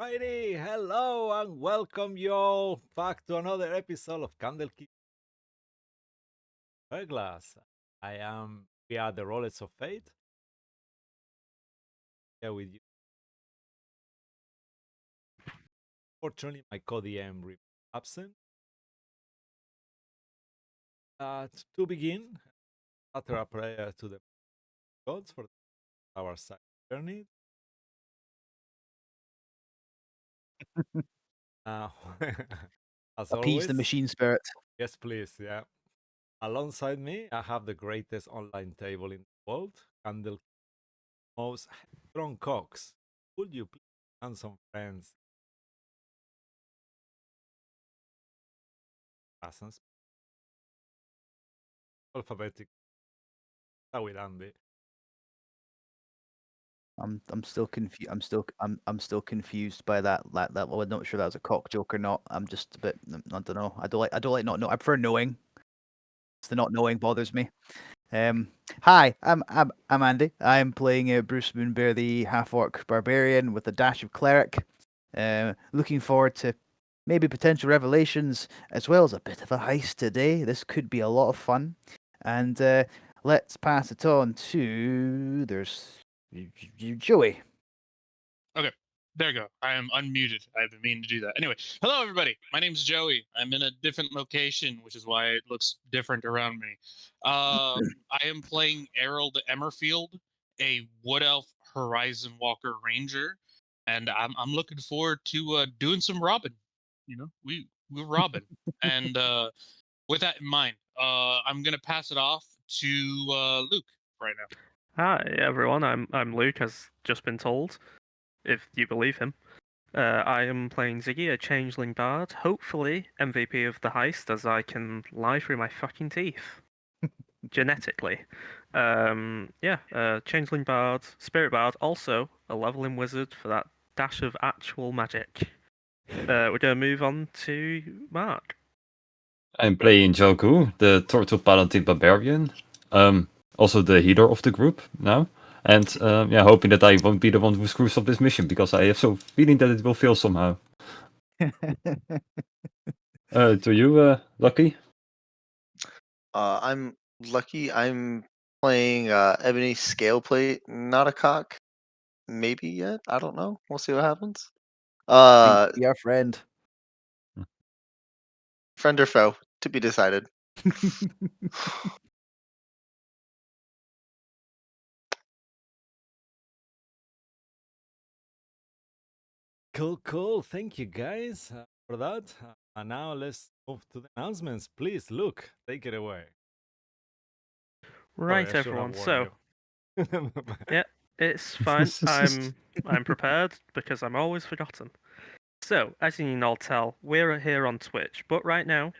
Alrighty, hello and welcome you all back to another episode of Candlekeep Verglas. We are the Rollers of Fate. Here with you. Fortunately, my co-DM absent. To begin, utter a prayer to the gods for our side journey. Uh, as Appease the always, machine spirit. yes, please, yeah. Alongside me, I have the greatest online table in the world, Candle most strong cocks. Would you please and some friends presence alphabetic start with Andy. I'm still confused. I'm still confused by that. I'm not sure that was a cock joke or not. I'm just a bit. I don't know. I don't like not know. I prefer knowing. It's the not knowing bothers me. Hi, I'm Andy. I'm playing Bruce Moonbear, the half orc barbarian with a dash of cleric. Looking forward to maybe potential revelations as well as a bit of a heist today. This could be a lot of fun. And let's pass it on to Joey. Okay, there you go. I am unmuted. I've been meaning to do that. Anyway, hello everybody. My name's Joey. I'm in a different location, which is why it looks different around me. I am playing Errol Emmerfield, a Wood Elf Horizon Walker Ranger, and I'm looking forward to doing some robbing. You know, we're robbing, and with that in mind, I'm gonna pass it off to Luke right now. Hi everyone, I'm Luke, as just been told, if you believe him. I am playing Ziggy, a changeling bard, hopefully MVP of the heist, as I can lie through my fucking teeth. Genetically. Changeling bard, spirit bard, also a leveling wizard for that dash of actual magic. We're gonna move on to Mark. I'm playing Joku, the Turtle Paladin Barbarian. Also the healer of the group now. And hoping that I won't be the one who screws up this mission, because I have so feeling that it will fail somehow. To you, Lucky? I'm Lucky. I'm playing Ebony Scaleplate, not a cock. Maybe yet. I don't know. We'll see what happens. Be our friend. Friend or foe, to be decided. Cool. Thank you guys for that. And now let's move to the announcements. Please, Luke, take it away. Sorry, Right I should have everyone, warned you. yeah, it's fine. I'm prepared because I'm always forgotten. So, as you can all tell, we're here on Twitch, but right now,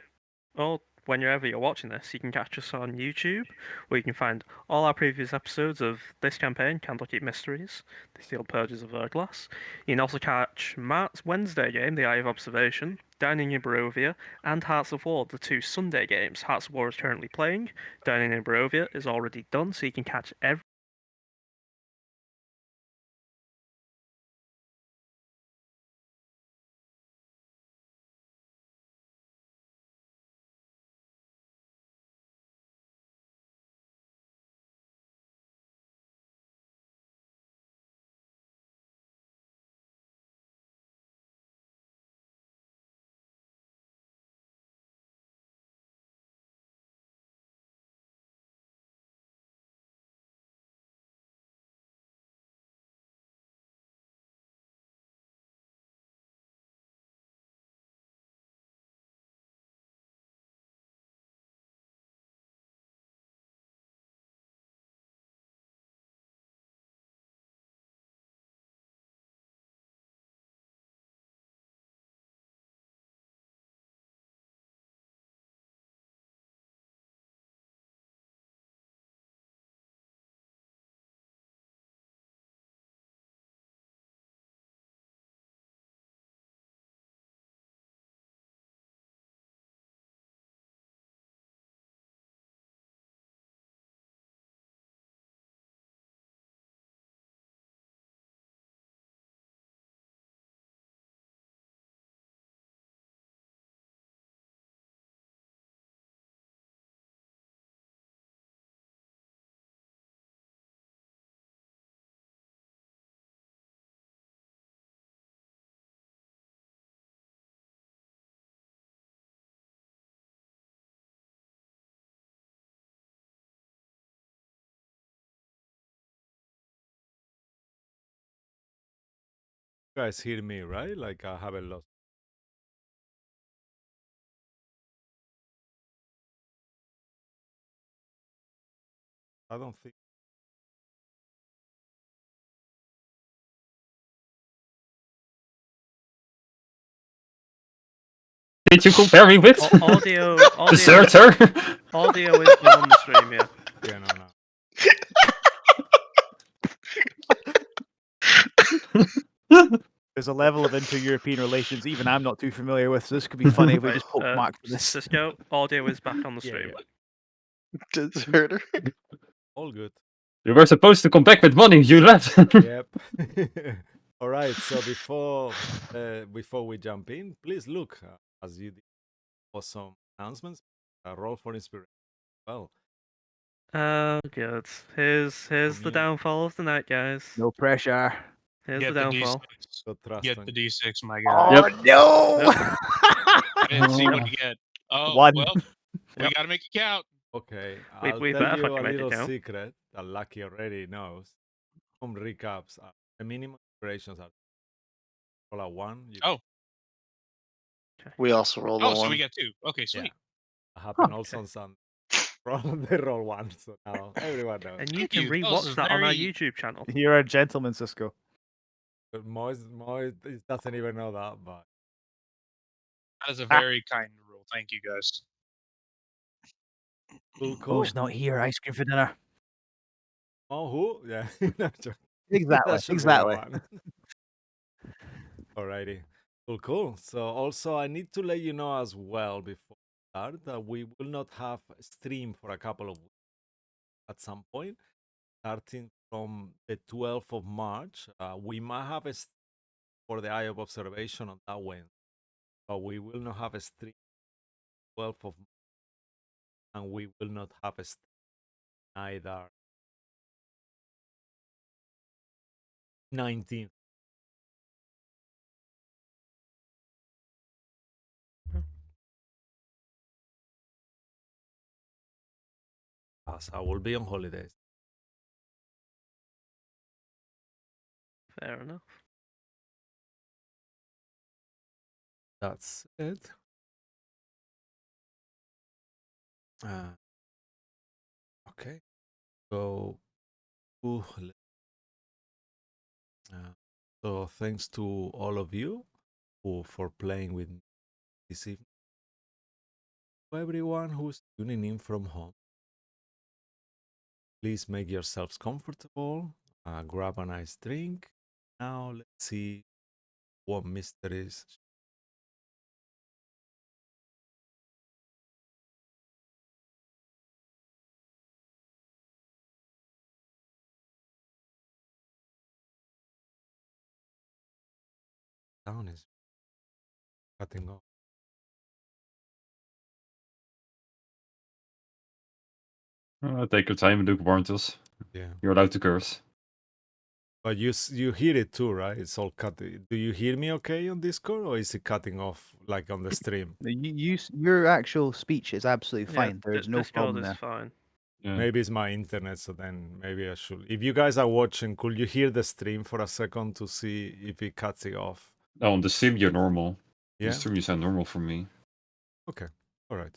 or whenever you're watching this, you can catch us on YouTube, where you can find all our previous episodes of this campaign, Candlekeep Mysteries, The Sealed Purges of Verglas. You can also catch Mark's Wednesday game, The Eye of Observation, Dining in Barovia, and Hearts of War, the two Sunday games. Hearts of War is currently playing, Dining in Barovia is already done, so you can catch every You guys hear me, right? Like I haven't lost. I don't think. Did you compare me with Audio Deserter? is still on the stream, yeah. Yeah, no, no. There's a level of inter-European relations even I'm not too familiar with, so this could be funny if we Right, just poke Mark for this. Cisco, audio is back on the Yeah, stream. yeah. Deserter. All good. You were supposed to come back with money. You left. Yep. All right. So before we jump in, please look as you did for some announcements. Roll for inspiration. Well, Oh, good. Here's the you. downfall of the night, guys. No pressure. Here's Get the the downfall. D6. So trust Get on the you. D6, my Oh God. no! I didn't see what you get. Oh, One. well, we Yep. got to make it count. Okay, We- I'll we tell better you fucking a make it little count. secret that Lucky already knows. Some recaps. The minimum inspirations are roll a one. You, Oh, We also rolled a oh, so we one. get 2. Okay, yeah, sweet. happen Huh. also on Sunday. They roll one, so now everyone knows. And you Thank can you. That rewatch was that on our very- YouTube channel. You're a gentleman, Cisco. But Moise doesn't even know that, but That is a very kind rule. Thank you, guys. cool, Oh, cool. it's not here. Ice cream for dinner. Oh, who? Yeah, no, joke. Exactly. That should be the Exactly. one. Alrighty, cool. So also, I need to let you know as well before we start that we will not have a stream for a couple of weeks at some point, starting from the 12th of March. We might have a for the Eye of Observation on that Wednesday, but we will not have a stream 12th of March, and we will not have a stream either 19th. As I will be on holidays. Fair enough. That's it. Okay. So, ooh, so thanks to all of you for playing with me this evening. For everyone who's tuning in from home, please make yourselves comfortable. Grab a nice drink. Now let's see what mysteries. Sound is cutting off. Take your time, Luke warned us. Yeah. You're allowed to curse. But you hear it too, right? It's all cut. Do you hear me okay on Discord, or is it cutting off like on the stream? Your actual speech is absolutely Yeah, fine. There's no Discord problem is there. fine. Yeah. Maybe it's my internet, so then maybe I should. If you guys are watching, could you hear the stream for a second to see if it cuts it off? Oh, on the sim, you're normal. Yeah. The stream, you sound normal for me. Okay. All right.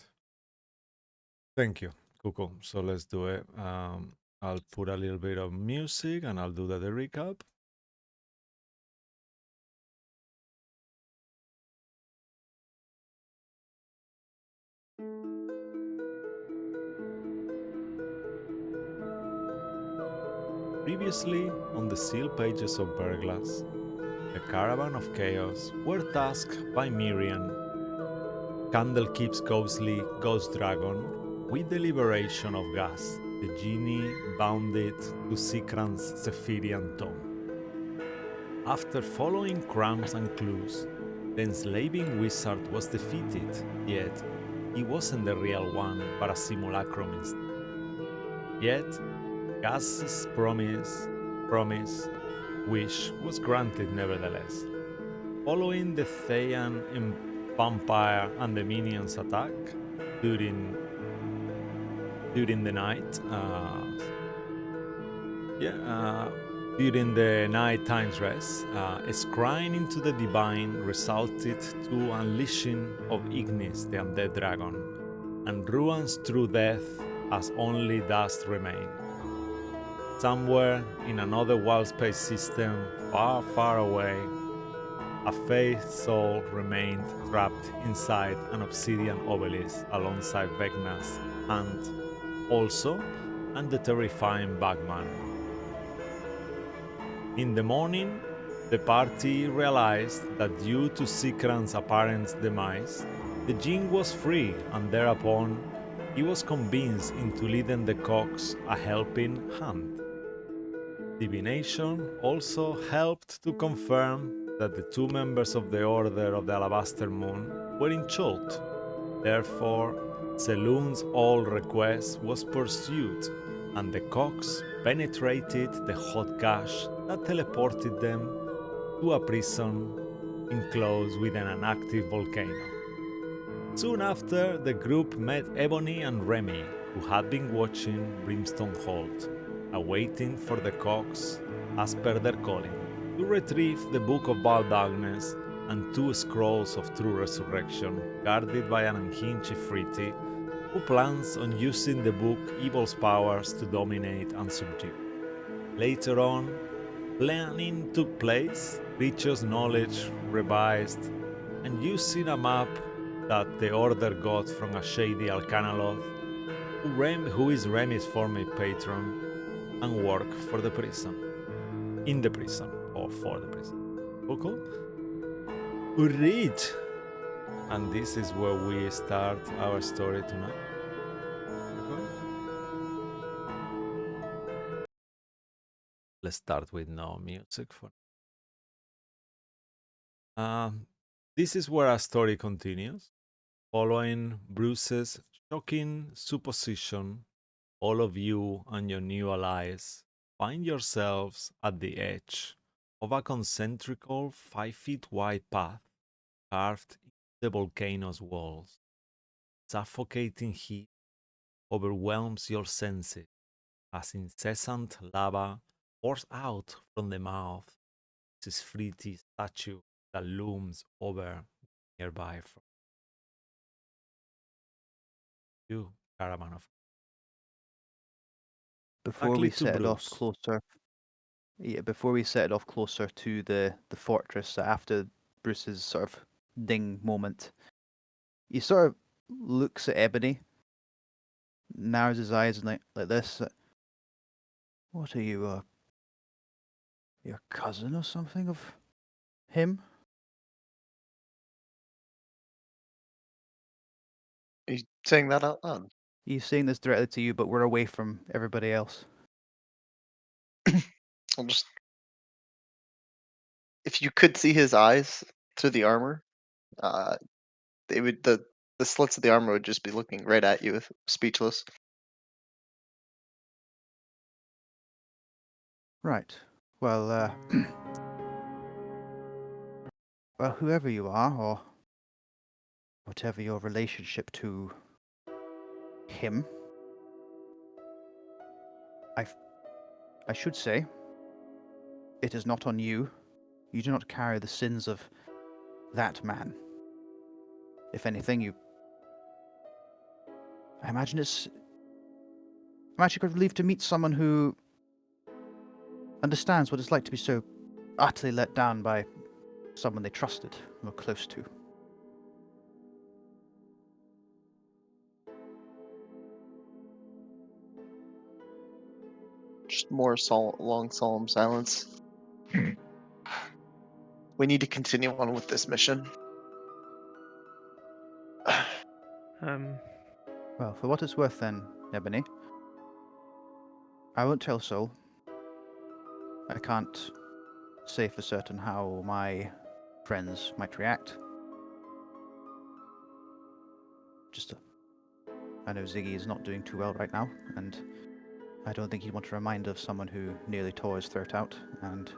Thank you. Cool. So let's do it. I'll put a little bit of music and I'll do the recap. Previously, on the sealed pages of Verglas, the Caravan of Chaos were tasked by Miriam, Candlekeep's ghostly ghost dragon, with the liberation of Gas, the genie bounded to Sikran's Zephyrian tomb. After following crumbs and clues, the enslaving wizard was defeated, yet he wasn't the real one, but a simulacrum instead. Yet, Gas's wish was granted nevertheless. Following the Thayan vampire and the minions attack during the night, During the night time's rest, a scrying into the divine resulted to unleashing of Ignis, the undead dragon, and ruins through death as only dust remained. Somewhere in another wild space system, far, far away, a faith soul remained trapped inside an obsidian obelisk alongside Verglas and also and the terrifying Bagman. In the morning, the party realized that due to Sikran's apparent demise, the Jinn was free, and thereupon he was convinced into leading the Cox a helping hand. Divination also helped to confirm that the two members of the Order of the Alabaster Moon were in Chult. Therefore, Selûne's old request was pursued, and the Cox penetrated the hot gash that teleported them to a prison enclosed within an active volcano. Soon after, the group met Ebony and Remy, who had been watching Brimstone Hold, awaiting for the Cox, as per their calling, to retrieve the Book of Bald Darkness and two scrolls of true resurrection, guarded by an unhinged Ifriti, who plans on using the book evil's powers to dominate and subdue. Later on, planning took place, Richo's knowledge revised, and using a map that the Order got from a shady Alcanaloth, who is Remy's former patron, and work for the prison. In the prison, or for the prison. Cool? Read! And this is where we start our story tonight. Okay? Let's start with no music for. This is where our story continues. Following Bruce's shocking supposition, all of you and your new allies find yourselves at the edge of a concentrical 5 feet wide path carved into the volcano's walls. Suffocating heat overwhelms your senses as incessant lava pours out from the mouth of this fleety statue that looms over nearby from you, caravan of. Before Luckily we to set it off Bruce. closer, yeah, before we set it off closer to the fortress, after Bruce's sort of ding moment, he sort of looks at Ebony, narrows his eyes and like this. What are you, your cousin or something of him? Are you saying that out loud? He's saying this directly to you, but we're away from everybody else. I'll just. If you could see his eyes through the armor, they would the slits of the armor would just be looking right at you, speechless. Right. Well, well, whoever you are, or whatever your relationship to him, I should say, it is not on you. You do not carry the sins of that man. If anything, I imagine I'm actually relieved to meet someone who understands what it's like to be so utterly let down by someone they trusted and were close to. Just more long solemn silence. We need to continue on with this mission. Well, for what it's worth then, Ebony, I won't tell Soul. I can't say for certain how my friends might react. I know Ziggy is not doing too well right now, and I don't think he'd want a reminder of someone who nearly tore his throat out, and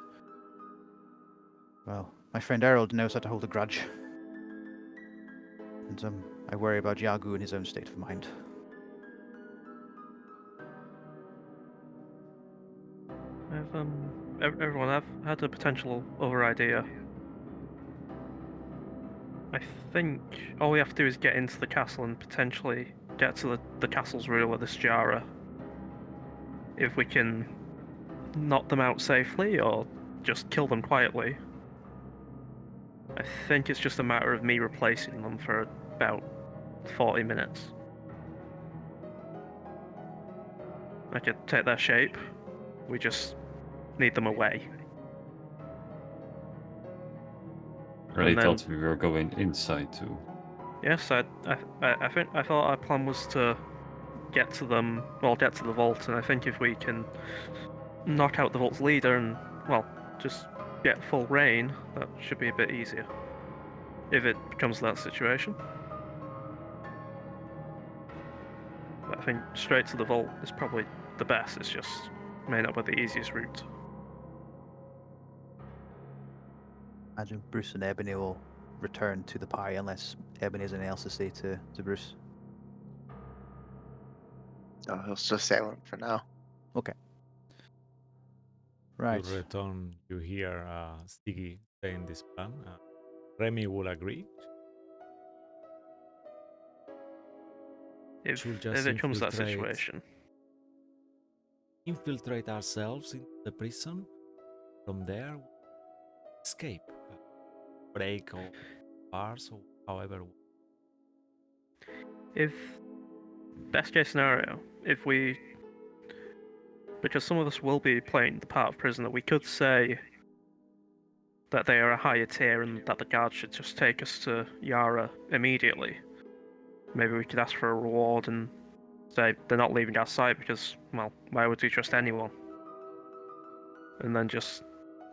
well, my friend Errol knows how to hold a grudge. And I worry about Yagu and his own state of mind. Everyone, I've had a potential other idea. I think all we have to do is get into the castle and potentially get to the castle's ruler, this Jara. If we can knock them out safely or just kill them quietly, I think it's just a matter of me replacing them for about 40 minutes. I could take their shape. We just need them away. I really And then- thought we were going inside too. Yes, I thought our plan was to get to them, well, get to the vault, and I think if we can knock out the vault's leader and, well, just get full reign, that should be a bit easier. If it comes to that situation. But I think straight to the vault is probably the best, it's just may not be the easiest route. Imagine Bruce and Ebony will return to the party unless Ebony has anything else to say to Bruce. No, he'll just silent for now. Right. You return, you hear Stiggy saying this plan. Remy will agree. If Should just it comes to that infiltrate. situation. Infiltrate ourselves into the prison. From there, escape. Break all bars or however. If best case scenario, if we, because some of us will be playing the part of prisoner, we could say that they are a higher tier and that the guards should just take us to Yara immediately. Maybe we could ask for a reward and say they're not leaving our site because, well, why would we trust anyone? And then just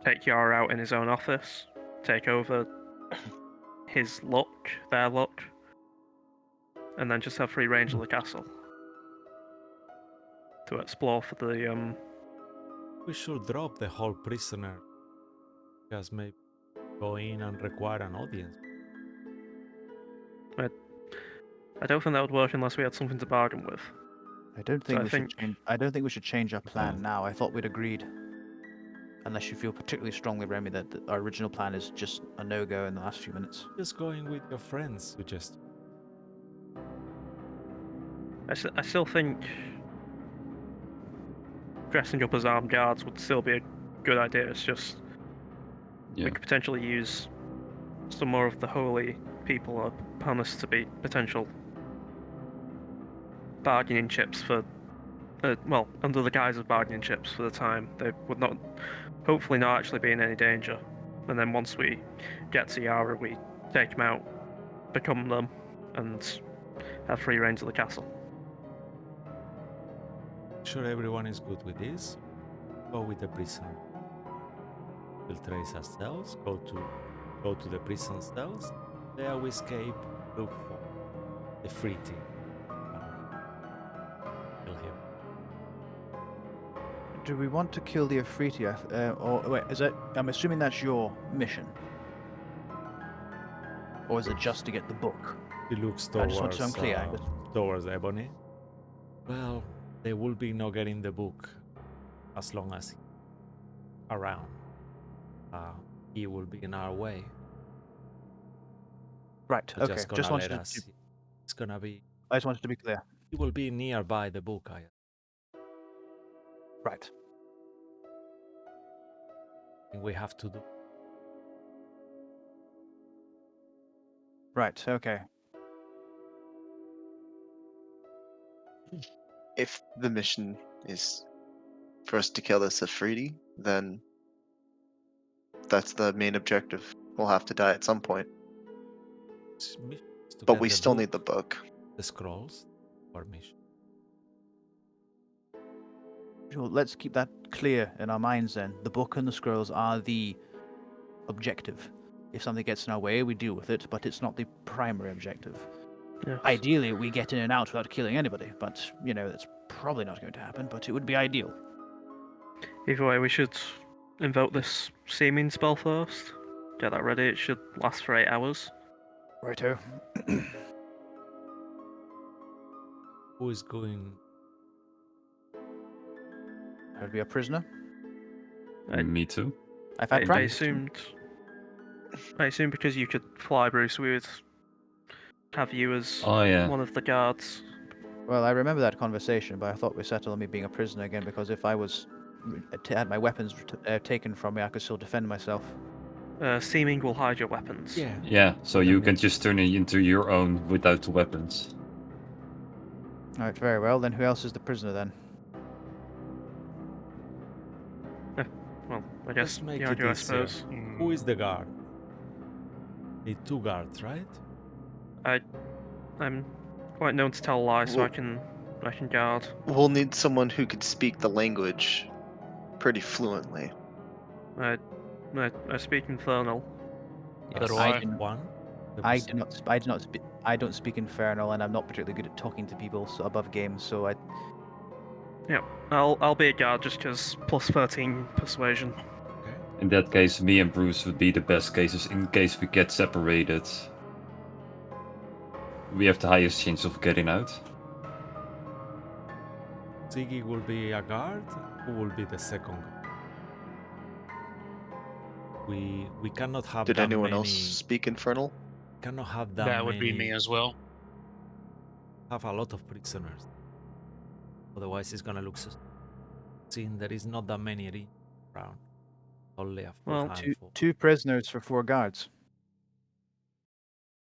take Yara out in his own office, take over his luck, their luck, and then just have free range of the castle to explore for the We should drop the whole prisoner. Just maybe go in and require an audience. I don't think that would work unless we had something to bargain with. I don't think I we think- should change. I don't think we should change our plan now. I thought we'd agreed. Unless you feel particularly strongly, Remy, that our original plan is just a no-go in the last few minutes. Just going with your friends. You just I still think dressing up as armed guards would still be a good idea. It's just Yeah. we could potentially use some more of the holy people upon us to be potential bargaining chips for, well, under the guise of bargaining chips for the time. They would not, hopefully not actually be in any danger. And then once we get to Yara, we take them out, become them, and have free reign of the castle. sure everyone is good with this. Go with the prisoner. Infiltrate ourselves. Go to the prison cells. There we escape. Look for the free team. Kill him. Do we want to kill the Afriti? Or wait, is it? I'm assuming that's your mission. Or is it just to get the book? He looks I just want towards to be clear. towards Ebony. Well, they will be not getting the book as long as he's around. He will be in our way. Right. But Okay. just Just gonna wanted let to. us. It's gonna be. I just wanted to be clear. He will be nearby the book. I Right. think we have to do. Right. Okay. If the mission is for us to kill this Afridi, then that's the main objective. We'll have to die at some point, This mission is to but get we the still book, need the book. the scrolls. Our mission. Sure, let's keep that clear in our minds then. The book and the scrolls are the objective. If something gets in our way, we deal with it, but it's not the primary objective. Yes. Ideally, we get in and out without killing anybody, but, that's probably not going to happen, but it would be ideal. Either way, we should invoke this seeming spell first. Get that ready. It should last for 8 hours. Righto. Who is going? Would be a prisoner? Me too. I've I, had I practice. assumed because you could fly, Bruce, we would have you as Oh yeah. one of the guards. Well, I remember that conversation, but I thought we settled on me being a prisoner again because if I had my weapons taken from me, I could still defend myself. Seeming will hide your weapons. Yeah. Yeah, so That you can makes just turn it into your own without the weapons. All right, very well. Then who else is the prisoner then? Well, I Let's guess make the it idea, I easier. suppose. Who is the guard? Need 2 guards, right? I'm quite known to tell lies, so I Well- can guard. We'll need someone who could speak the language pretty fluently. I speak Infernal. So do I I. do not. 1. I do not. I do not. I don't speak Infernal, and I'm not particularly good at talking to people above games. So I. I'll be a guard just because plus 13 persuasion. Okay. In that case, me and Bruce would be the best cases in case we get separated. We have the highest chance of getting out. Ziggy will be a guard. Who will be the second guard? We cannot have Did that anyone many. else speak Infernal? Cannot have that, That many. would be me as well. Have a lot of prisoners. Otherwise, it's gonna look so. Seeing there is not that many around. Only a full Well, handful. Two prisoners for 4 guards.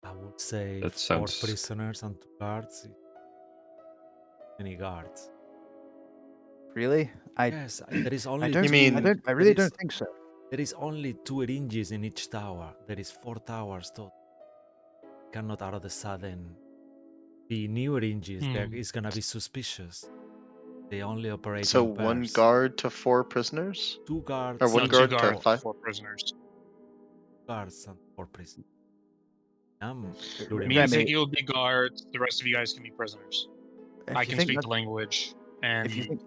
I would say That 4 sounds- prisoners and 2 guards. Many guards. Really? Yes, there is only. I don't. You mean- I don't. I really don't think so. There is only 2 eringes in each tower. There is 4 towers total. Cannot out of the sudden be new eringes. There is gonna be suspicious. They only operate So in one pairs. guard to 4 prisoners? 2 guards. Or one No, and 2 guard to guards, 5? 4 prisoners. guards and 4 prisoners. Me Including and Remy, Ziggy will be guards. The rest of you guys can be prisoners. if I you can think speak that- the language, and If you think,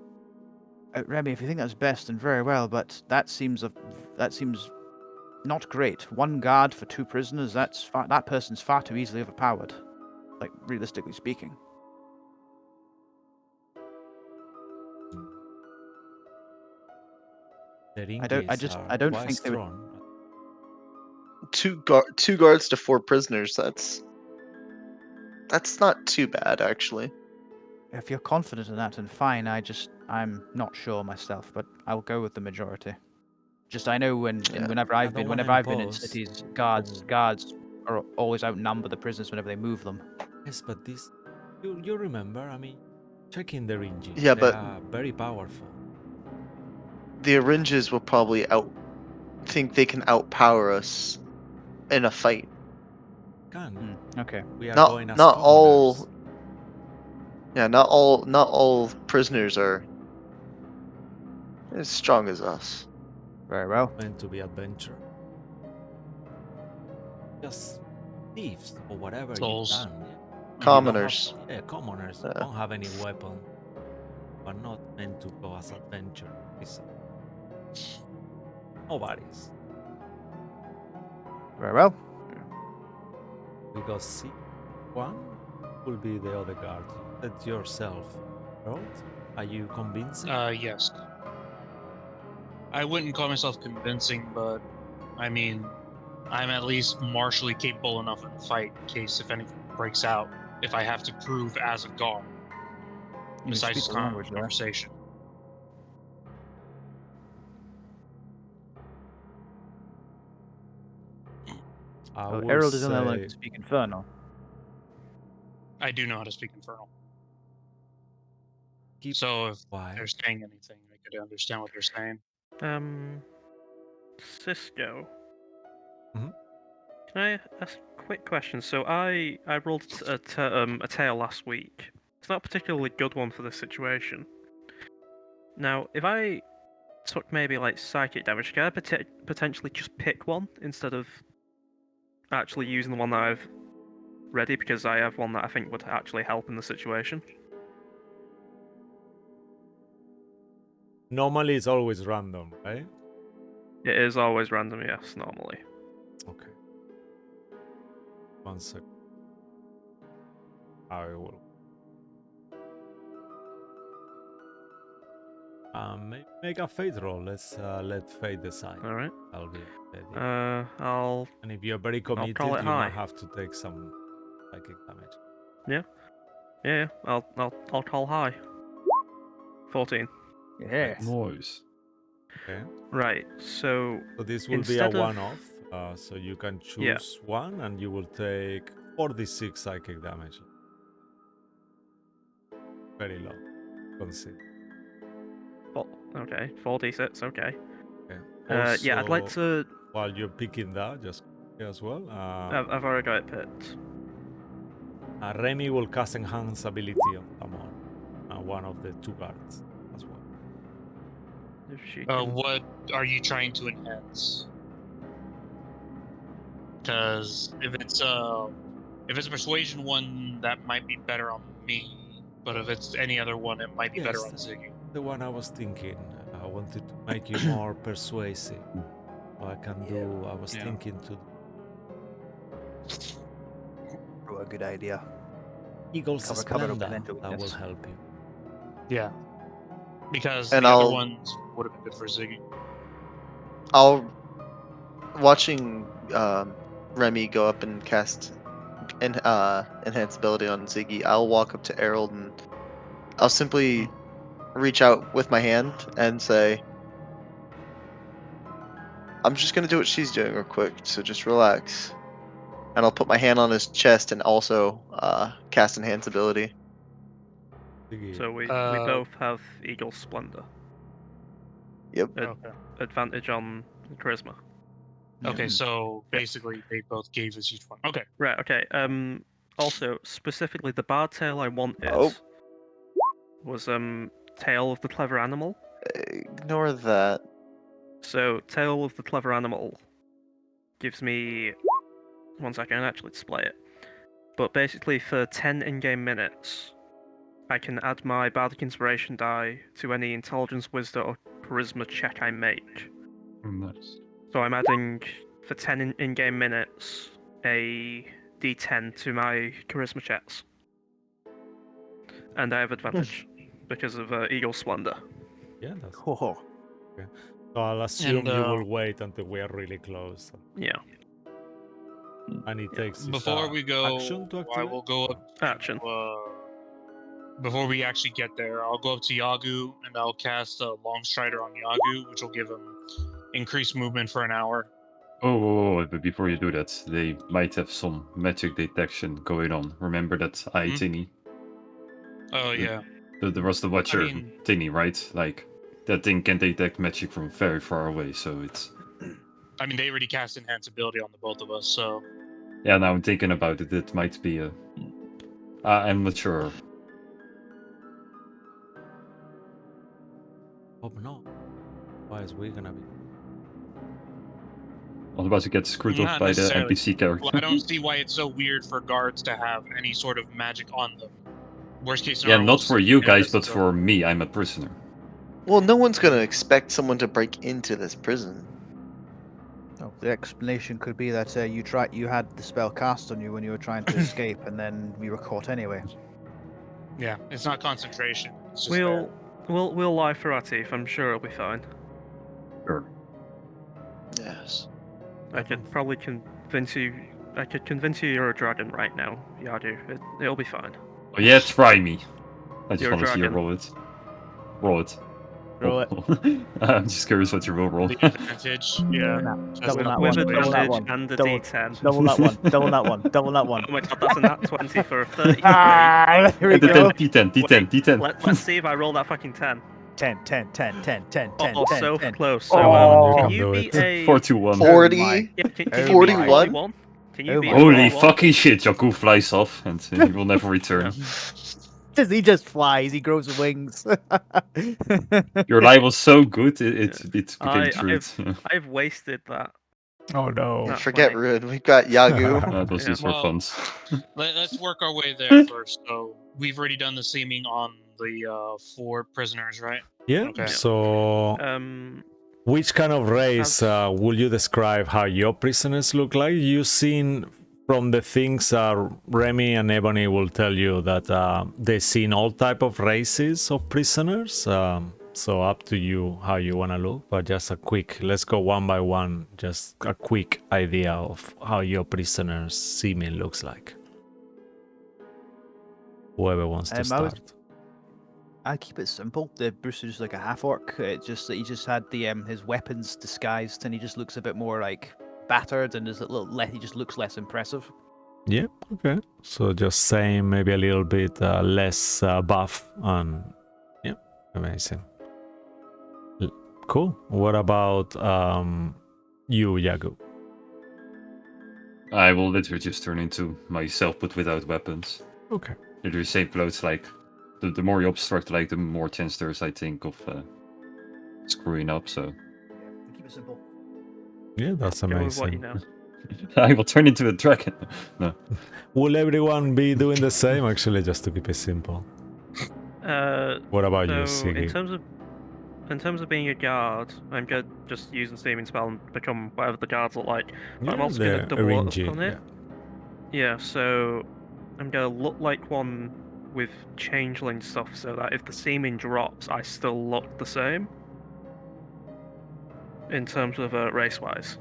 Remy, if you think that's best, then very well. But that seems not great. 1 guard for 2 prisoners. That person's far too easily overpowered. Like realistically speaking. the I don't quite think they would. strong. 2 guards to 4 prisoners. That's not too bad, actually. If you're confident in that, then fine. I'm not sure myself, but I'll go with the majority. Just I know Yeah. whenever I I've don't been wanna in impose. cities, guards are always outnumber the prisoners whenever they move them. Yes, but this you remember? I mean, checking the eringes. Yeah, They but- are very powerful. The Oranges will probably think they can outpower us in a fight. Can Okay. we are Not going as not all commoners. Yeah, not all prisoners are as strong as us. Very well. Meant to be adventure. Just thieves or whatever Souls. you've done. Yeah. Commoners. Commoners. Yeah. Don't have any weapon. But not meant to go as adventure. Nobody's. Very well. We got C1 will be the other guard. You said yourself, Harold. Are you convincing? yes. I wouldn't call myself convincing, but I mean, I'm at least martially capable enough in a fight in case if anything breaks out. If I have to prove as a guard, You besides speak just the language there. conversation. I Oh, will Errol doesn't know how say to speak Infernal. I do know how to speak Infernal. keep So if quiet. they're saying anything, I could understand what they're saying. Cisco. Mhm. Can I ask a quick question? So I rolled a tail last week. It's not a particularly good one for this situation. Now, if I took maybe like psychic damage, can I potentially just pick one instead of actually using the one that I've ready because I have one that I think would actually help in the situation? Normally it's always random, right? It is always random, yes, normally. Okay. 1 second. I will. Make a fate roll. Let's let fate decide. All right. I'll be ready. I'll And if you're very committed, call it you might high. have to take some psychic damage. yeah. I'll call high. 14. Yeah. Noise. Okay. Right. So So this will be a Instead of- one-off. So you can Yeah. choose one, and you will take 46 psychic damage. Very low. Consider. okay, 4d6. Okay. Okay. Yeah, I'd like Also, to. while you're picking that, just as well. I've already got it picked. Remy will cast Enhance ability on someone, one of the two guards as well. If she can. What are you trying to enhance? Because if it's a persuasion one, that might be better on me. But if it's any other one, it might be better Yes, on Ziggy. the one I was thinking. I wanted to make you more persuasive. So I can do. I was Yeah. thinking to Oh, a good idea. Eagle's Cover up Splendor. potential That will weakness. help you. Yeah. Because And the other I'll- ones would have been good for Ziggy. I'll watching Remy go up and cast enhance ability on Ziggy. I'll walk up to Errol and I'll simply reach out with my hand and say, "I'm just gonna do what she's doing real quick, so just relax." And I'll put my hand on his chest and also cast enhance ability. So we Uh, both have Eagle Splendor. Yep. Okay. Advantage on charisma. Okay, Mm. so basically they both gave us each one. Okay. Right. Okay. Also, specifically, the bard tale I wanted Oh. was Tale of the Clever Animal. Ignore that. So, Tale of the Clever Animal gives me. One second, I actually display it. But basically, for 10 in-game minutes, I can add my Bardic Inspiration die to any Intelligence, Wisdom, or Charisma check I make. Nice. So I'm adding, for 10 in-game minutes, a d10 to my Charisma checks. And I have advantage because of Eagle Splendor. Yeah, that's. Oh, So I'll assume And, you will wait until we are really close. Yeah. And it Yeah. takes his, Before we go, action to I activate. will go up to, Action. before we actually get there, I'll go up to Yagu and I'll cast a Long Strider on Yagu, which will give him increased movement for an hour. Oh, but before you do that, they might have some magic detection going on. Remember that eye Mhm. thingy? Oh yeah. There was the Watcher mean- thingy, right? Like, that thing can detect magic from very far away, so it's... I mean, they already cast Enhance ability on the both of us, so Yeah, now I'm thinking about it, it might be a... I'm not sure. Hope not. Why is we gonna be? Otherwise you get screwed up Not by the necessarily. NPC character. Well, I don't see why it's so weird for guards to have any sort of magic on them. Worst case Yeah, scenario. not we'll for just you manifest guys, but itself. for me, I'm a prisoner. Well, no one's gonna expect someone to break into this prison. oh, the explanation could be that you had the spell cast on you when you were trying to escape, and then we were caught anyway. Yeah, it's not concentration. It's just there. We'll lie through our teeth. I'm sure it'll be fine. Sure. Yes. I could probably convince you. I could convince you you're a dragon right now, Yadu. It'll be fine. Oh yeah, try me. I just You're a want to see you dragon. roll it. Roll it. Roll it. I'm just curious what you will roll. The advantage. Yeah. That's Double not that With one. Double that advantage one. and a Double- d10. Double that one. Double that one. Double that one. Oh my god, that's a nat 20 for a 33. Ah, there we And the go. 10, D10, D10. Let's see if I roll that fucking 10. 10, 10, 10, 10, 10, 10, Oh, 10, so 10. close. So, Oh, you can can you do beat it. a... 421. 40? my. Yeah, can Oh you beat a 41? 41? Can you Oh beat my a Holy 41? fucking shit, Jakku flies off and he will never return. He just flies. He grows wings. Your lie was so good, it became I- truth. Yeah. I've wasted that. Oh no. Nat Forget 20. Rude. We've got Yagu. That was Yeah. just for Well, fun. Let's work our way there first. So we've already done the seaming on the 4 prisoners, right? Yeah. Okay. So, which kind of race would you describe how your prisoners look like? You've seen from the things Remy and Ebony will tell you that they've seen all type of races of prisoners. So up to you how you want to look, but just a quick, let's go one by one, just a quick idea of how your prisoner's semen looks like. Whoever wants to start. I keep it simple. The Bruce is just like a half orc. It's just that he just had the his weapons disguised, and he just looks a bit more like battered, and is a little he just looks less impressive. Yeah, okay. So just same, maybe a little bit less buff, and yeah, amazing. Cool. What about you, Yagu? I will literally just turn into myself, but without weapons. Okay. Literally same clothes, like the more you obstruct, like the more chance there is, I think, of screwing up. So Yeah, we keep it simple. Yeah, that's Go with what you amazing. know. I will turn into a dragon. No. Will everyone be doing the same? Actually, just to keep it simple. What about you, So Siggy? in terms of being a guard, I'm gonna just use the steaming spell and become whatever the guards look like. But I'm Yeah, also gonna the double up RNG. on it. Yeah, so I'm gonna look like one with changeling stuff, so that if the seeming drops, I still look the same. In terms of race-wise.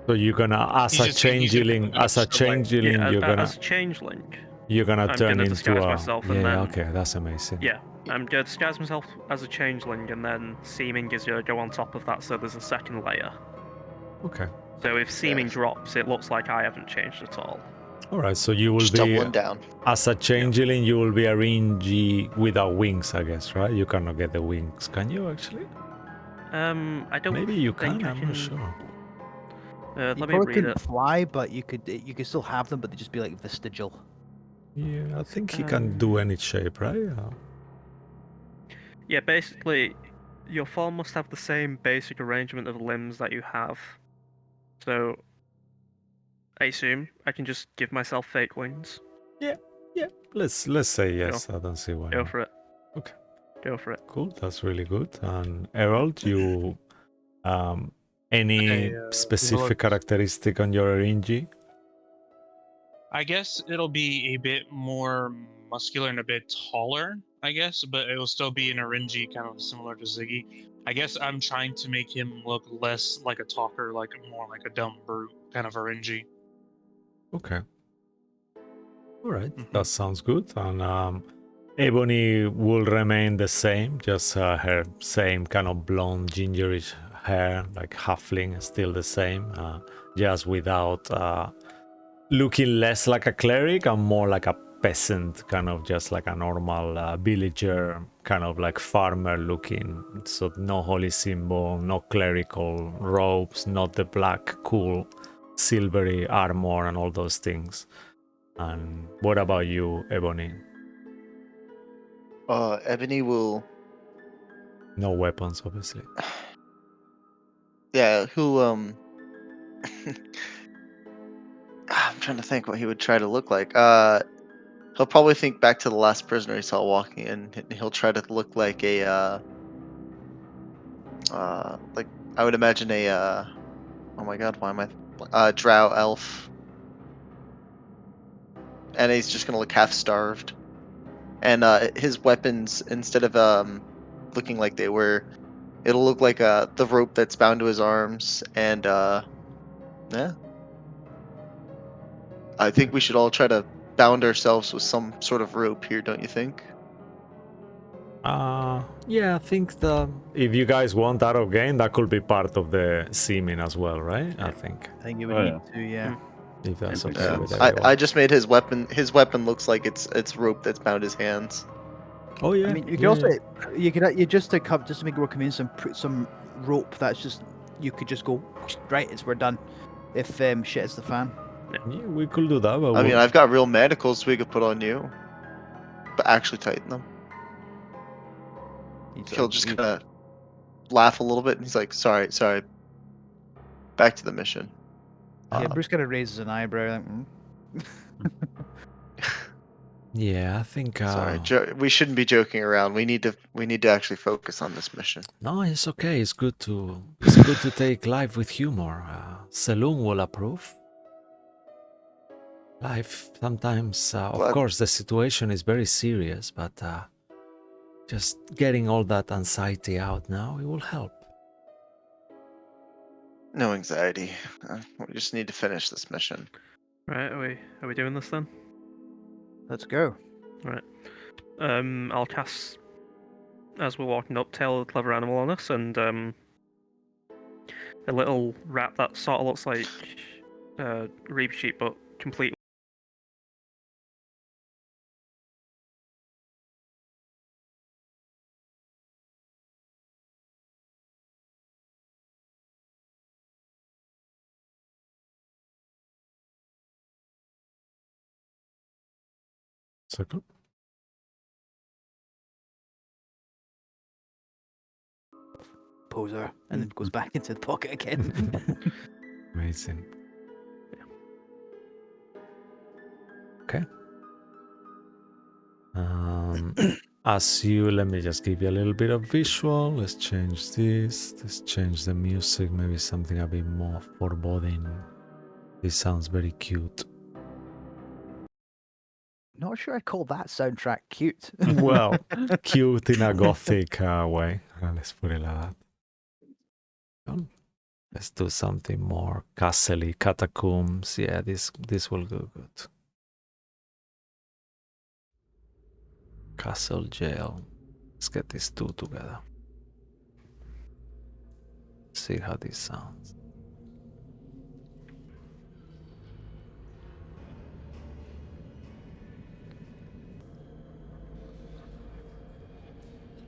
So you're gonna, as He's a just saying he's gonna changeling, put as a extra layers. changeling, Yeah, you're as gonna, a changeling, you're gonna I'm turn gonna into disguise a. myself and Yeah, then okay, that's amazing. yeah, I'm gonna disguise myself as a changeling, and then seeming is gonna go on top of that, so there's a second layer. Okay. So if seeming Yeah. drops, it looks like I haven't changed at all. All right. So you will Just be, doubling down. as a changeling, you will be a RNG without wings, I guess, right? You cannot get the wings, can you actually? I don't. Maybe you think can. I I'm can. not sure. You Let me probably read couldn't it. fly, but you could still have them, but they'd just be like vestigial. Yeah, I think he can do any shape, right? Yeah, basically, your form must have the same basic arrangement of limbs that you have. So, I assume I can just give myself fake wings. Yeah. Let's say yes. I don't see why Go not. for it. Okay. Go for it. Cool. That's really good. And Errol, you any specific characteristic on your RNG? I guess it'll be a bit more muscular and a bit taller, I guess, but it will still be an Orinji, kind of similar to Ziggy. I guess I'm trying to make him look less like a talker, like more like a dumb brute kind of Orinji. Okay. All right. Mhm. That sounds good. And Ebony will remain the same, just her same kind of blonde, gingerish hair, like halfling, still the same, just without looking less like a cleric and more like a peasant, kind of just like a normal villager, kind of like farmer looking. So no holy symbol, no clerical robes, not the black cool silvery armor and all those things. And what about you, Ebony? Ebony will. No weapons, obviously. Yeah, who I'm trying to think what he would try to look like. He'll probably think back to the last prisoner he saw walking in, and he'll try to look like a like I would imagine a oh my god, why am I drow elf, and he's just gonna look half starved, and his weapons, instead of looking like they were, it'll look like the rope that's bound to his arms, and yeah, I think we should all try to bound ourselves with some sort of rope here, don't you think? Yeah, I think if you guys want that again, that could be part of the seeming as well, right? I think I think you would Oh, need yeah. to, yeah. if that's Makes okay Yeah, with sense. everyone. I just made his weapon. His weapon looks like it's rope that's bound his hands. Oh yeah. I mean, you could yeah, also yeah. you just to come just to make it more convenient, some rope that's just you could just go right. We're done. If shit is the fan. Yeah, we could do that, but I mean, I've got real manacles we could put on you, but actually tighten them. He'll just kind of laugh a little bit, and he's like, "Sorry, sorry. Back to the mission." Yeah, Bruce kind of raises an eyebrow. Like, yeah, I think Sorry, we shouldn't be joking around. We need to actually focus on this mission. no, it's okay. It's good to take life with humor. Saloon will approve. Life sometimes, of Glad- course, the situation is very serious, but just getting all that anxiety out now, it will help. No anxiety. We just need to finish this mission. Right, are we doing this then? Let's go. Right. I'll cast as we're walking up, Tail of the Clever Animal on us, and a little rat that sort of looks like Reap Sheep, but completely. Second. Poser, and then goes back into the pocket again. Amazing. Okay. As you, let me just give you a little bit of visual. Let's change this. Let's change the music. Maybe something a bit more foreboding. This sounds very cute. Not sure I'd call that soundtrack cute. Well, cute in a gothic way. Let's put it like that. Let's do something more castle-y, catacombs. Yeah, this will go good. Castle jail. Let's get these two together. See how this sounds.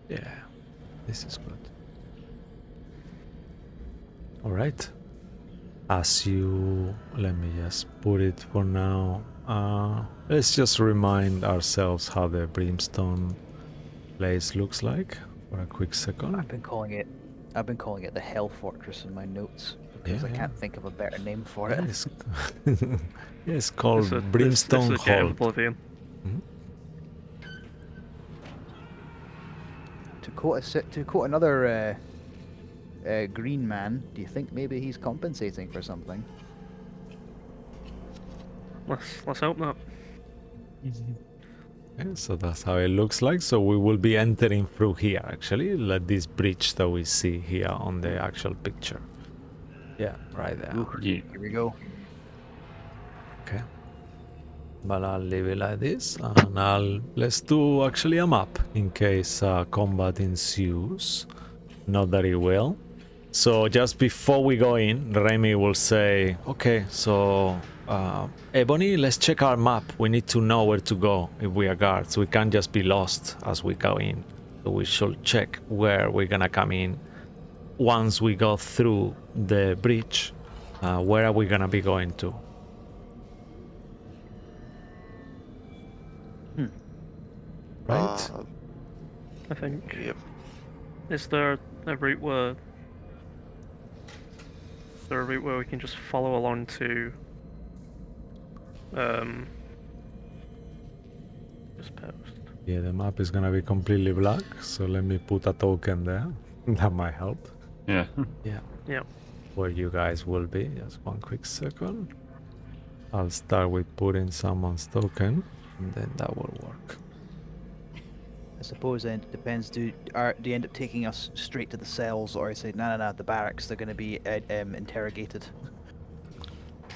Yeah, this is good. All right. As you, let me just put it for now. Let's just remind ourselves how the brimstone place looks like for a quick second. I've been calling it the Hell Fortress in my notes because I can't think of a better name for it. Yes, yeah, it's called This Brimstone is a Gate of Hold. Oblivion. To quote another green man, do you think maybe he's compensating for something? Let's hope not. Yeah, so that's how it looks like. So we will be entering through here, actually, like this bridge that we see here on the actual picture. Yeah, right there. Ooh, Yeah. here we go. Okay. But I'll leave it like this, and let's do actually a map in case combat ensues. Not that it will. So just before we go in, Remy will say, okay, so Ebony, let's check our map. We need to know where to go if we are guards. We can't just be lost as we go in. So we should check where we're gonna come in. Once we go through the bridge, where are we gonna be going to? Right? I think. Yep. Is there a route where? Is there a route where we can just follow along to? This post. Yeah, the map is gonna be completely black, so let me put a token there. That might help. Yeah. Yeah. Yeah. Where you guys will be. Just one quick second. I'll start with putting someone's token, and then that will work. I suppose then it depends. Do you end up taking us straight to the cells, or I say no, the barracks? They're going to be interrogated.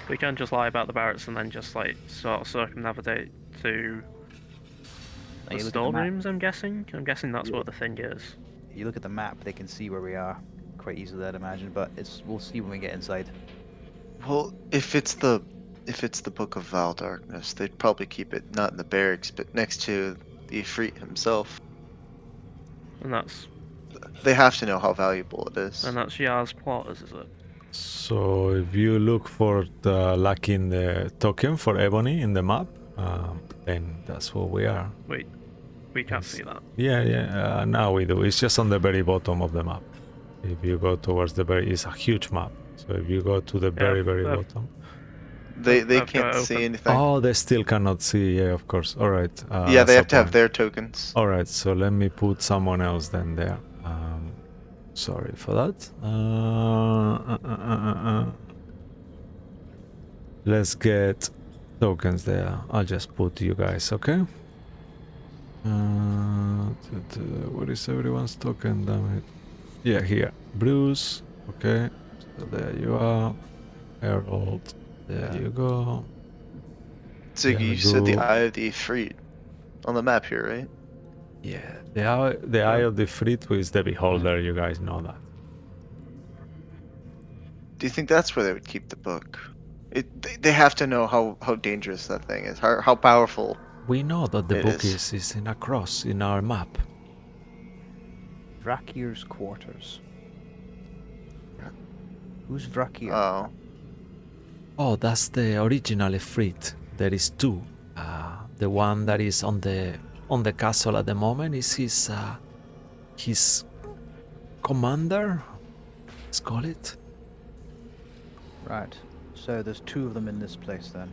We can just lie about the barracks and then just like sort of circumnavigate to the you look at the map. storerooms. I'm guessing. I'm guessing that's Yeah. what the thing is. You look at the map; they can see where we are quite easily, I'd imagine. But we'll see when we get inside. Well, if it's the Book of Vile Darkness, they'd probably keep it not in the barracks, but next to the Ifrit himself. And that's They have to know how valuable it is. Yar's quarters, is it? So if you look for the lacking the token for Ebony in the map, then that's where we are. Wait, we can't Yes. see that. Yeah. Now we do. It's just on the very bottom of the map. If you go towards the very, it's a huge map. So if you go to the very bottom. They I've got can't it see open. anything. Oh, they still cannot see. Yeah, of course. All right. Yeah, they that's a have to have point. their tokens. All right. So let me put someone else then there. Sorry for that. Let's get tokens there. I'll just put you guys, okay? What is everyone's token? Damn it. Yeah, here. Bruce. Okay. So there you are. Harold. There Yeah. you go. Ziggy, you said the Yargu. Eye of the Ifrit on the map here, right? Yeah. The Eye of the Ifrit is the Beholder. You guys know that. Do you think that's where they would keep the book? They have to know how dangerous that thing is, how powerful We know that the it book is. is in a cross in our map. Vrakir's quarters. Who's Vrakir? Oh, Oh, that's the original Ifrit. There is two. The one that is on the castle at the moment is his commander. Let's call it. Right. So there's two of them in this place then.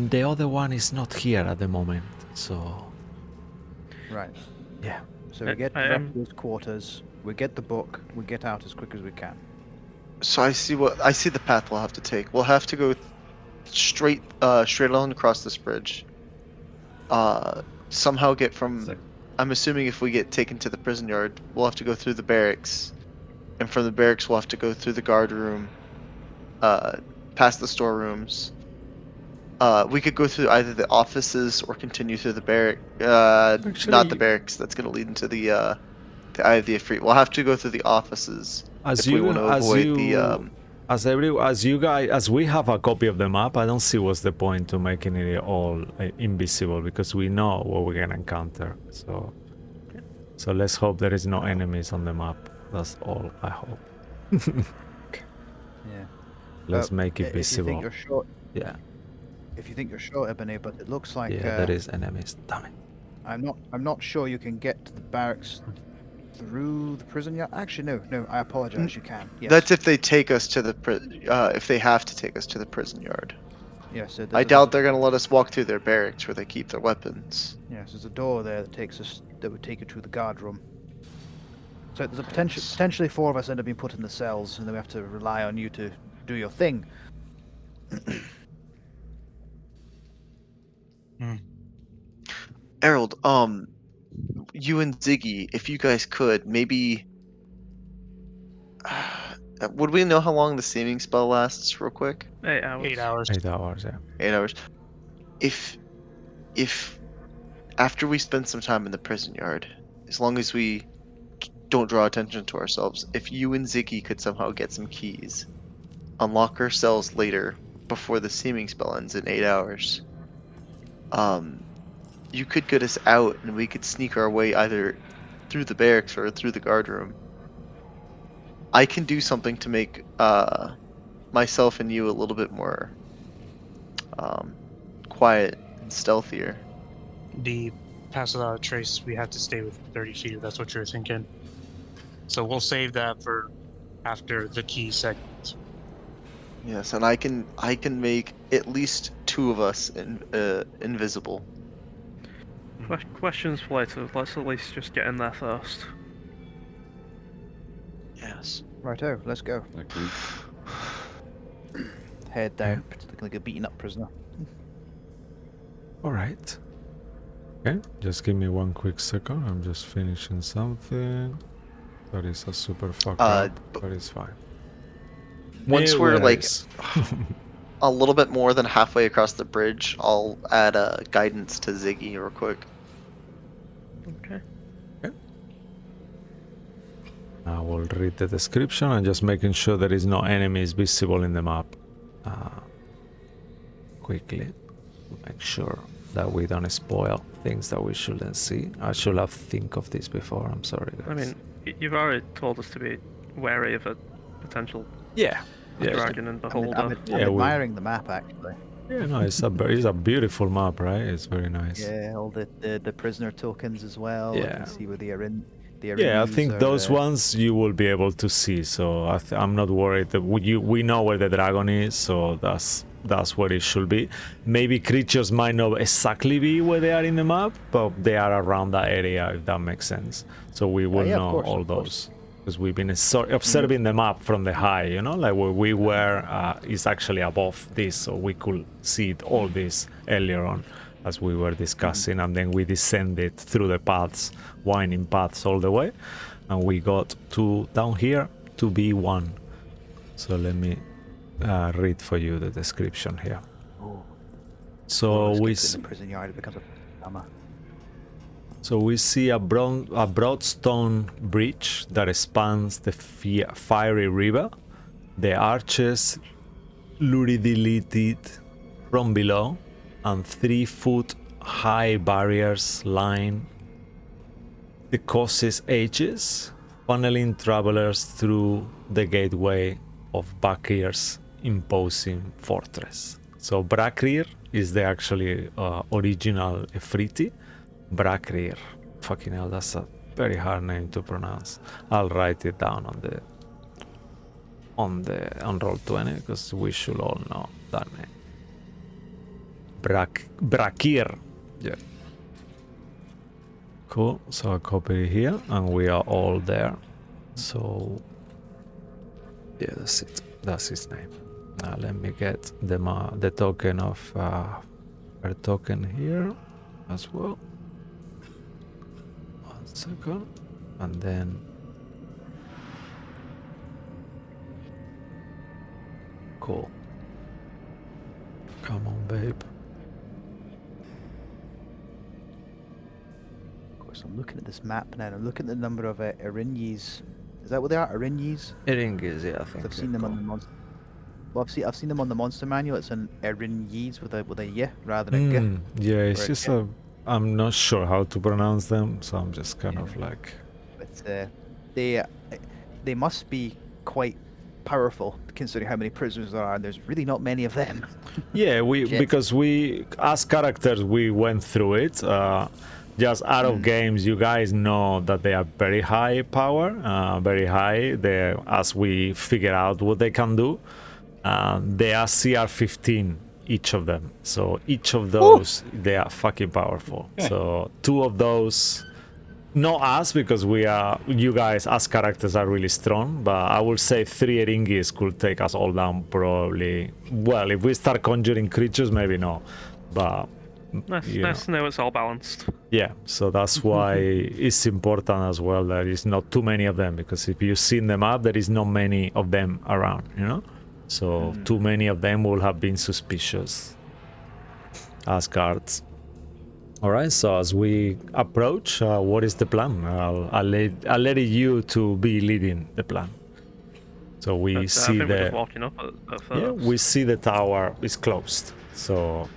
The other one is not here at the moment. So Right. yeah. So we get to Vrakir's quarters, we get the book, we get out as quick as we can. so I see the path we'll have to take. We'll have to go straight along across this bridge. Somehow get from. I'm assuming if we get taken to the prison yard, we'll have to go through the barracks, and from the barracks we'll have to go through the guard room, past the storerooms. We could go through either the offices or continue through the barrack. Not the Actually, barracks. That's gonna lead into the Eye of the Ifrit. We'll have to go through the offices as if we want to avoid as we have a copy of the map, I don't see what's the point to making it all invisible because we know what we're gonna encounter. So let's hope there is no enemies on the map. That's all I hope. Yeah. Let's make it If you think visible. you're short, Yeah, if you think you're short, Ebony, but it looks like yeah, there is enemies. Damn it. I'm not sure you can get to the barracks through the prison yard. Actually, no. I apologize. You can. Yes. That's if they take us to the if they have to take us to the prison yard. Yeah. So I doubt they're gonna let us walk through their barracks where they keep their weapons. Yes, there's a door there that would take you to the guard room. So there's a Yes. potentially four of us end up being put in the cells, and then we have to rely on you to do your thing. Harold, you and Ziggy, if you guys could, maybe. Would we know how long the seeming spell lasts, real quick? 8 hours. 8 hours. 8 hours, yeah. 8 hours. If after we spend some time in the prison yard, as long as we don't draw attention to ourselves, if you and Ziggy could somehow get some keys, unlock our cells later before the seeming spell ends in 8 hours, you could get us out and we could sneak our way either through the barracks or through the guard room. I can do something to make myself and you a little bit more quiet and stealthier. The pass without a trace, we have to stay within 30 feet if that's what you're thinking. So we'll save that for after the key segment. Yes, and I can make at least two of us invisible. Questions for later. Let's at least just get in there first. Yes. Righto, let's go. Okay. Head down, particularly like a beaten up prisoner. Alright. Okay, just give me one quick second. I'm just finishing something. That is a super fuck up, but it's fine. Once we're like worries. a little bit more than halfway across the bridge, I'll add a guidance to Ziggy real quick. Okay. I will read the description and just making sure there is no enemies visible in the map. Quickly, make sure that we don't spoil things that we shouldn't see. I should have think of this before. I'm sorry, guys. I mean, you've already told us to be wary of a potential yeah, dragon and beholder. I'm admiring the map actually. Yeah, no, it's a beautiful map, right? It's very nice. Yeah, all the prisoner tokens as well. Yeah. You can see where they are in. Yeah, I think those ones you will be able to see. So I'm not worried that we know where the dragon is, so that's where it should be. Maybe creatures might not exactly be where they are in the map, but they are around that area, if that makes sense. So we will yeah, know of course, all of course. those. because we've been observing the map from the high, you know, like where we were is actually above this, so we could see all this earlier on as we were discussing, and then we descended through the paths, winding paths all the way, and we got to down here to B1. So let me read for you the description here. Oh. So we in the prison yard, it becomes a drama. So we see a broad stone bridge that spans the fiery river. The arches luridulated from below, and 3-foot high barriers line the coast's edges, funneling travelers through the gateway of Bakir's imposing fortress. So Brakrir is the actually original Efriti. Brakrir. Fucking hell, that's a very hard name to pronounce. I'll write it down on Roll20 because we should all know that name. Brakir. Yeah. Cool. So I copy it here, and we are all there. So yeah, that's it. That's his name. Now let me get the token of our token here as well. 1 second, and then cool. Come on, babe. Of course, I'm looking at this map now. I'm looking at the number of Erinyes. Is that what they are? Erinyes? Eringis, yeah, I think. I've seen them on the monster. Well, I've seen them on the monster manual. It's an Erinyes with a y rather than a g. Yeah, it's Or a just G. I'm not sure how to pronounce them, so I'm just kind of like. But they must be quite powerful considering how many prisoners there are. And there's really not many of them. Yeah, Shit. because we as characters we went through it. Just out of games, you guys know that they are very high power, very high. As we figure out what they can do, they are CR15 each of them. So each of those, they are fucking powerful. Okay. So 2 of those, not us because you guys as characters are really strong, but I would say 3 Eringis could take us all down probably. Well, if we start conjuring creatures, maybe no, but. Nice to know it's all balanced. Yeah, so that's why it's important as well that there's not too many of them, because if you've seen them up, there is not many of them around, you know? So too many of them will have been suspicious as guards. All right, so as we approach, what is the plan? I'll let you to be leading the plan. So we I see think we're just walking up at first. yeah, we see the tower is closed, so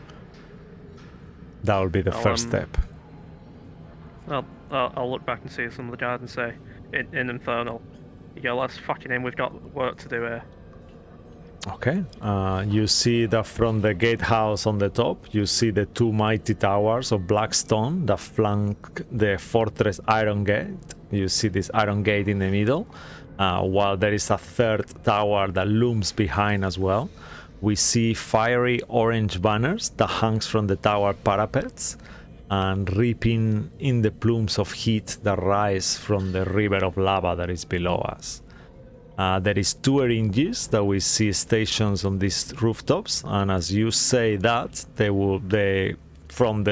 that will be the first step. I'll look back and see some of the guards and say, in Infernal, you go, let's fucking in, we've got work to do here. Okay, you see that from the gatehouse on the top, you see the 2 mighty towers of black stone that flank the fortress iron gate. You see this iron gate in the middle, while there is a 3rd tower that looms behind as well. We see fiery orange banners that hangs from the tower parapets and reaping in the plumes of heat that rise from the river of lava that is below us. There is 2 Eringis that we see stations on these rooftops, and as you say that, from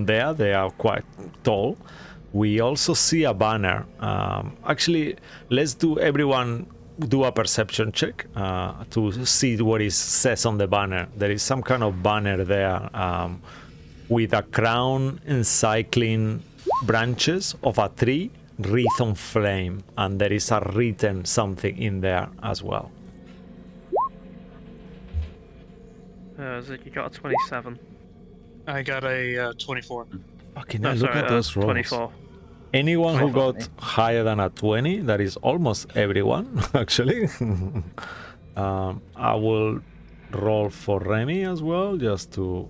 there they are quite tall. We also see a banner. Actually, let's everyone do a perception check to see what it says on the banner. There is some kind of banner there with a crown encircling branches of a tree wreathed on flame, and there is a written something in there as well. You got a 27. I got a 24. Fucking No, hell, look sorry, at those rolls. 24. Anyone who 24. got higher than a 20, that is almost everyone, actually. I will roll for Remy as well, just to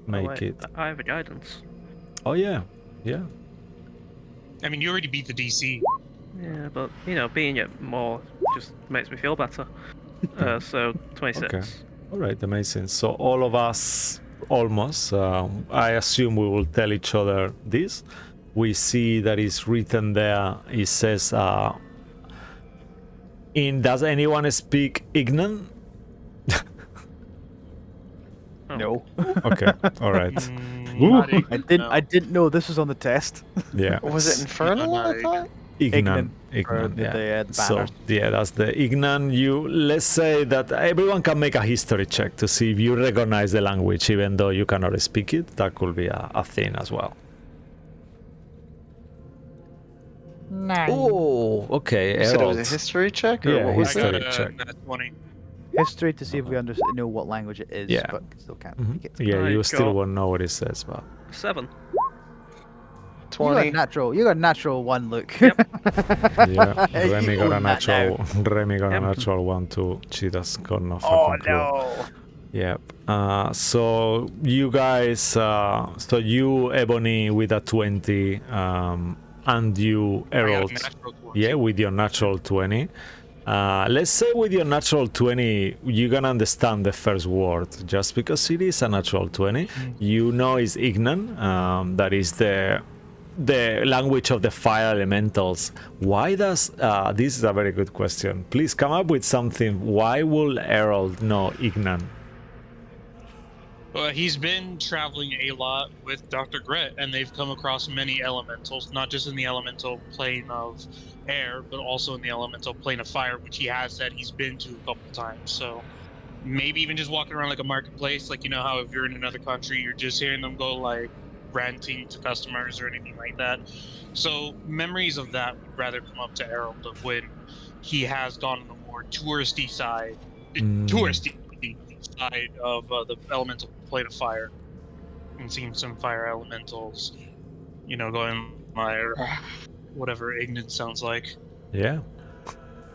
make it. I have a guidance. Oh, yeah. Yeah. I mean, you already beat the DC. Yeah, but, being it more just makes me feel better. So, 26. Okay. All right, amazing. So all of us, almost, I assume we will tell each other this. We see that it's written there, it says, Does anyone speak Ignan? No. Okay, all right. Not Ooh. Ignan, I didn't know this was on the test. Yeah. Or was it Infernal? not I thought. Ignan. for Ignan, yeah. the So banners. yeah, that's the Ignan. Let's say that everyone can make a history check to see if you recognize the language, even though you cannot speak it. That could be a thing as well. Oh, okay. You said it was a Herald. history check, or Yeah, what I was got that? history a check. nat 20. History to see if we know what language it is, Yeah. but still can't Mhm. speak it. Yeah, I you still got- won't know what it says, but 7. 20. You got a natural one, Luke. Yep. yeah, You Remy got a own that now. natural. Remy got a Yep. natural one too. She does got no fucking Oh clue. no! Yep. So you guys, so you Ebony with a 20, and you I got a Herald, natural 20. yeah, with your natural 20. Let's say with your natural 20, you're gonna understand the first word just because it is a natural 20. You know it's Ignan. That is the language of the fire elementals. Why does this is a very good question. Please come up with something. Why will Herald know Ignan? He's been traveling a lot with Dr. Gret, and they've come across many elementals, not just in the elemental plane of air, but also in the elemental plane of fire, which he has said he's been to a couple times. So maybe even just walking around like a marketplace, like, you know how if you're in another country, you're just hearing them go like ranting to customers or anything like that. So memories of that would rather come up to Harold of when he has gone on the more touristy side, touristy side of the elemental plane of fire, and seen some fire elementals, you know, going like whatever ignorance sounds like. Yeah.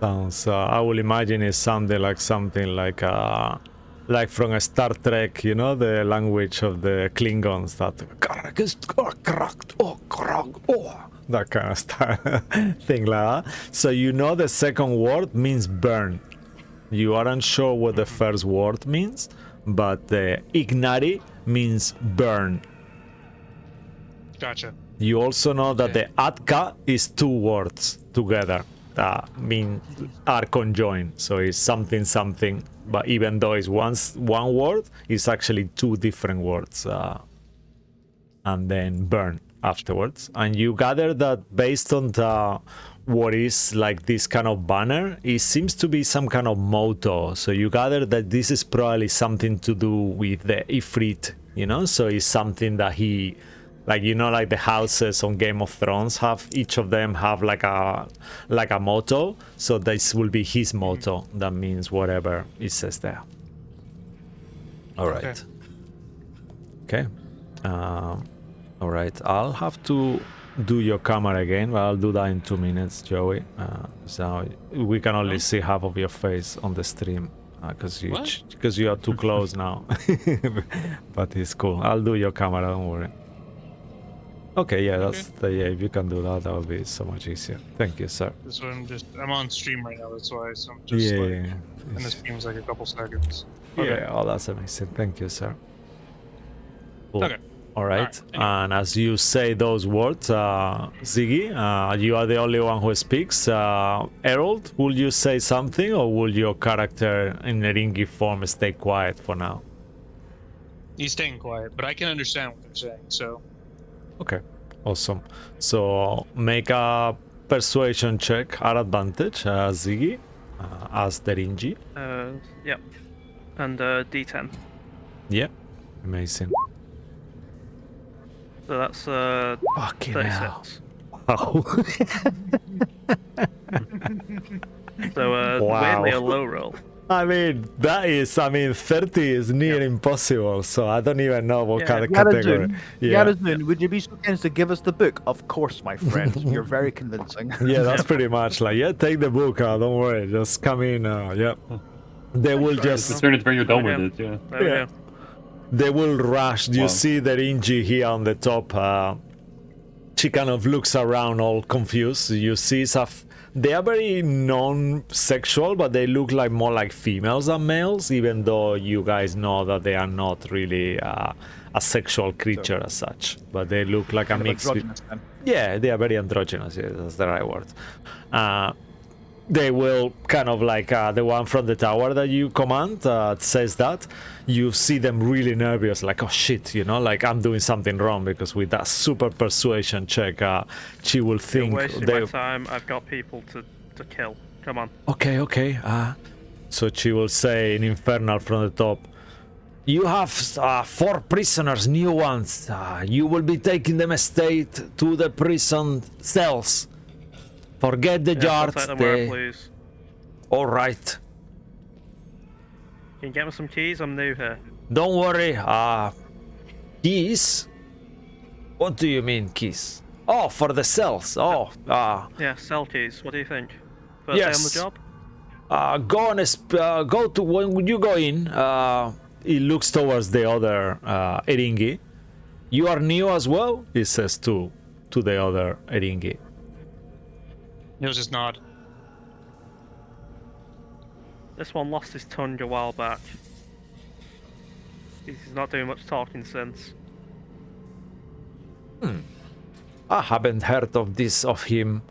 Sounds. I will imagine it's something like from a Star Trek, you know, the language of the Klingons, that kind of stuff, thing like that. So you know the second word means burn. You aren't sure what the first word means, but the Ignari means burn. Gotcha. You also know that Okay. the Atka is two words together that are conjoined. So it's something something, but even though it's one word, it's actually two different words. And then burn afterwards. And you gather that based on what is like this kind of banner, it seems to be some kind of motto. So you gather that this is probably something to do with the Ifrit, you know? So it's something that he, like, you know, like the houses on Game of Thrones have, each of them have like a motto. So this will be his motto. That means whatever it says there. All right. Okay. All right. I'll have to do your camera again, but I'll do that in 2 minutes, Joey. So we can only see half of your face on the stream because you are too close now. But it's cool. I'll do your camera. Don't worry. Okay. Yeah. Yeah. If you can do that, that would be so much easier. Thank you, sir. This one I'm on stream right now, that's why. So I'm just and this seems like a couple seconds. Okay. Yeah. Oh, that's amazing. Thank you, sir. Cool. Okay. All right. Anyway. And as you say those words, Ziggy, you are the only one who speaks. Harold, will you say something, or will your character in Neringi form stay quiet for now? He's staying quiet, but I can understand what they're saying, so. Okay. Awesome. So make a persuasion check at advantage, Ziggy, as Neringi. Yep. And D10. Yeah. Amazing. So that's Fucking 36. hell. Wow. So Wow. weirdly a low roll. I mean, 30 is near impossible, so I don't even know what Yeah. kind of category. Yarazun, would you be so kind as to give us the book? Of course, my friend. You're very convincing. Yeah, that's pretty much like, yeah, take the book, don't worry, just come in, yeah. They will just, Turn it when you're done There with we it, yeah. There we Yeah. go. they will rush. You Wow. see the Inji here on the top, she kind of looks around all confused. You see stuff. They are very non-sexual, but they look like more like females than males, even though you guys know that they are not really a sexual creature as such. But they look like a Kind of mix. androgynous then. Yeah, they are very androgynous. Yeah, that's the right word. they will kind of like the one from the tower that you command says that. You see them really nervous, like, oh shit, you know, like I'm doing something wrong, because with that super persuasion check, she will You're think wasting they. my time. I've got people to kill. Come on. Okay. So she will say in Infernal from the top, you have 4 prisoners, new ones. You will be taking them straight to the prison cells. Forget the Yes, I'll yards. take them where I please. All right. Can you get me some keys? I'm new here. Don't worry. Keys? What do you mean keys? Oh, for the cells. Oh, Yeah, cell keys. What do you think? First yes. day on the job? Go on. Go to when you go in. He looks towards the other Eringi. You are new as well, he says to the other Eringi. He'll just nod. This one lost his tongue a while back. He's not doing much talking since. I haven't heard of this of him.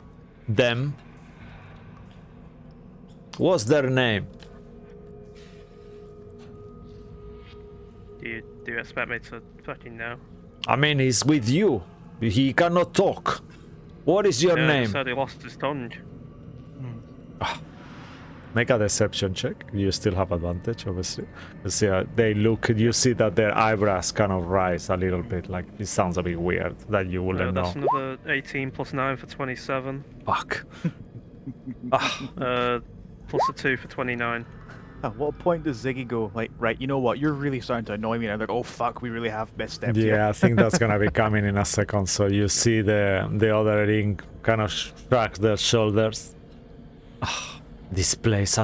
Them. What's their name? Do you expect me to fucking know? I mean, he's with you. He cannot talk. What is your Yeah, he name? said he lost his tongue. Make a deception check. You still have advantage, obviously. You see, they look. You see that their eyebrows kind of rise a little bit. Like it sounds a bit weird that you wouldn't That's know. another 18 plus 9 for 27. Fuck. Plus a 2 for 29. At what point does Ziggy go, like, right, you know what, you're really starting to annoy me, and I'm like, oh fuck, we really have misstepped here. Yeah, I think that's gonna be coming in a second. So you see the other ring kind of shrugs their shoulders. This place,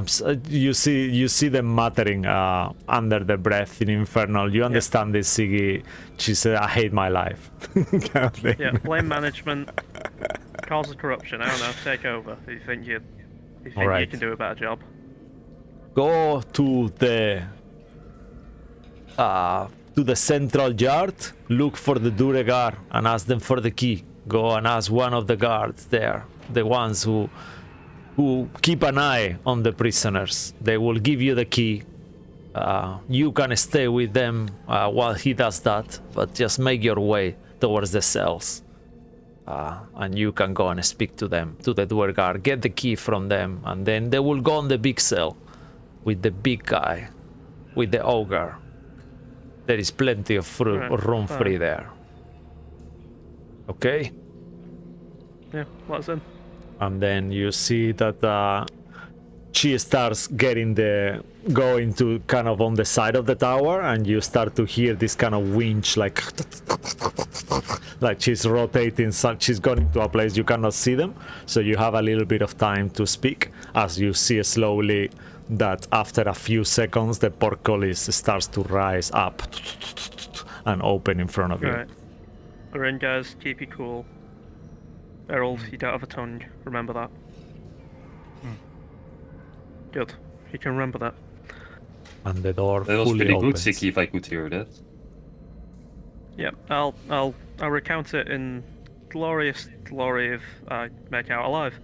you see them muttering under the breath in Infernal. You understand this, Siggy. She said, I hate my life. Kind of thing. Yeah, blame management. Cause of corruption, I don't know, take over. You think you Alright. can do a better job? Go to the central yard, look for the Duregar and ask them for the key. Go and ask one of the guards there, the ones who keep an eye on the prisoners. They will give you the key. You can stay with them while he does that, but just make your way towards the cells. And you can go and speak to them, to the Duergar, get the key from them, and then they will go on the big cell with the big guy, with the ogre. There is plenty of room free there. Okay? Yeah, let us in. And then you see that she starts going to kind of on the side of the tower, and you start to hear this kind of winch, like she's rotating. She's going to a place you cannot see them, so you have a little bit of time to speak as you see slowly that after a few seconds the portcullis starts to rise up and open in front of you. Alright. We're in, guys. Keep you cool. Errol, you don't have a tongue. Remember that. Good. You can remember that. And the door That was fully pretty opens. good, Siki, if I could hear that. Yep, I'll recount it in glorious glory if I make out alive.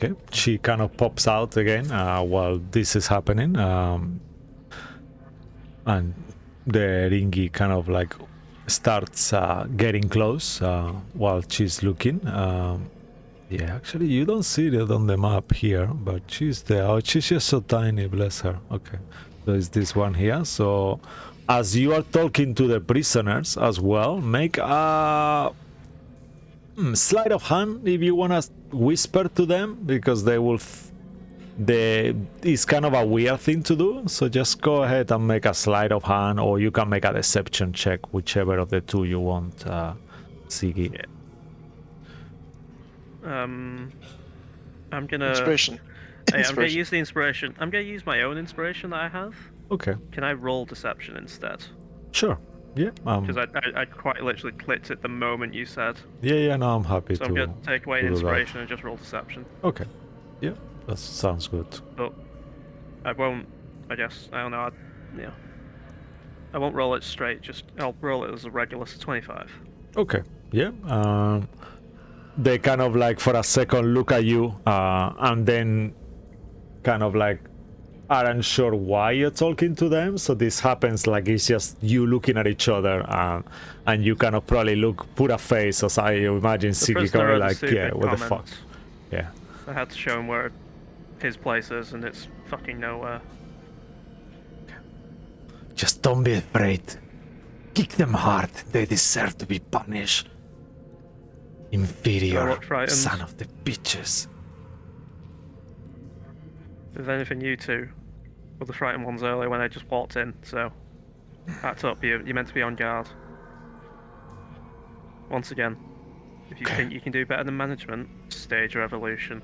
Okay, she kind of pops out again while this is happening, and the Ringi kind of like starts getting close while she's looking. Yeah, actually, you don't see it on the map here, but she's there. Oh, she's just so tiny, bless her. Okay, so it's this one here. So, as you are talking to the prisoners as well, make a sleight of hand if you want to whisper to them, because they will it's kind of a weird thing to do, so just go ahead and make a sleight of hand, or you can make a deception check, whichever of the two you want, Siggy. Yeah. I'm gonna Inspiration. Hey, I'm gonna use the inspiration. I'm gonna use my own inspiration that I have. Okay, Can I roll deception instead? sure. Yeah, Because I quite literally clicked it the moment you said. yeah, no, I'm happy So to. I'm gonna take away to do that. inspiration and just roll deception. Okay, yeah, that sounds good. But I won't. I guess I don't know. Yeah. I won't roll it straight. I'll roll it as a regular 25. Okay, yeah. they kind of like for a second look at you, and then kind of like aren't sure why you're talking to them. So this happens like it's just you looking at each other, and you kind of probably put a face, as I imagine The Siki prisoner going had a like, yeah, stupid what the comment. fuck? Yeah. I had to show him where his place is, and it's fucking nowhere. Just don't be afraid. Kick them hard. They deserve to be punished. Inferior look frightened. son of the bitches. If anything, you two were the frightened ones earlier when I just walked in, so act up. You're meant to be on guard. Once again, if you Okay. think you can do better than management, stage your evolution.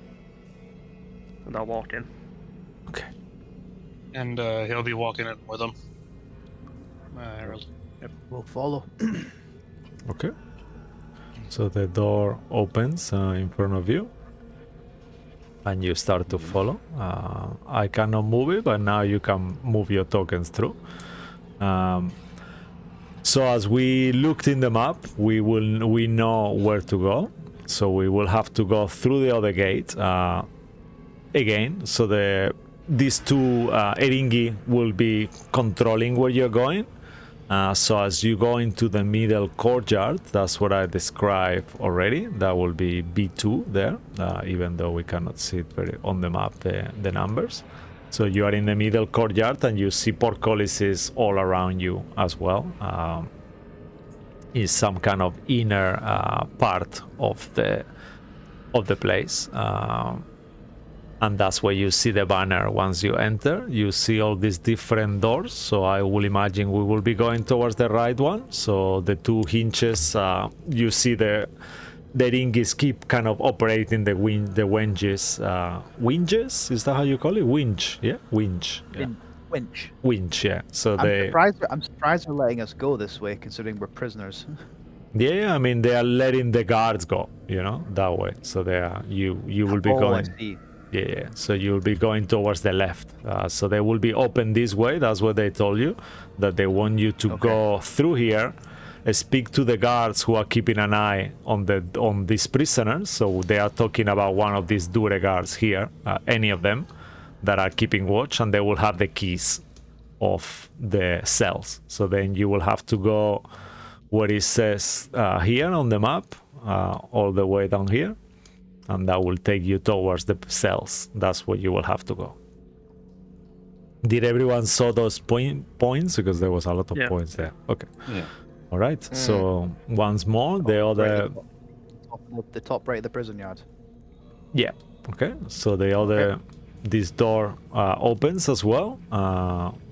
And I'll walk in. Okay. And he'll be walking in with him. Harold. We'll follow. Okay. So the door opens in front of you, and you start to follow. I cannot move it, but now you can move your tokens through. So as we looked in the map, we know where to go. So we will have to go through the other gate again. So these two Eringi will be controlling where you're going. So as you go into the middle courtyard, that's what I described already. That will be B2 there, even though we cannot see it very on the map, the numbers. So you are in the middle courtyard, and you see portcullises all around you as well. Is some kind of inner part of the place. And that's where you see the banner. Once you enter, you see all these different doors. So I will imagine we will be going towards the right one. So the two hinges, you see the ringis keep kind of operating the winges. Winges? Is that how you call it? Winch, yeah? Winch. Yeah. Winch. Winch, yeah. So I'm surprised they're letting us go this way, considering we're prisoners. Yeah, I mean, they are letting the guards go, that way. So they are, you will be going. I see. Yeah, so you'll be going towards the left. So they will be open this way. That's what they told you, that they want you to go through here, speak to the guards who are keeping an eye on these prisoners. So they are talking about one of these Dure guards here, any of them that are keeping watch, and they will have the keys of the cells. So then you will have to go where it says here on the map, all the way down here. And that will take you towards the cells. That's where you will have to go. Did everyone saw those points? Because there was a lot of points there. Okay. Yeah. All right. So once more, the other... The top right of the prison yard. Yeah. Okay. So the other... This door opens as well.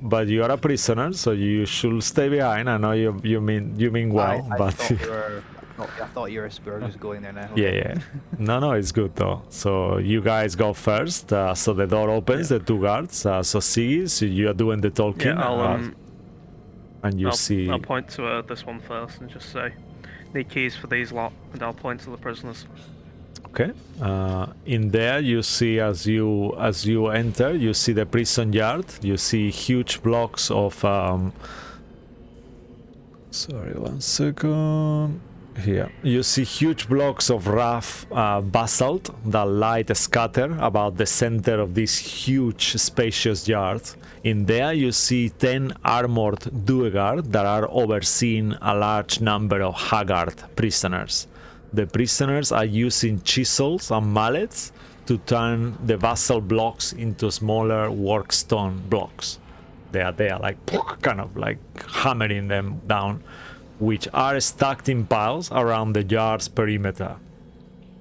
But you are a prisoner, so you should stay behind. I know you mean well, but... I thought you were just going there now. Yeah. No, it's good though. So you guys go first. So the door opens, the two guards. So see, so you are doing the talking. Yeah, and you see... I'll point to this one first and just say, need keys for these lot, and I'll point to the prisoners. Okay. In there, you see as you enter, you see the prison yard. You see huge blocks of... Sorry, 1 second. Here you see huge blocks of rough basalt that light scatter about the center of this huge spacious yard. In there you see 10 armored duergar that are overseeing a large number of haggard prisoners. The prisoners are using chisels and mallets to turn the basalt blocks into smaller workstone blocks. They are there like kind of like hammering them down, which are stacked in piles around the yard's perimeter.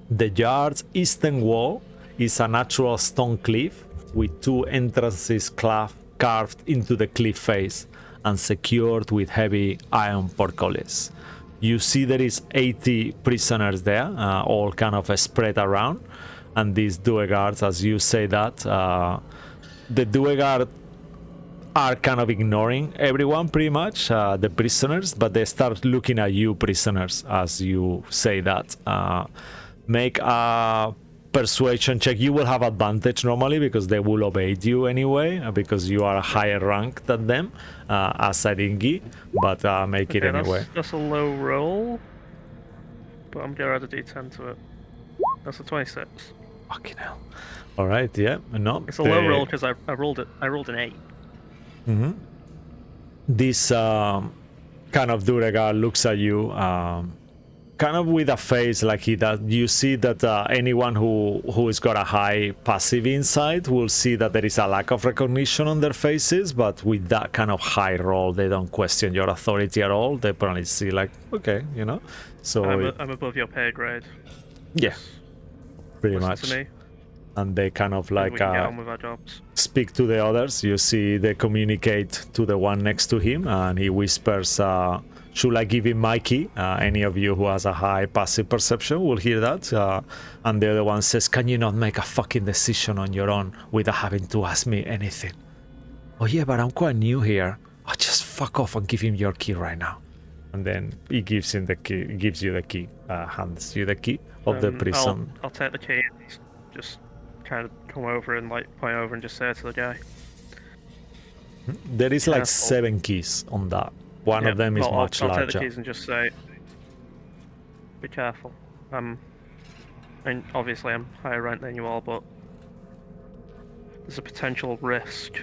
The yard's eastern wall is a natural stone cliff with two entrances carved into the cliff face and secured with heavy iron portcullis. You see there is 80 prisoners there, all kind of spread around, and these duerguards, as you say that, the duerguard are kind of ignoring everyone pretty much, the prisoners, but they start looking at you prisoners as you say that. Make a persuasion check. You will have advantage normally because they will obey you anyway, because you are a higher rank than them as a Ringi, but make it anyway. That's a low roll, but I'm gonna add a d10 to it. That's a 26. Fucking hell. All right, yeah, no. It's a low roll because I rolled it. I rolled an 8. Mm-hmm. This kind of Duregar looks at you, kind of with a face like he does. You see that anyone who has got a high passive insight will see that there is a lack of recognition on their faces, but with that kind of high roll, they don't question your authority at all. They probably see like, okay, you know. So I'm above your pay grade. yeah, pretty Listen much. to me, And they kind of and like we can get on with our jobs. speak to the others. You see they communicate to the one next to him, and he whispers, should I give him my key? Any of you who has a high passive perception will hear that. And the other one says, can you not make a fucking decision on your own without having to ask me anything? Oh yeah, but I'm quite new here. Oh, just fuck off and give him your key right now. And then he gives him the key, gives you the key, hands you the key of the prison. I'll take the key and just kind of come over and like point over and just say it to the guy. There is like Careful. 7 keys on that. One of them is much I'll larger. take the keys and just say, be careful. And obviously I'm higher rank than you all, but there's a potential risk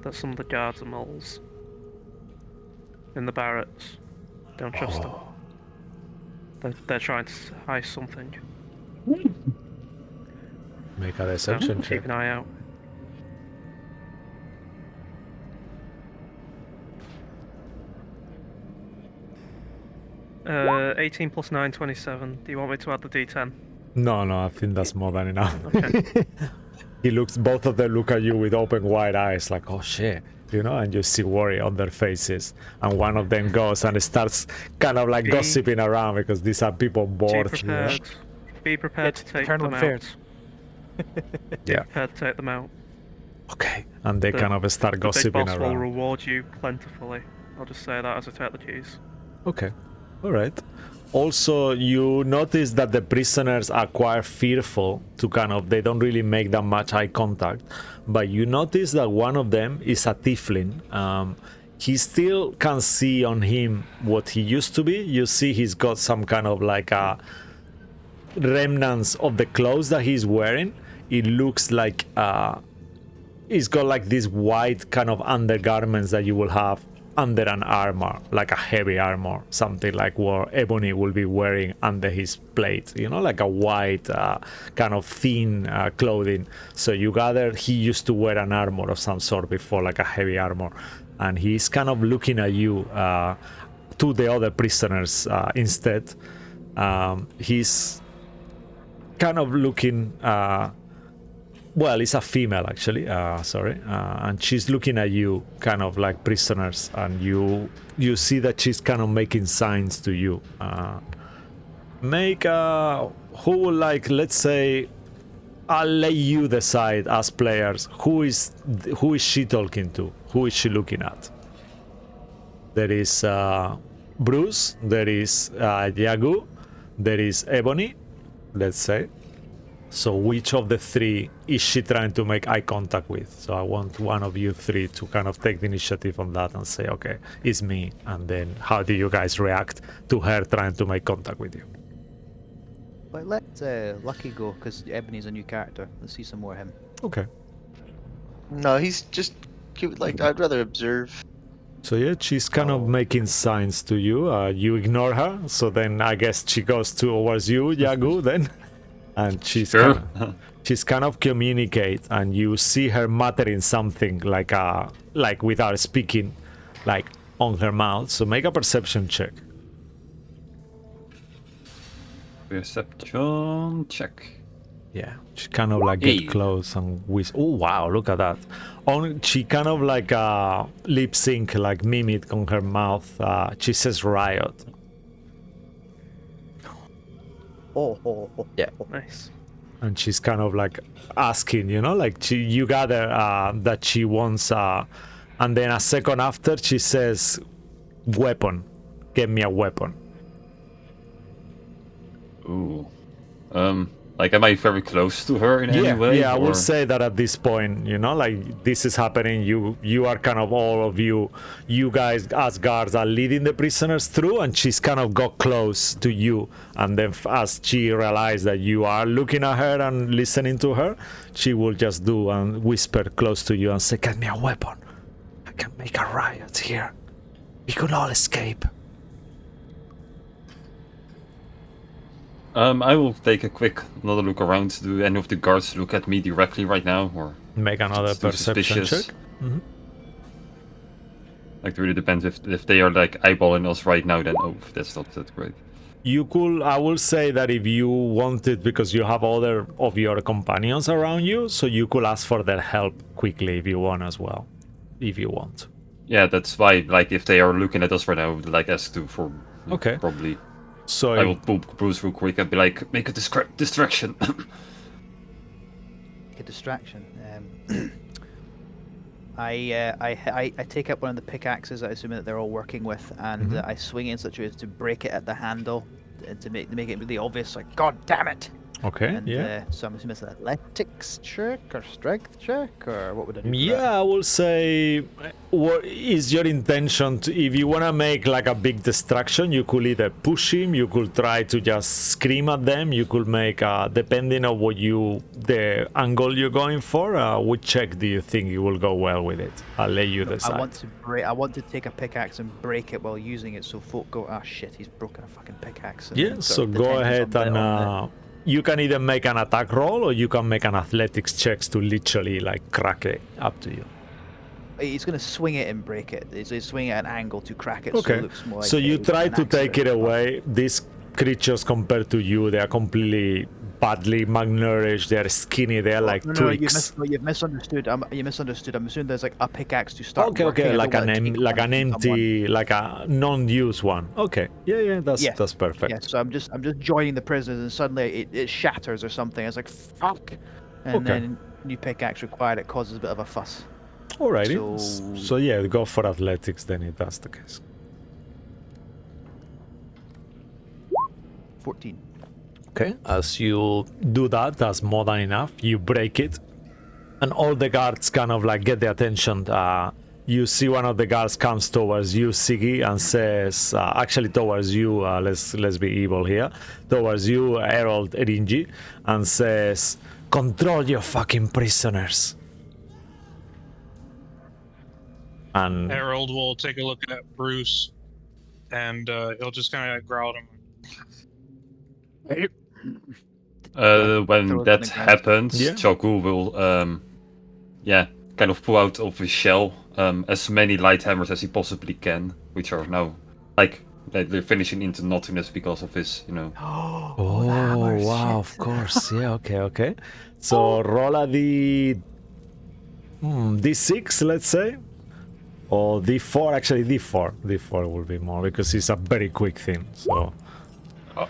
that some of the guards are moles in the barracks. Don't trust them. They're trying to hide something. Make a So deception check. keep an eye out. Uh, 18 plus 9, 27. Do you want me to add the D10? No, I think that's more than enough. Okay. Both of them look at you with open wide eyes like, oh shit, you know, and you see worry on their faces. And one of them goes and starts kind of like gossiping around because these are people bored. Be You know? prepared. Be prepared to take Internal them affairs. out. Yeah. Prepared to take them out. Okay. And they The- kind of start The big gossiping boss will around. reward you plentifully. I'll just say that as I take the keys. Okay. All right. Also, you notice that the prisoners are quite fearful to kind of, they don't really make that much eye contact. But you notice that one of them is a tiefling. He still can see on him what he used to be. You see he's got some kind of like a remnants of the clothes that he's wearing. It looks like he's got like these white kind of undergarments that you will have under an armor, like a heavy armor, something like what Ebony will be wearing under his plate, you know, like a white kind of thin clothing. So you gather he used to wear an armor of some sort before, like a heavy armor, and he's kind of looking at you, to the other prisoners instead. He's kind of looking well, it's a female actually, sorry, and she's looking at you kind of like prisoners, and you see that she's kind of making signs to you. Who would like, let's say, I'll let you decide as players who is she talking to, who is she looking at. There is Bruce, there is Yagu, there is Ebony, let's say. So which of the 3 is she trying to make eye contact with? So I want one of you 3 to kind of take the initiative on that and say, okay, it's me. And then how do you guys react to her trying to make contact with you? But let Lucky go, because Ebony's a new character. Let's see some more of him. Okay. No, he's just cute. Like, I'd rather observe. So yeah, she's kind of making signs to you. You ignore her. So then I guess she goes towards you, Yagu, then. And she's kind of communicate, and you see her muttering something like without speaking, like on her mouth. So make a perception check. Perception check. Yeah, she kind of like get Hey. close and whisper. Oh wow, look at that. She kind of like lip sync, like mimic on her mouth. She says riot. Yeah. Nice. And she's kind of like asking, you know, like you gather that she wants, and then a second after she says, weapon, get me a weapon. Ooh. Like, am I very close to her in any way? Yeah, I will or- say that at this point, like this is happening. You are kind of all of you guys as guards are leading the prisoners through, and she's kind of got close to you. And then as she realized that you are looking at her and listening to her, she will just do and whisper close to you and say, "Get me a weapon. I can make a riot here. We could all escape." I will take another look around. Do any of the guards look at me directly right now, or Make another it's too perception suspicious? check. Like, it really depends if they are like eyeballing us right now. Then that's not that great. You could, I will say that if you wanted, because you have other of your companions around you, so you could ask for their help quickly if you want as well, if you want. Yeah, that's why. Like, if they are looking at us right now, I would like ask to for Okay. probably. So I will pull Bruce real quick and be like, make a distraction. A distraction. I take up one of the pickaxes, I assume that they're all working with, and I swing it in such a way as to break it at the handle, to make it really obvious, like, God damn it! Okay, And, yeah. so I'm assuming it's an athletics check or strength check, or what would I do? For that? Yeah, I will say, what is your intention to, if you want to make like a big distraction, you could either push him, you could try to just scream at them, you could make, depending on the angle you're going for, which check do you think you will go well with it? I'll let you decide. I want to take a pickaxe and break it while using it, so folk go, ah shit, he's broken a fucking pickaxe. And Yeah, then so sort of the go tension's ahead on and you can either make an attack roll or you can make an athletics checks to literally like crack it. Up to you. He's going to swing it and break it. He's swinging at an angle to crack it, so Okay. it looks more like So you it was try an to take it accident. away. These creatures compared to you, they are completely badly malnourished. They are skinny. They are like No, twigs. you've misunderstood. You misunderstood. I'm assuming there's like a pickaxe to start. Okay, working. okay, I like don't an wanna take like one an from someone. empty, like a non-used one. Okay, yeah, that's perfect. Yeah, so I'm just joining the prisoners, and suddenly it shatters or something. It's like fuck, and Okay. then new pickaxe required. It causes a bit of a fuss. Alrighty. So- So yeah, go for athletics then if that's the case. 14. Okay, as you do that, that's more than enough. You break it, and all the guards kind of like get the attention. You see one of the guards comes towards you, Siggy, and says, actually towards you, let's be evil here, towards you, Herald Eringi, and says, "Control your fucking prisoners." And Harold will take a look at Bruce, and he'll just kind of growl at him. When throw it on that the ground. happens, Yeah. Choku will, kind of pull out of his shell as many light hammers as he possibly can, which are now, like, they're finishing into nothingness because of his, oh, the hammers, wow, shit. of course, yeah, okay. So roll a D6, let's say. Or D4, actually D4 will be more because it's a very quick thing. So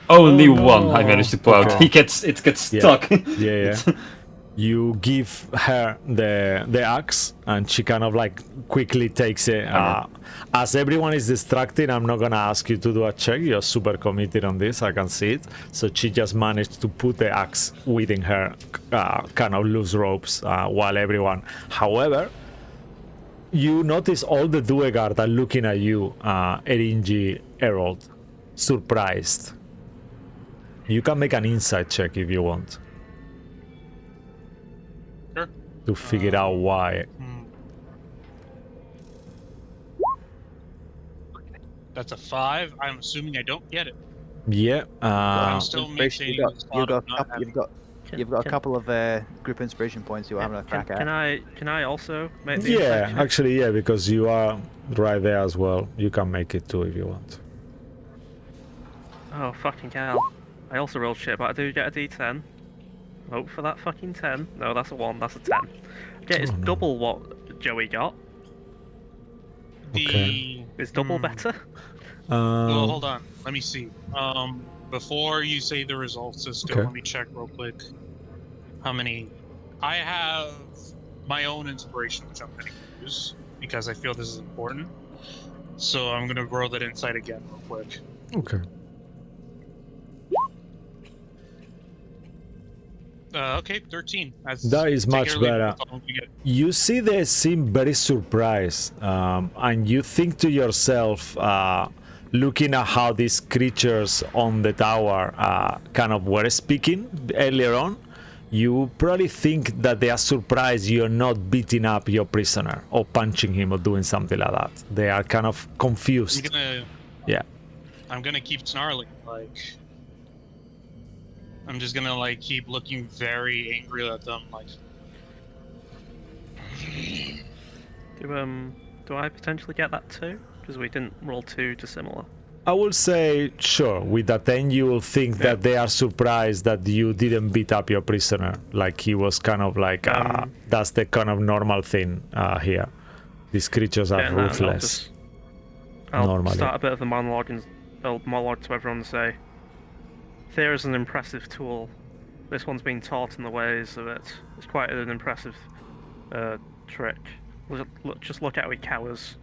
Only Oh, one I no. managed to pull out. Okay. It gets Yeah. stuck. yeah. You give her the axe, and she kind of like quickly takes it. As everyone is distracted, I'm not gonna ask you to do a check. You're super committed on this. I can see it. So she just managed to put the axe within her kind of loose ropes while everyone. However, you notice all the Duergar are looking at you, Eringi, Herald, surprised. You can make an insight check if you want Sure. to figure out why. That's a 5. I'm assuming I don't get it. Yeah. I'm still Inspiration, maintaining this thought of not having. You've got a couple of group inspiration points you haven't a crack at. Can I also make the Yeah, insight check? actually, yeah, because you are right there as well. You can make it too if you want. Oh fucking hell! I also rolled shit, but I do get a D10. Hope for that fucking 10. No, that's a 1. That's a 10. Okay, it's Oh, no. double what Joey got. Okay. Is double better? Well, hold on. Let me see. Before you say the results, Cisco, Okay. let me check real quick. How many? I have my own inspiration, which I'm going to use because I feel this is important. So I'm going to roll that insight again real quick. Okay. Okay, 13. That is take much it or leave it, better. that's all we get. You see they seem very surprised, and you think to yourself, looking at how these creatures on the tower kind of were speaking earlier on, you probably think that they are surprised you're not beating up your prisoner or punching him or doing something like that. They are kind of confused. I'm gonna keep snarling, like I'm just gonna like keep looking very angry at them, like Do I potentially get that too? Because we didn't roll too dissimilar. I will say, sure, with that 10 you will think that they are surprised that you didn't beat up your prisoner. Like he was kind of like, that's the kind of normal thing here. These creatures are ruthless. I'll normally. start a bit of a monologue and monologue to everyone and say, Thea is an impressive tool. This one's been taught in the ways of it. It's quite an impressive trick. Just look at how he cowers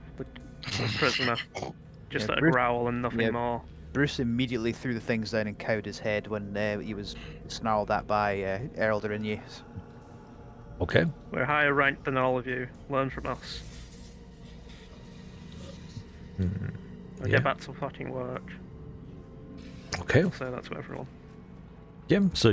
this prisoner. Just Yeah, a Bruce- growl and nothing more. Bruce immediately threw the things down and cowed his head when he was snarled at by Erlder and Yes. Okay. We're higher ranked than all of you. Learn from us. Now get back to fucking work. Okay. I'll say that to everyone. Yeah, so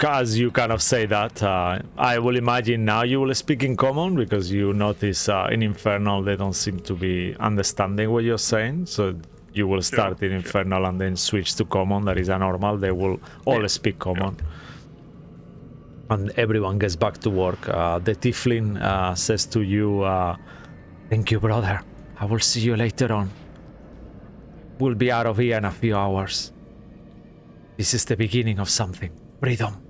as you kind of say that, I will imagine now you will speak in common because you notice in Infernal they don't seem to be understanding what you're saying. So you will start in Infernal and then switch to common. That is a normal. They will all speak common. And everyone gets back to work. The Tiefling says to you, thank you, brother. I will see you later on. We'll be out of here in a few hours. This is the beginning of something. Freedom.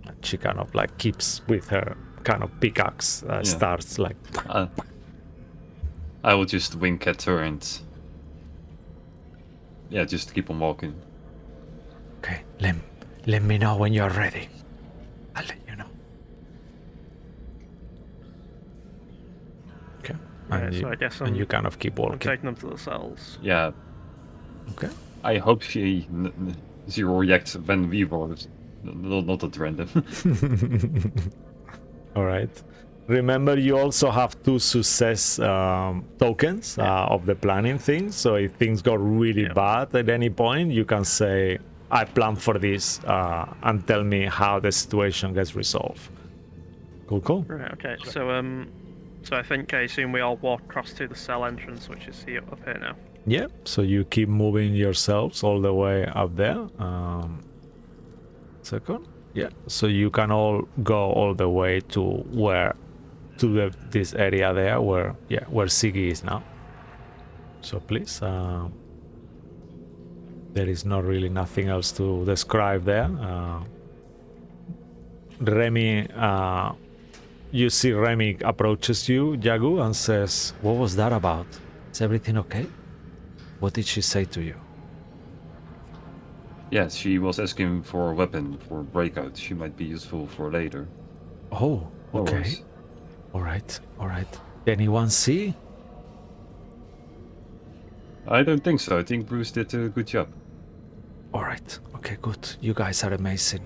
And she kind of like keeps with her kind of pickaxe, starts like... I will just wink at her and... yeah, just keep on walking. Okay, let me know when you're ready. I'll let you know. Okay. Right, so I guess and you kind of keep walking. I'm taking them to the cells. Yeah. Okay. I hope she reacts when we roll. Not at random. All right. Remember, you also have 2 success tokens of the planning thing. So if things go really bad at any point, you can say, I plan for this, and tell me how the situation gets resolved. Cool. Right, okay. So I assume we all walk across to the cell entrance, which is here up here now. Yeah, so you keep moving yourselves all the way up there. Second. Yeah, so you can all go all the way to this area there where Siggy is now. So please, there is not really nothing else to describe there. Remy, you see Remy approaches you, Jagu, and says, what was that about? Is everything okay? What did she say to you? Yes, she was asking for a weapon for breakout. She might be useful for later. Oh, okay. All right. Anyone see? I don't think so. I think Bruce did a good job. All right. Okay, good. You guys are amazing.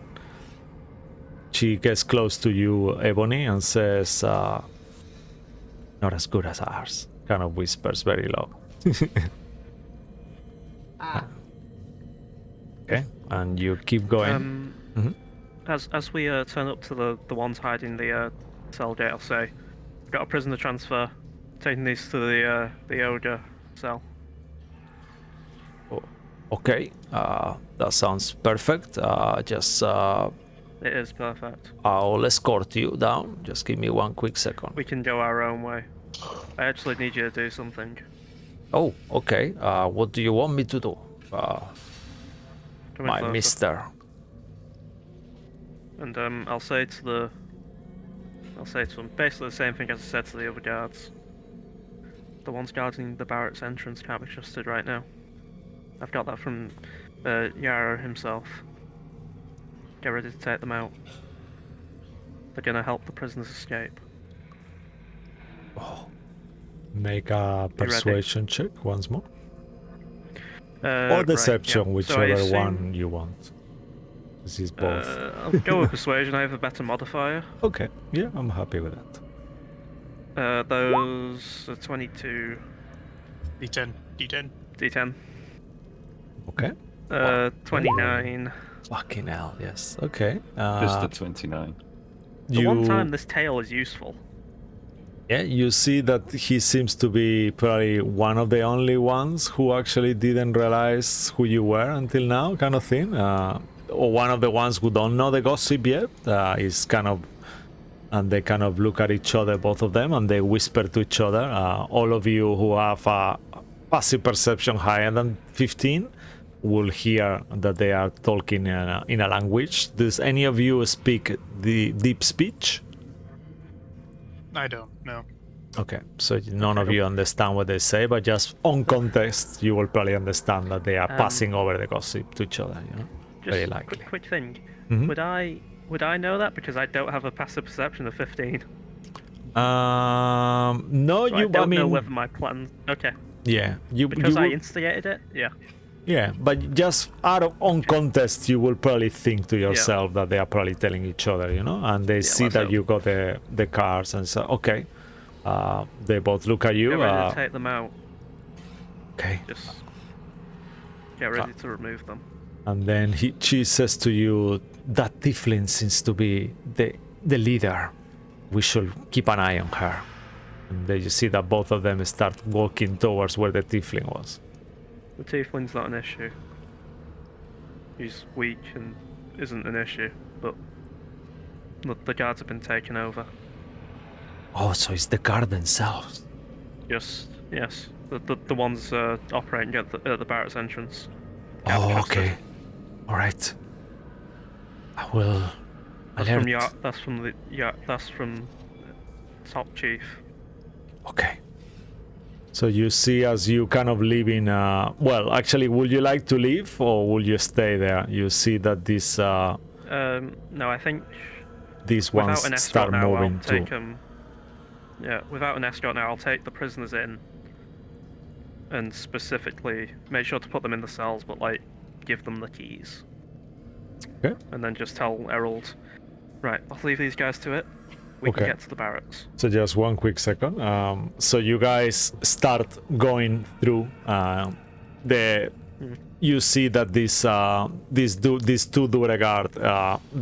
She gets close to you, Ebony, and says, not as good as ours. Kind of whispers very low. Okay, and you keep going. As we turn up to the ones hiding the cell gate, I'll say, got a prisoner transfer, taking these to the ogre cell. Oh, okay, that sounds perfect. Just it is perfect. I'll escort you down. Just give me 1 quick second. We can go our own way. I actually need you to do something. Oh, okay. What do you want me to do? My mister. And I'll say to them basically the same thing as I said to the other guards. The ones guarding the barracks entrance can't be trusted right now. I've got that from Yara himself. Get ready to take them out. They're gonna help the prisoners escape. Oh. Make a persuasion check once more. Or deception, right, yeah. whichever one you want. This is both. I'll go with persuasion. I have a better modifier. Okay, yeah, I'm happy with that. Those are 22 D10. D10. D10. Okay. 29. Fucking hell, yes. Okay. Just the 29. The one time this tail is useful. Yeah, you see that he seems to be probably one of the only ones who actually didn't realize who you were until now, kind of thing. Or one of the ones who don't know the gossip yet. Is kind of, and they kind of look at each other, both of them, and they whisper to each other. All of you who have a passive perception higher than 15 will hear that they are talking in a language. Does any of you speak the deep speech? I don't know. Okay, so none of you understand what they say, but just on context, you will probably understand that they are passing over the gossip to each other, you know? Just Very likely. quick thing. Mhm. Would I know that because I don't have a passive perception of 15? No, So I you, don't I mean, know whether my plan. Okay. yeah, you, Because you I will, instigated it. Yeah. yeah, but just out of on context, you will probably think to yourself that they are probably telling each other, you know, and they see let's that hope. you got the cards and say, okay, they both look at you. Get ready to take them out. Okay, Just get ready to remove them. and then she says to you, that tiefling seems to be the leader. We should keep an eye on her. And then you see that both of them start walking towards where the tiefling was. The tiefling's not an issue. He's weak and isn't an issue, but the guards have been taken over. Oh, so it's the guard themselves. Yes. The ones operating at the barracks entrance. Oh, Trusted. okay. All right. I will That's alert. from that's from top chief. Okay. So you see as you kind of leave in, well, actually, would you like to leave or will you stay there? You see that this, No, I think these without ones an escort start now, moving I'll too. take Yeah, without an escort now, I'll take the prisoners in, and specifically make sure to put them in the cells, but like give them the keys. Okay. And then just tell Errol, right, I'll leave these guys to it. We can Okay. get to the barracks. So just one quick second. So you guys start going through you see that these two Duregard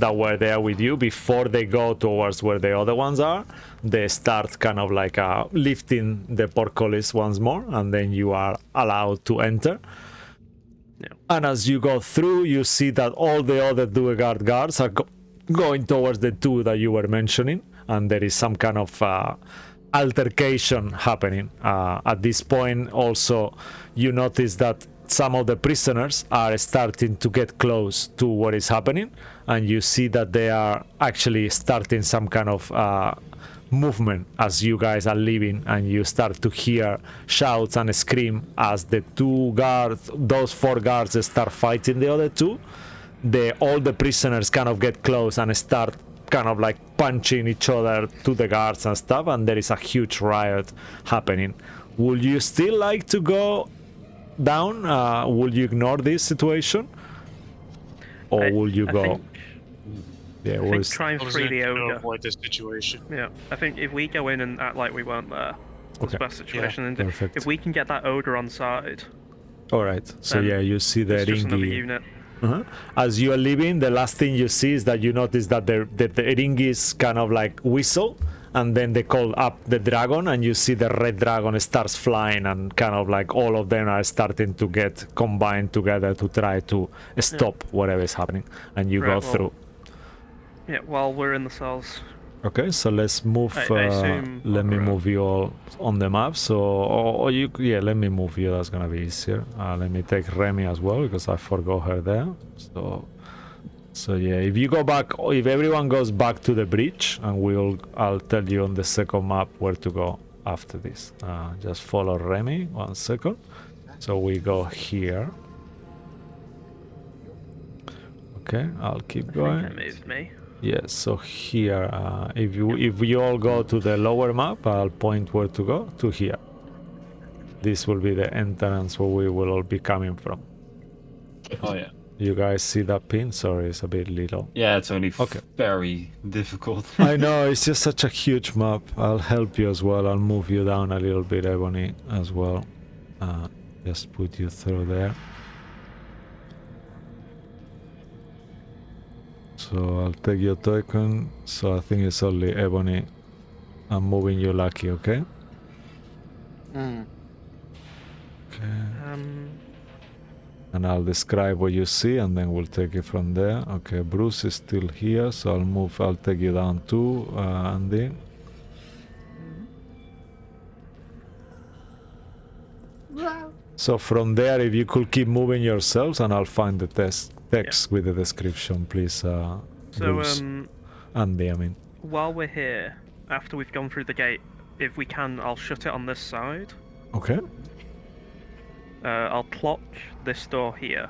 that were there with you before they go towards where the other ones are, they start kind of like lifting the portcullis once more, and then you are allowed to enter. Yeah. And as you go through, you see that all the other Duregard guards are going towards the two that you were mentioning, and there is some kind of altercation happening. At this point, also, you notice that some of the prisoners are starting to get close to what is happening, and you see that they are actually starting some kind of movement as you guys are leaving, and you start to hear shouts and scream as the those four guards start fighting the other two. All the prisoners kind of get close and start kind of like punching each other to the guards and stuff, and there is a huge riot happening. Would you still like to go down? Will you ignore this situation, or will you go? I think try and free the to ogre. avoid this situation. Yeah, I think if we go in and act like we weren't there, it's the best situation. And Perfect. if we can get that ogre on side, All right. So yeah, you see the it's just another Ringi. unit. As you are leaving, the last thing you see is that you notice that the Ringis kind of like whistle, and then they call up the dragon, and you see the red dragon starts flying, and kind of like all of them are starting to get combined together to try to stop whatever is happening, and you go through. Yeah, while we're in the cells. Okay, so let's move. I assume let me move you all on the map. So, or you, yeah, let me move you. That's gonna be easier. Let me take Remy as well because I forgot her there. So yeah, if you go back, if everyone goes back to the bridge, and I'll tell you on the second map where to go after this. Just follow Remy. 1 second. So we go here. Okay, I'll keep going. I think it moved me. Yes, so here, if you all go to the lower map, I'll point where to go, to here. This will be the entrance where we will all be coming from. Oh yeah. You guys see that pin? Sorry, it's a bit little. Yeah, it's only Okay. very difficult. I know, it's just such a huge map. I'll help you as well. I'll move you down a little bit, Ebony, as well. Just put you through there. So I'll take your token. So I think it's only Ebony. I'm moving you Lucky, okay? Mm. Okay. Um, And I'll describe what you see and then we'll take it from there. Okay, Bruce is still here, so I'll take you down too, Andy. So from there, if you could keep moving yourselves and I'll find the text with the description, please, so Bruce. Andy, I mean. while we're here, after we've gone through the gate, if we can, I'll shut it on this side. Okay. I'll clock this door here.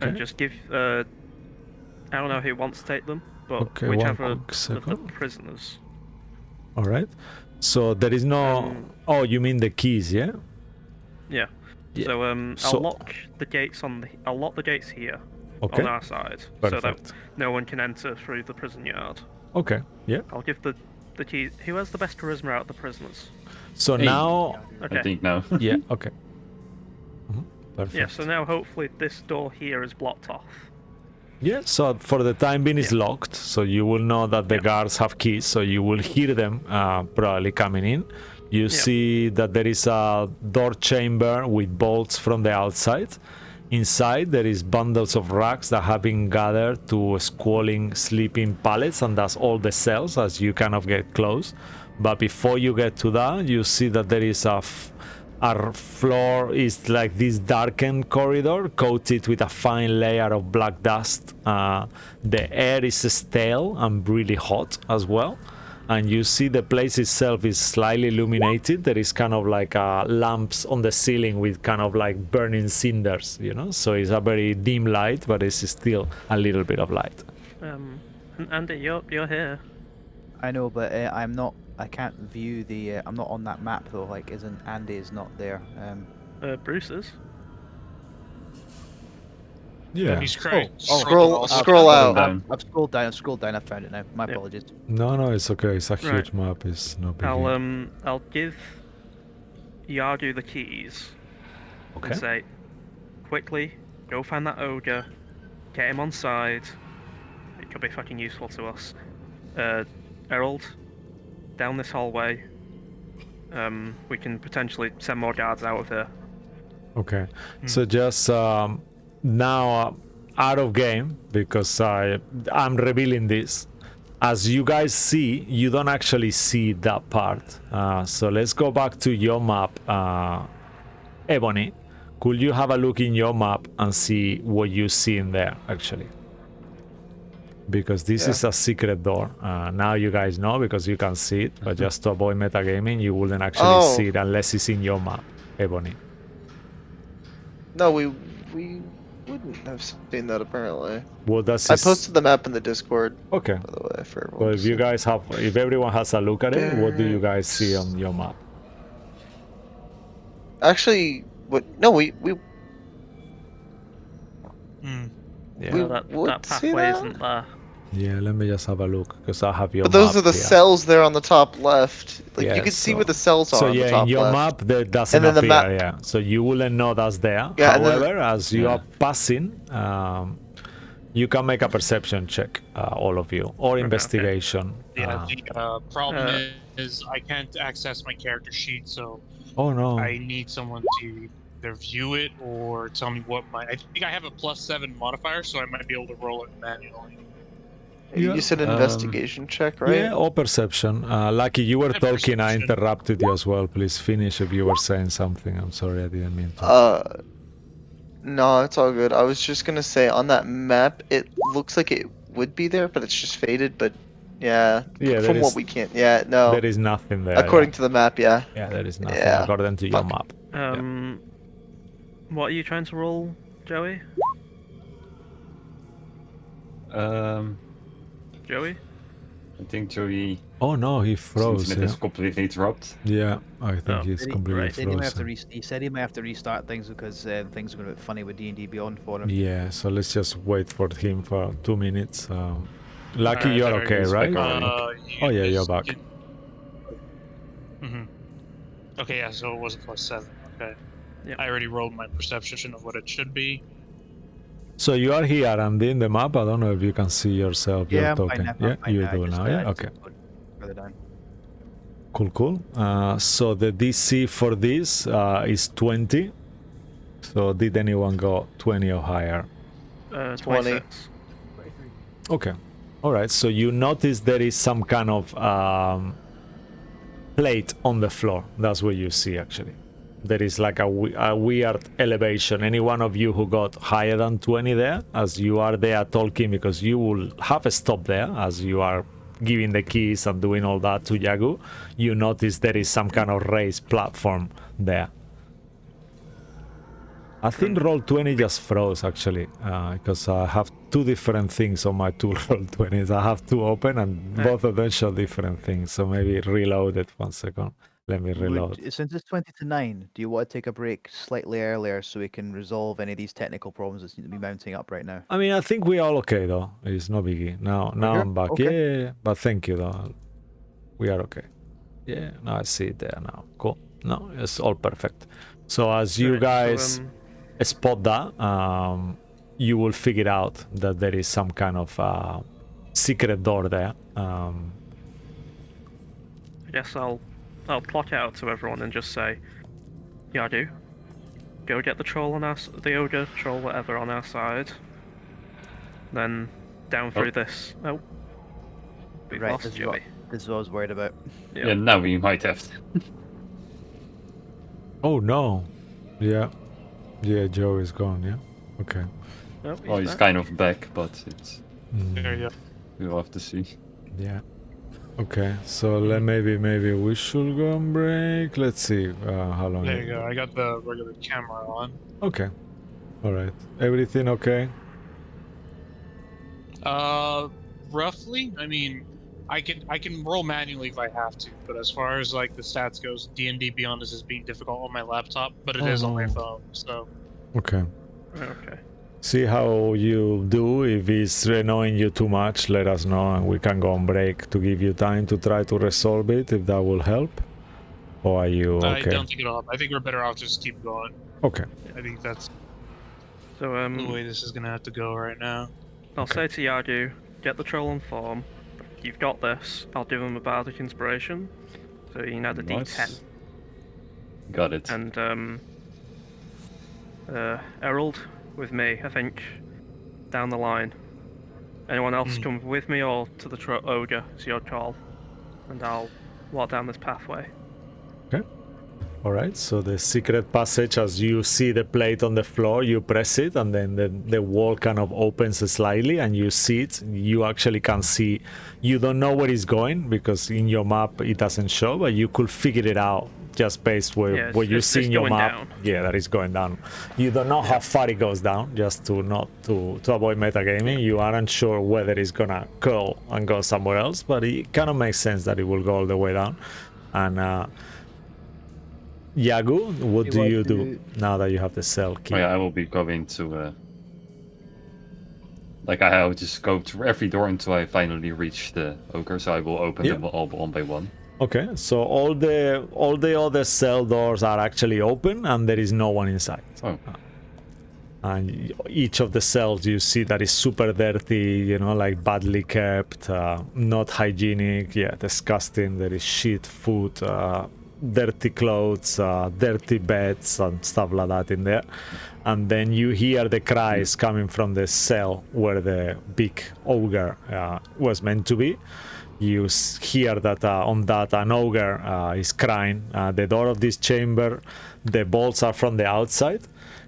And Okay. just give, I don't know who wants to take them, but Okay, whichever one quick of the second. prisoners. Alright. So there is no... oh, you mean the keys, yeah? Yeah. Yeah. So So- I'll lock the gates I'll lock the gates here Okay. on our side, so that Perfect. no one can enter through the prison yard. Okay, yeah. I'll give the keys. Who has the best charisma out of the prisoners? So Hey. now... Okay. I think now. Yeah, okay. Perfect. Yeah. So now hopefully this door here is blocked off. Yeah, so for the time being it's locked, so you will know that the Yeah. guards have keys, so you will hear them probably coming in. You see that there is a door chamber with bolts from the outside. Inside there is bundles of rags that have been gathered to squalling sleeping pallets, and that's all the cells as you kind of get close. But before you get to that, you see that there is our floor is like this darkened corridor coated with a fine layer of black dust. The air is stale and really hot as well. And you see the place itself is slightly illuminated. There is kind of like lamps on the ceiling with kind of like burning cinders, you know? So it's a very dim light, but it's still a little bit of light. And Andy, you're here. I know, but I'm not. I can't view the. I'm not on that map though. Like, isn't Andy is not there? Bruce is. Yeah. He's crying. Scroll I've out. Down. I've scrolled down. I've scrolled down. I found it now. My Yep. apologies. No, it's okay. It's a huge Right. map. It's no big deal. I'll give Yardu the keys Okay. and say, quickly go find that ogre, get him on side. It could be fucking useful to us. Herald, down this hallway. We can potentially send more guards out of here. Okay. So just now out of game, because I'm revealing this. As you guys see, you don't actually see that part. So let's go back to your map, Ebony. Could you have a look in your map and see what you see in there, actually? Because this is a secret door. Now you guys know because you can see it, but just to avoid metagaming, you wouldn't actually see it unless it's in your map, Ebony. No, we wouldn't have seen that apparently. Well, that's I posted the map in the Discord, Okay. by the way, for everyone. Well, to if you see. guys have, if everyone has a look at it, what do you guys see on your map? Actually, what? No, we Yeah. We No, that would see pathway that? isn't there. Yeah, let me just have a look because I have your But those map are the here. cells there on the top left. Like Yeah, you can see so- where the cells are So on yeah, the top in your left. map that doesn't And then the appear. map- Yeah, so you wouldn't know that's there. Yeah, and then- However, as you are passing, you can make a perception check, all of you, or Okay. investigation. Yeah, the problem is I can't access my character sheet, so Oh no. I need someone to either view it or tell me what my. I think I have a +7 modifier, so I might be able to roll it manually. Yeah. You said investigation check, right? Yeah, or perception. Lucky, you were talking. I Perception. interrupted you as well. Please finish if you were saying something. I'm sorry, I didn't mean to. No, it's all good. I was just gonna say on that map, it looks like it would be there, but it's just faded. But yeah, Yeah, from there what is- we can't. Yeah, no. There is nothing there. According to the map, yeah. Yeah, there is nothing Yeah. according to your Fuck. map. What are you trying to roll, Joey? Um, Joey? I think Joey Oh no, he his froze. internet Yeah, is completely dropped. yeah. I think Oh. he's Said completely he said he might have to frozen. he said he might have to restart things because things are going to be funny with D&D Beyond for him. Yeah, so let's just wait for him for 2 minutes. Lucky, Alright, you're there we okay, go. He's back right? already. You Oh yeah, you're guys back. can. Okay, yeah. So it was a +7. Okay. Yep. I already rolled my perception of what it should be. So you are here and in the map. I don't know if you can see yourself. You're Yeah, I'm fine talking. now. Yeah, I'm fine you now. do now. I Yeah, just okay. put further down. Cool, cool. So the DC for this is 20. So did anyone go 20 or higher? 20. 26. Okay. All right. So you notice there is some kind of plate on the floor. That's what you see actually. There is like a weird elevation. Any one of you who got higher than 20 there, as you are there talking, because you will have a stop there as you are giving the keys and doing all that to Yagu, you notice there is some kind of raised platform there. I think roll 20 just froze actually, because I have two different things on my two roll 20s. I have two open and both of them show different things. So maybe reload it 1 second. Let me reload. Since it's 20 to 9, do you want to take a break slightly earlier so we can resolve any of these technical problems that seem to be mounting up right now? I mean, I think we're all okay though. It's no biggie. Now sure? I'm back. Okay. Yeah, but thank you though. We are okay. Yeah, now I see it there now. Cool. No, it's all perfect. So as you Right, guys spot that, you will figure out that there is some kind of secret door there. I guess I'll clock out to everyone and just say, Yadu, go get the troll on the ogre troll, whatever, on our side. Then down through this. Oh, we've Right, lost this is, Joey. this is what I was worried about. Yeah, now we might have to. Oh no. Yeah. Yeah, Joe is gone, yeah? Okay. Oh, Well, he's back. kind of back, but it's There you go. we'll have to see. Yeah. Okay, so maybe we should go on break. Let's see how long. There you go. I got the regular camera on. Okay. All right. Everything okay? Roughly. I mean, I can roll manually if I have to, but as far as like the stats goes, D&D Beyond is being difficult on my laptop, but it is on my phone. So. Okay. Okay. See how you do. If it's annoying you too much, let us know and we can go on break to give you time to try to resolve it, if that will help. Or are you okay? I don't think it'll help. I think we're better off just keep going. Okay. I think that's So the way this is gonna have to go right now. I'll say to Yadu, get the troll on form. You've got this. I'll give him a bardic inspiration. So you can add a Nice. D10. Got it. And Errol with me, I think, down the line. Anyone else come with me or to the ogre? It's your call. And I'll walk down this pathway. Okay. All right. So the secret passage, as you see the plate on the floor, you press it, and then the wall kind of opens slightly, and you see it. You actually can see. You don't know where it's going because in your map it doesn't show, but you could figure it out just based where you see in your map. Down. Yeah, that is going down. You don't know how far it goes down, just to avoid metagaming. You aren't sure whether it's gonna curl and go somewhere else, but it kind of makes sense that it will go all the way down. And Yagu, what do you do now that you have the cell key? Oh, yeah, I will be going to. Like I will just go through every door until I finally reach the ogre. So I will open them all one by one. Okay, so all the other cell doors are actually open, and there is no one inside. Oh. And each of the cells you see that is super dirty, you know, like badly kept, not hygienic, yeah, disgusting. There is shit food, dirty clothes, dirty beds, and stuff like that in there. And then you hear the cries coming from the cell where the big ogre was meant to be. You hear that on that an ogre is crying. The door of this chamber, the bolts are from the outside.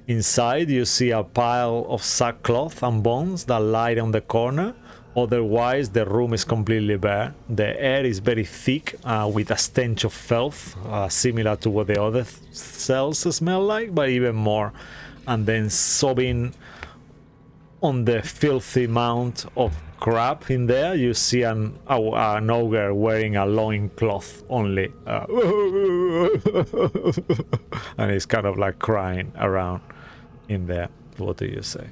Inside you see a pile of sackcloth and bones that lie on the corner. Otherwise the room is completely bare. The air is very thick with a stench of filth, similar to what the other cells smell like, but even more. And then sobbing on the filthy mound of crap in there, you see an ogre wearing a loincloth only. And he's kind of like crying around in there. What do you say?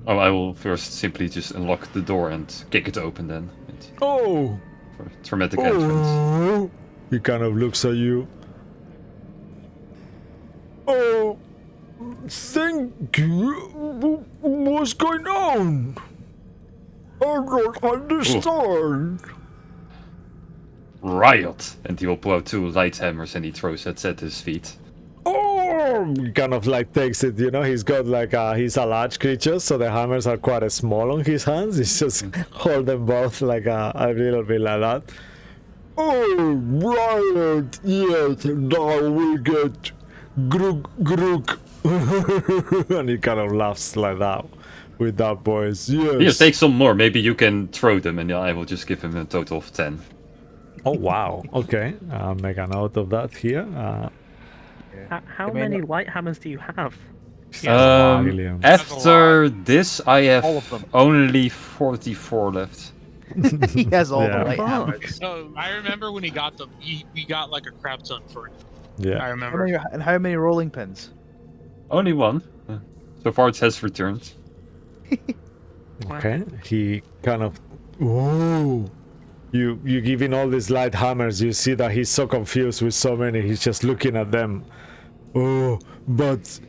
Oh, I will first simply just unlock the door and kick it open then. Oh! For a traumatic entrance. Oh! He kind of looks at you. Oh! Thank you. What's going on? I don't understand. Riot! And he will pull out 2 light hammers and he throws it at his feet. Oh! He kind of like takes it, you know, he's got like he's a large creature, so the hammers are quite small on his hands. He's just hold them both like a little bit like that. Oh, Riot! Yes, now we get Grook Grook. And he kind of laughs like that with that voice. Yes. Here, take some more. Maybe you can throw them and I will just give him a total of 10. Oh wow. Okay. I'll make a note of that here. How many light hammers do you have? Millions. After this, I have All of them. only 44 left. He has all Yeah. the light Fuck. hammers. So I remember when he got them, we got like a crap ton for it. I Yeah. How remember. many, and how many rolling pins? Only 1. So far it has returned. Okay. He kind of. Whoa. You giving all these light hammers. You see that he's so confused with so many. He's just looking at them. Oh, but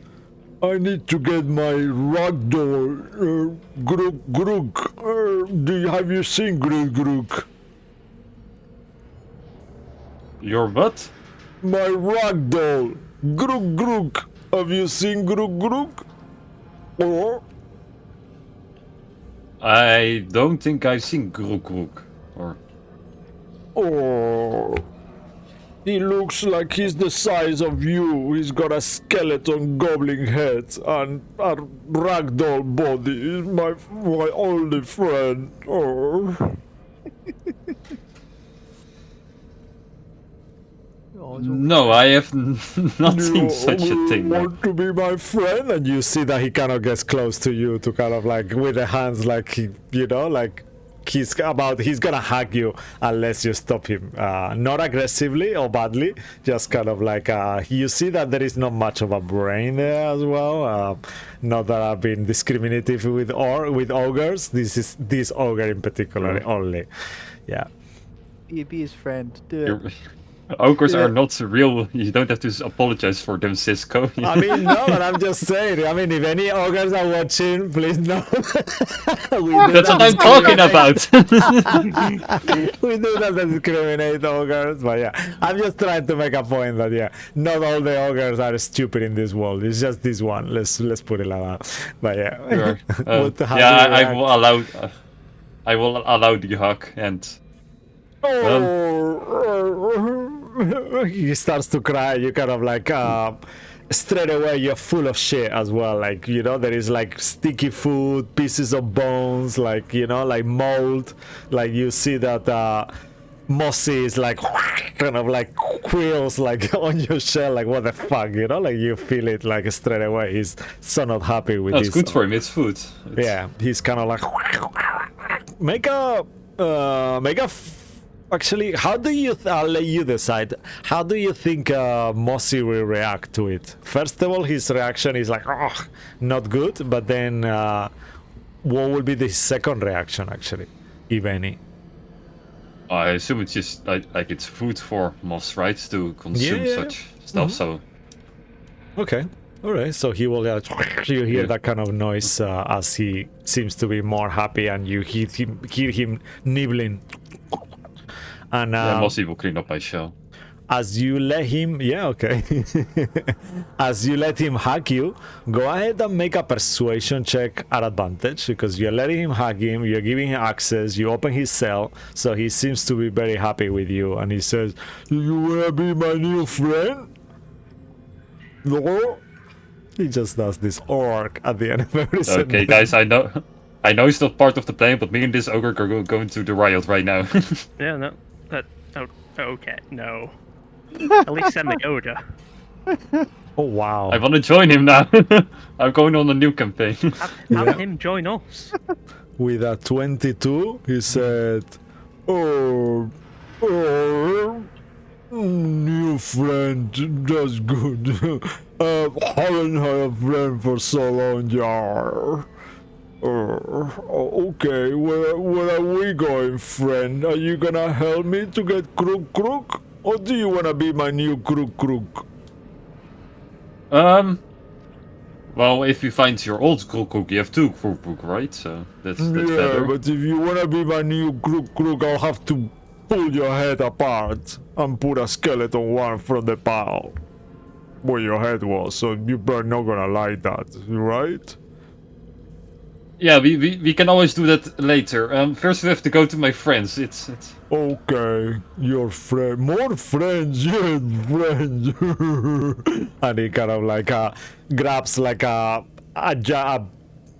I need to get my ragdoll. Grook Grook. Have you seen Grook Grook? Your what? My ragdoll. Grook Grook. Have you seen Grook Grook? Oh. I don't think I've seen Grook Grook. Or Oh, he looks like he's the size of you. He's got a skeleton goblin head and a ragdoll body. He's my only friend. Oh. no, I have not seen such a thing. Want to be my friend? And you see that he kind of gets close to you to kind of like with the hands like he, you know, like he's gonna hug you unless you stop him. Not aggressively or badly, just kind of like you see that there is not much of a brain there as well. Not that I've been discriminative with ogres. This ogre in particular only. Yeah. Be his friend. Do it. Your ogres are not real. You don't have to apologize for them, Cisco. I mean, no, but I'm just saying. I mean, if any ogres are watching, please know. That's what I'm talking about. We do not discriminate ogres, but yeah, I'm just trying to make a point that yeah, not all the ogres are stupid in this world. It's just this one. Let's put it like that. But yeah, Sure. How Yeah, do you I react? will allow. I will allow the hug and. He starts to cry. You kind of like straight away you're full of shit as well. Like, you know, there is like sticky food, pieces of bones, like, you know, like mold. Like you see that Mossy is like kind of like quills like on your shell. Like what the fuck, you know? Like you feel it like straight away. He's so not happy with No, it's this. good for him. It's food. Yeah, he's kind of like actually, how do you? I'll let you decide. How do you think Mossy will react to it? First of all, his reaction is like, "Oh, not good." But then, what will be the second reaction, actually, if any? I assume it's just like it's food for moths, right? To consume Yeah. such stuff. So Okay, all right. So he will. You hear that kind of noise as he seems to be more happy, and you hear him nibbling. And yeah, Mossy will clean up my shell. as you let him, yeah, okay. As you let him hug you, go ahead and make a persuasion check at advantage because you're letting him hug him, you're giving him access, you open his cell, so he seems to be very happy with you, and he says, "You wanna be my new friend?" No. He just does this orc at the end of every sentence. Okay, guys, I know it's not part of the plan, but me and this ogre are going to the riot right now. Yeah, no. Okay, no. At least send the ogre. Oh wow. I want to join him now. I'm going on a new campaign. Have him join us. With a 22, he said, "Oh, new friend, that's good. Haven't had a friend for so long, yeah. Okay, where are we going, friend? Are you gonna help me to get Crook? Or do you wanna be my new Crook? Well, if you find your old Kruk, you have two Kruk, right? So that's Yeah, better. but if you wanna be my new Crook, I'll have to pull your head apart and put a skeleton one from the pile where your head was, so you're probably not gonna like that, right? Yeah, we can always do that later. First we have to go to my friends. It's Okay, your friend, more friends, yes, friends. And he kind of like grabs like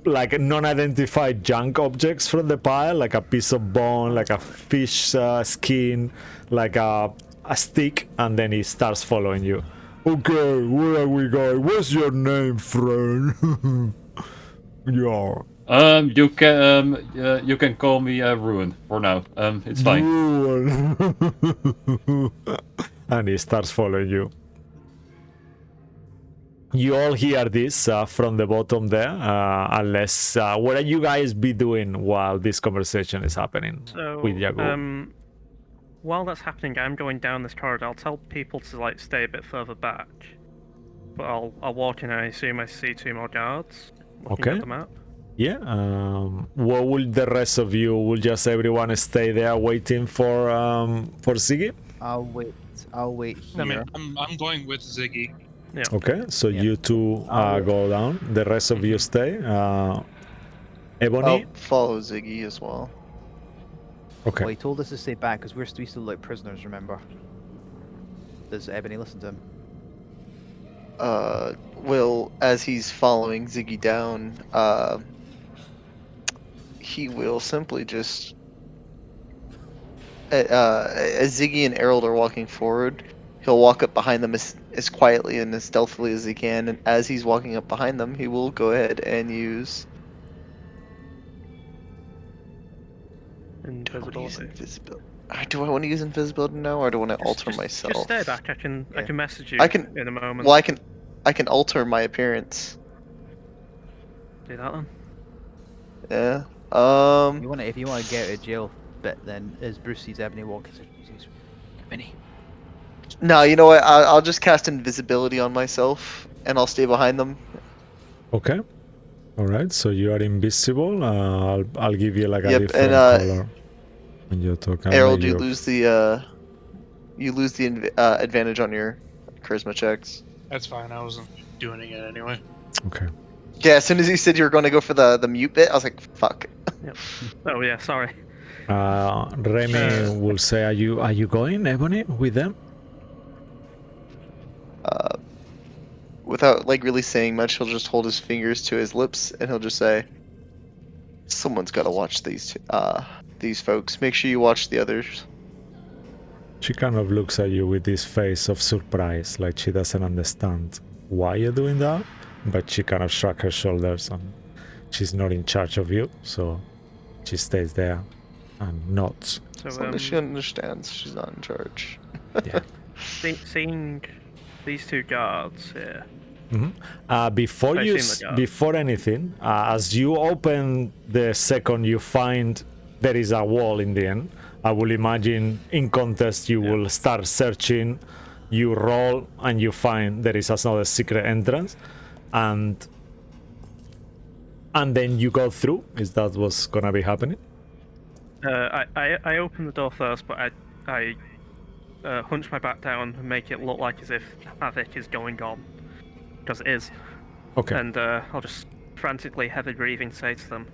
like non-identified junk objects from the pile, like a piece of bone, like a fish skin, like a stick, and then he starts following you. Okay, where are we going? What's your name, friend? Yeah. you can call me Ruin for now. It's fine. And he starts following you. You all hear this from the bottom there, unless what are you guys be doing while this conversation is happening So, with Yagu? while that's happening, I'm going down this corridor. I'll tell people to like stay a bit further back, but I'll walk in and I assume I see two more guards looking Okay. at the map. Yeah. What will the rest of you? Will just everyone stay there waiting for Ziggy? I'll wait I mean, here. I'm going with Ziggy. Yeah. Okay. So Yeah. you two go down. The rest of you stay. Ebony. I'll follow Ziggy as well. Okay. Well, he told us to stay back because we still like prisoners. Remember? Does Ebony listen to him? Will, as he's following Ziggy down, he will simply just, as Ziggy and Harold are walking forward, he'll walk up behind them as quietly and as stealthily as he can, and as he's walking up behind them, he will go ahead and use. Do I want to use invisibility? Do I want to use invisibility now, or do I want to alter myself? Just stay back. I can message you I can- in a moment. Well, I can alter my appearance. Do that then. Yeah. If you want to get out of jail, bit then as Bruce sees Ebony walking, he says, Ebony. No, you know what? I'll just cast invisibility on myself, and I'll stay behind them. Okay. All right. So you are invisible. I'll give you like a Yep, different and, color when you talk. Harold, you lose the advantage on your charisma checks. That's fine. I wasn't doing it anyway. Okay. Yeah, as soon as you said you were going to go for the mute bit, I was like, fuck. Yep. Oh yeah, sorry. Remy will say, "Are you going, Ebony, with them?" Without like really saying much, he'll just hold his fingers to his lips and he'll just say, "Someone's got to watch these folks. Make sure you watch the others." She kind of looks at you with this face of surprise, like she doesn't understand why you're doing that, but she kind of shrugs her shoulders and she's not in charge of you, so she stays there and nods. So As long as she understands she's not in charge. Yeah. seeing these two guards here. Before anything, as you open the second you find there is a wall in the end, I will imagine in contest you will start searching, you roll and you find there is another secret entrance, and then you go through. Is that what's gonna be happening? I open the door first, but I hunch my back down and make it look like as if havoc is going on, because it is. Okay. And I'll just frantically, heavy breathing, say to them,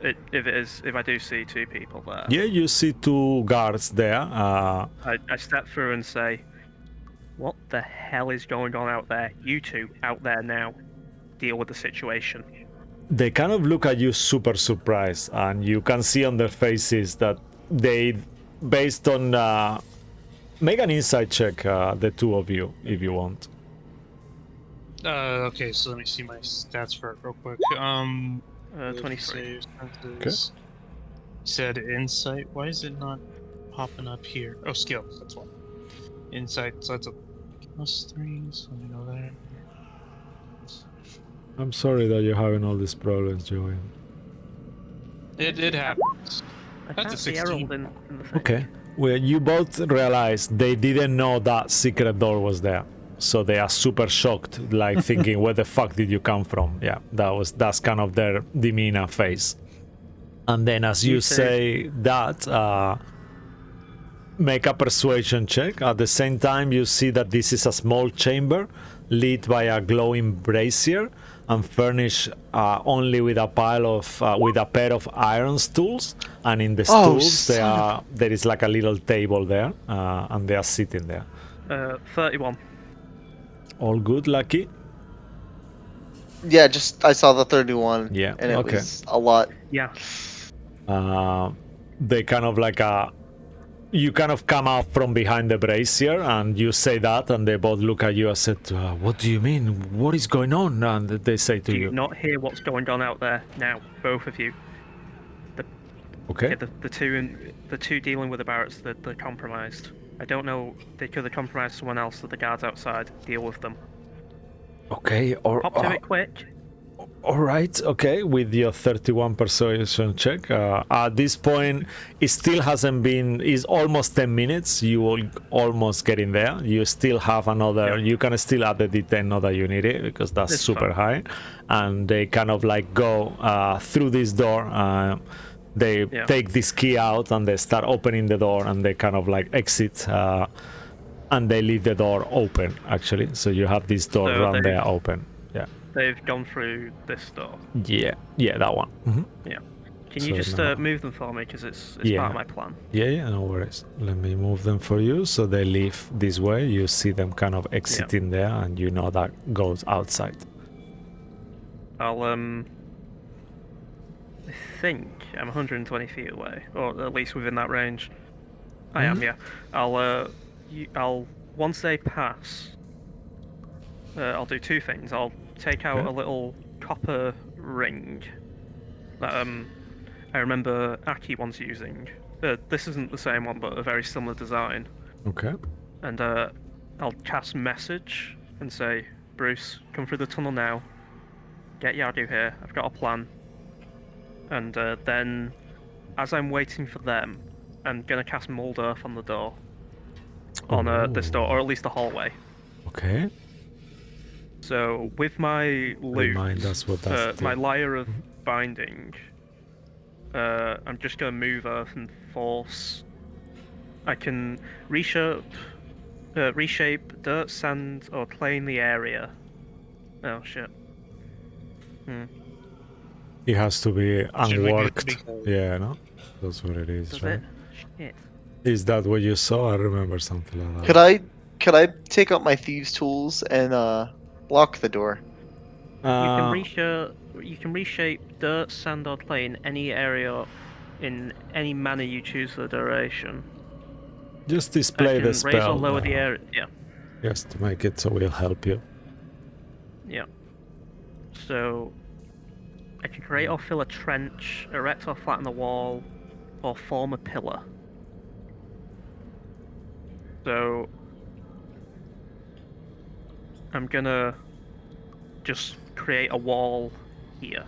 if I do see two people there. Yeah, you see two guards there. I step through and say, "What the hell is going on out there? You two out there now. Deal with the situation." They kind of look at you super surprised, and you can see on their faces that they, based on make an insight check, the two of you, if you want. Okay, so let me see my stats for it real quick. 23. Save senses. Said insight. Why is it not popping up here? Oh, skills. That's why. Insight. So that's a +3. So let me go there. I'm sorry that you're having all these problems, Joey. It happens. I That's can't a see 16. Harold in the thing. Okay. Well, you both realized they didn't know that secret door was there. So they are super shocked, like thinking, where the fuck did you come from? Yeah, that's kind of their demeanor face. And then as you You two. say that, make a persuasion check. At the same time, you see that this is a small chamber lit by a glowing brazier and furnished only with a pile of with a pair of iron stools. And in the Oh, stools, there is like a little table there, and they are sitting there. 31. All good, Lucky? Yeah, just I saw the 31. Yeah, and it okay. was a lot. Yeah. They kind of like you kind of come out from behind the brazier and you say that, and they both look at you and said, what do you mean? What is going on? And they say to Do you, you not hear what's going on out there now? Both of you. okay, Yeah, the two dealing with the Barretts, they're compromised. I don't know. They could have compromised someone else. So the guards outside deal with them. okay, or Pop to it quick. all right, okay, with your 31 persuasion check. At this point, it still hasn't been, it's almost 10 minutes. You will almost get in there. You still have another, Yep. you can still add the D10, not that you need it, because that's It's super fine. high. And they kind of like go through this door. They Yeah. take this key out and they start opening the door, and they kind of like exit. And they leave the door open, actually. So you have this door So right there open. Yeah. They've gone through this door. Yeah, that one. Yeah. Can you So just now- move them for me? Because it's Yeah. part of my plan. Yeah, no worries. Let me move them for you. So they leave this way. You see them kind of exiting there, and you know that goes outside. I'll I think I'm 120 feet away, or at least within that range. I am, yeah. I'll once they pass, I'll do two things. I'll take out Okay. a little copper ring that I remember Aki once using. This isn't the same one, but a very similar design. Okay. And I'll cast message and say, Bruce, come through the tunnel now. Get Yadu here. I've got a plan. And then, as I'm waiting for them, I'm gonna cast Mold Earth on the door. On this door, or at least the hallway. Okay. So with my loot, Remind us what that's my do. Lyre of Binding, I'm just gonna move Earth and Force. I can reshape dirt, sand, or clay in the area. Oh shit. It has to be Should we do it unworked. because- Yeah, no? That's what it is, Does right? it? Shit. Is that what you saw? I remember something like that. Could I take out my thieves' tools and lock the door? You can reshape dirt, sand, or clay in any area, in any manner you choose for the duration. Just I display can the raise spell. or lower the area. Yeah. Just to make it so we'll help you. Yeah. So I can create or fill a trench, erect or flatten the wall, or form a pillar. So I'm gonna just create a wall here.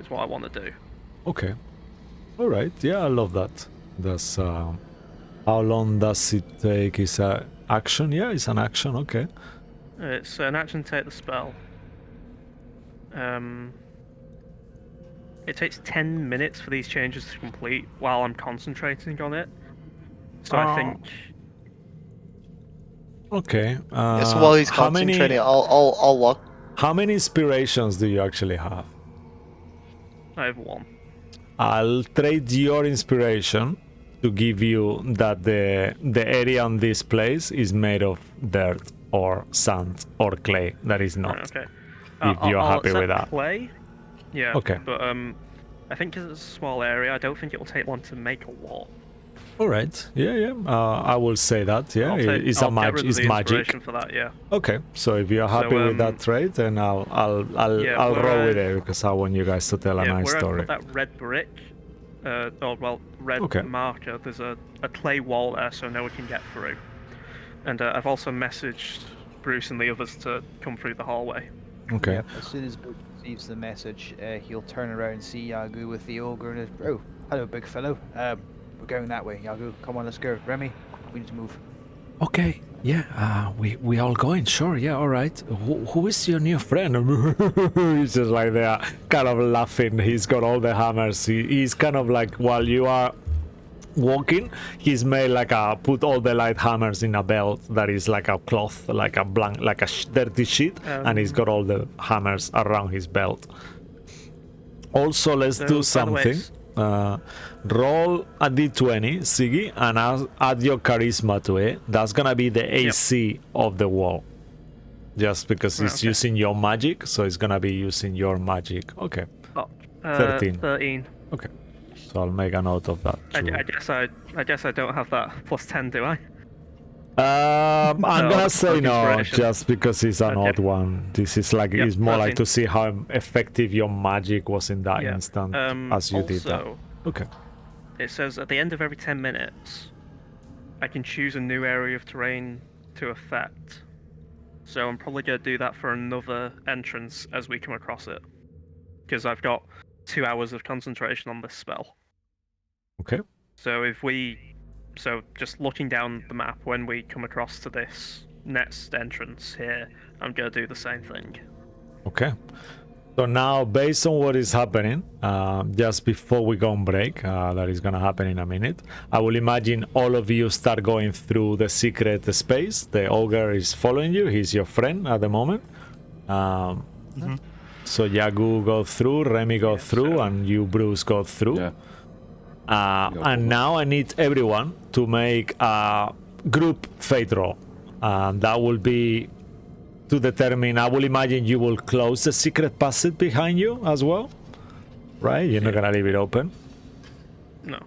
Is what I want to do. Okay. All right. Yeah, I love that. That's how long does it take? Is a action? Yeah, it's an action. Okay. It's an action to take the spell. It takes 10 minutes for these changes to complete while I'm concentrating on it. So I think Okay. Yeah, so while he's how many? concentrating, I'll lock. How many inspirations do you actually have? I have one. I'll trade your inspiration to give you that the area on this place is made of dirt or sand or clay. That is not. Right, okay. If you're I'll happy with accept that. clay. Yeah. Okay. But I think because it's a small area, I don't think it will take long to make a wall. All right. Yeah. I will say that. Yeah, I'll it's a get rid of it's the magic. inspiration for that. Yeah. Okay. So if you're happy with that trait, then I'll Yeah, roll with whereas- it because I want you guys to tell a Yeah, nice where I story. put that red brick, red Okay. marker, there's a clay wall there so no one can get through. And I've also messaged Bruce and the others to come through the hallway. Okay. Yep, as soon as Bruce receives the message, he'll turn around and see Yagu with the ogre and oh, hello, big fellow. We're going that way, Yagu. Come on, let's go. Remy, we need to move. Okay. Yeah. We all going. Sure. Yeah. All right. Who is your new friend? He's just like they are kind of laughing. He's got all the hammers. He's kind of like while you are walking, he's made like put all the light hammers in a belt that is like a cloth, like a blank, like a dirty sheet, and he's got all the hammers around his belt. Also, let's do So, by the way, something. Roll a d20, Siggy, and add your charisma to it. That's gonna be the AC of the wall. Just because it's okay. using your magic, so it's gonna be using your magic. Okay. 13. 13. Okay. So I'll make a note of that. I too. guess I don't have that plus 10, do I? I'm No, gonna the say no, inspiration. just because it's an Okay. odd one. This is like Yep, it's more like 13. to see how effective your magic was in that Yeah. instant as you did that. Also, Okay. it says at the end of every 10 minutes, I can choose a new area of terrain to affect. So I'm probably going to do that for another entrance as we come across it. Because I've got 2 hours of concentration on this spell. Okay. So just looking down the map when we come across to this next entrance here, I'm going to do the same thing. Okay. So now, based on what is happening, just before we go on break, that is gonna happen in a minute, I will imagine all of you start going through the secret space. The ogre is following you. He's your friend at the moment. So Yagu go through, Remy go through, and you, Bruce, go through. Yeah. And now I need everyone to make a group fate roll. That will be to determine. I will imagine you will close the secret passage behind you as well, right? You're not gonna leave it open. No.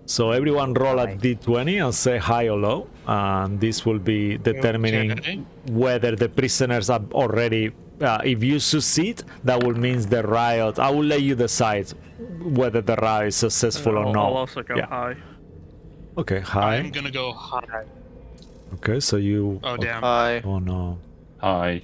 So everyone roll a Hi. d20 and say high or low, and this will be determining Okay. whether the prisoners are already. If you succeed, that will mean the riot. I will let you decide whether the riot is successful or I'll not. also go Yeah. high. Okay, high. I'm gonna go high. Okay, so you. Oh damn. Hi. Oh no. High.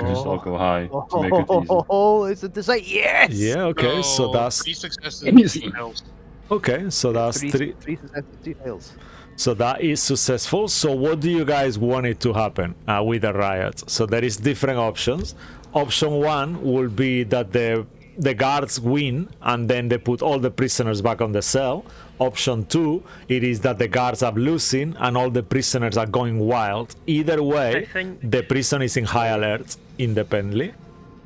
Just I'll go high to make it easy. Oh, it's a design. Yes. Yeah. Okay, so that's 3 successes. Easy. 2 fails. okay. So that's three. Three successes, 2 fails. So that is successful. So what do you guys want it to happen with the riot? So there is different options. Option 1 will be that the guards win and then they put all the prisoners back on the cell. Option 2, it is that the guards are losing and all the prisoners are going wild. Either way, I think- the prison is in high alert independently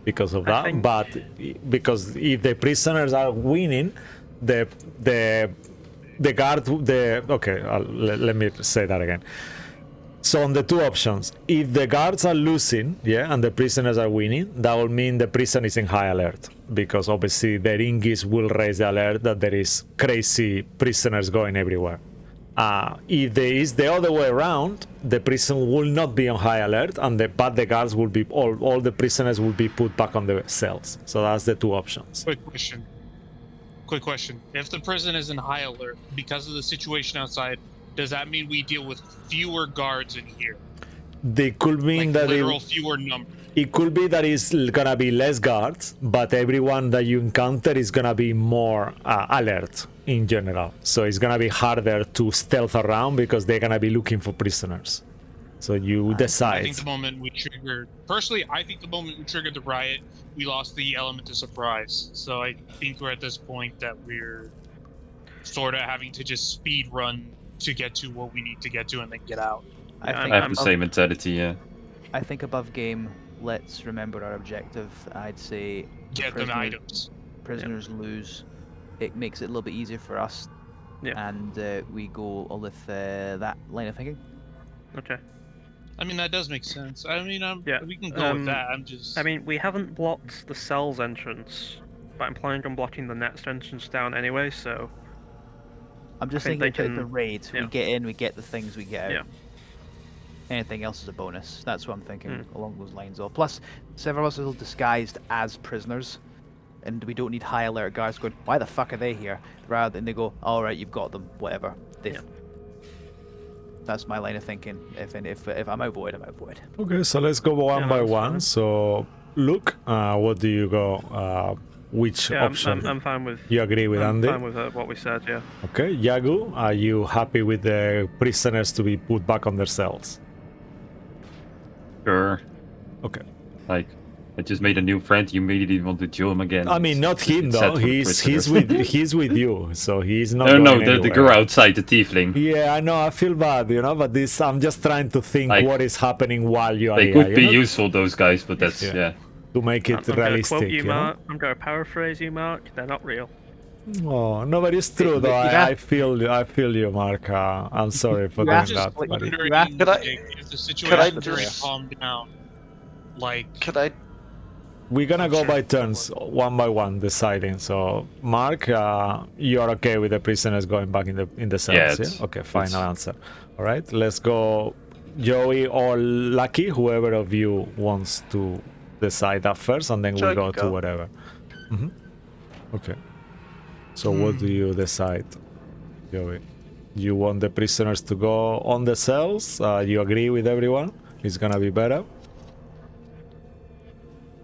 because of I that. think- But because if the prisoners are winning, the guard, okay, let me say that again. So on the two options, if the guards are losing, yeah, and the prisoners are winning, that will mean the prison is in high alert, because obviously the ringis will raise the alert that there is crazy prisoners going everywhere. If there is the other way around, the prison will not be on high alert, and but the guards will be all the prisoners will be put back on the cells. So that's the two options. Quick question. If the prison is in high alert because of the situation outside, does that mean we deal with fewer guards in here? They could mean Like that literal fewer number. it could be that it's gonna be less guards, but everyone that you encounter is gonna be more alert in general. So it's gonna be harder to stealth around because they're gonna be looking for prisoners. So you I decide. think the moment we triggered, personally, I think the moment we triggered the riot, we lost the element of surprise. So I think we're at this point that we're sort of having to just speed run to get to what we need to get to and then get out. I Yeah, think I have the same mentality, yeah. I think above game, let's remember our objective. I'd say Get them items. prisoners lose. It makes it a little bit easier for us. Yeah. And we go with that line of thinking. Okay. I mean, that does make sense. I mean, Yeah, we can go with that. I'm just. I mean, we haven't blocked the cell's entrance, but I'm planning on blocking the next entrance down anyway, so I'm just think thinking they about the can- raids. We yeah. get in, we get the things we get out. Yeah. Anything else is a bonus. That's what I'm thinking Mm. along those lines. Of plus, several of us are disguised as prisoners, and we don't need high alert guards going, "Why the fuck are they here?" Rather than they go, "All right, you've got them. Whatever." Yeah. That's my line of thinking. If I'm outvoted, I'm outvoted. Okay, so let's go one by that's one. fine. So, Luke, what do you go? Which Yeah, option? I'm fine with. You agree with I'm Andy? fine with what we said. Yeah. Okay, Yagu, are you happy with the prisoners to be put back on their cells? Sure. Okay. Like, I just made a new friend. You immediately want to join him again. I mean, not him it's sad though. for the He's prisoners. he's with you, so he's not. No, going the anywhere. girl outside, the tiefling. Yeah, I know. I feel bad, but this. I'm just trying to think Like, what is happening while you are They here. could be useful, those guys, but that's Yeah. to make it I'm going to quote realistic. you, Mark. I'm going to paraphrase you, Mark. They're not real. Oh no, but it's true though. I feel you, Mark. I'm sorry for You doing asked that. us, like, buddy. you Wondering asked- Could I- if the I situation just- during calm down, like Could I? We're gonna go Sure. by turns, one by one, deciding. So, Mark, you are okay with the prisoners going back in the cells? Yeah, Yeah. it's- Okay, final it's- answer. All right, let's go, Joey or Lucky, whoever of you wants to decide that first, and then Joey we'll go can to go. whatever. Okay. So, what do you decide, Joey? You want the prisoners to go on the cells? You agree with everyone? It's gonna be better.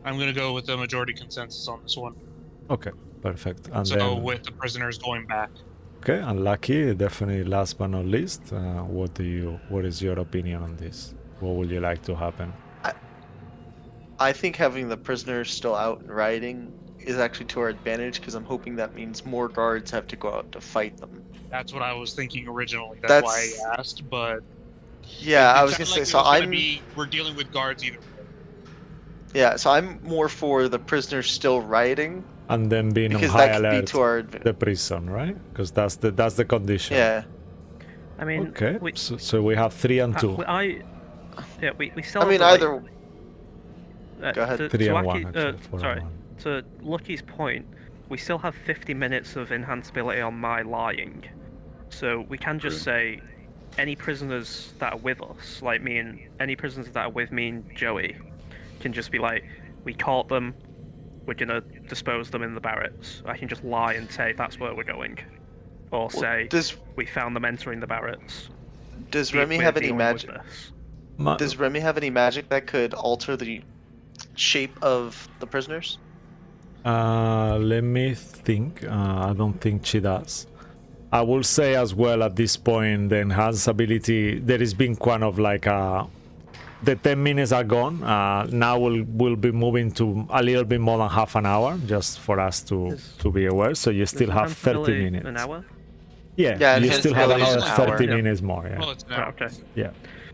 I'm gonna go with the majority consensus on this one. Okay, perfect. And So then. with the prisoners going back. Okay, and Lucky, definitely last but not least, what is your opinion on this? What would you like to happen? I think having the prisoners still out and riding is actually to our advantage because I'm hoping that means more guards have to go out to fight them. That's what I was thinking originally. That's why That's- I asked, but Yeah, it I was gonna sounded say. like So it was gonna I'm. be we're dealing with guards either way. Yeah, so I'm more for the prisoners still riding And then being on because high that could be alert, to our advantage. the prison, right? Because that's the condition. Yeah. I mean, Okay, we, so we have 3 and 2. we still. I mean, have the, either. Go ahead. 3 and 1, Lucky, actually. 4 and sorry. 1. To Lucky's point, we still have 50 minutes of enhanceability on my lying, so we can just say any prisoners that are with us, like me and any prisoners that are with me and Joey, can just be like, we caught them, we're gonna dispose them in the barracks. I can just lie and say that's where we're going, or say Does we found them entering the barracks. Does We're Remy have any dealing with magic? this. Does Remy have any magic that could alter the shape of the prisoners? Let me think. I don't think she does. I will say as well at this point, the enhanced ability, there has been kind of like the 10 minutes are gone. Now we'll be moving to a little bit more than half an hour, just for us to be aware. So you still Is have 30 enhanceability minutes. An hour? Yeah, Yeah, you still have enhanceability is another an 30 hour. minutes more. Yeah, Well, it's an Oh, hour. okay. yeah,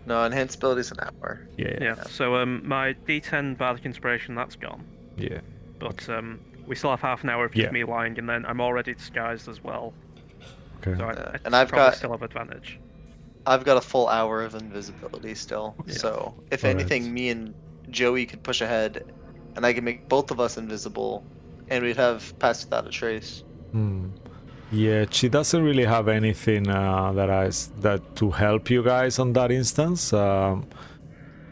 No, enhanceability is an hour. yeah, Yeah. So my D10 Bardic Inspiration, that's gone. yeah. But we still have half an hour of Yeah. just me lying, and then I'm already disguised as well. Okay. So And I've probably got- still have advantage. I've got a full hour of invisibility still. Yeah. So if Alright. anything, me and Joey could push ahead, and I can make both of us invisible, and we'd have passed without a trace. Yeah, she doesn't really have anything that to help you guys on that instance.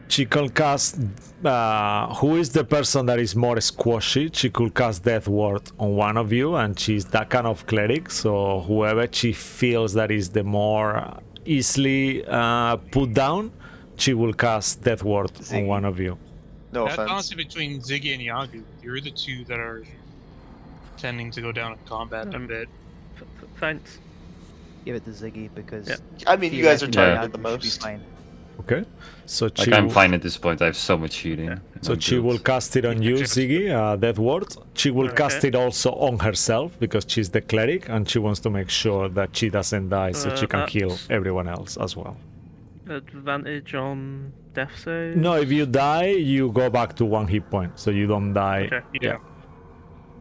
She can cast. Who is the person that is more squashy? She could cast Death Ward on one of you, and she's that kind of cleric. So whoever she feels that is the more easily put down, she will cast Death Ward on Ziggy. one of you. No That's offense. honestly between Ziggy and Yagu. You're the two that are tending to go down in combat a bit. Thanks. Give it to Ziggy because. Yeah. I mean, you guys are theoretically, targeted the Yagu should be most. fine. Okay, so Like, she I'm will- fine at this point. I have so much shooting. Yeah. So I'm she good. will cast it on you, Ziggy, Death Ward. She will cast Okay. it also on herself because she's the cleric and she wants to make sure that she doesn't die so she can kill That's- everyone else as well. Advantage on death save? No, if you die, you go back to 1 hit point, so you don't die. Okay. Yeah.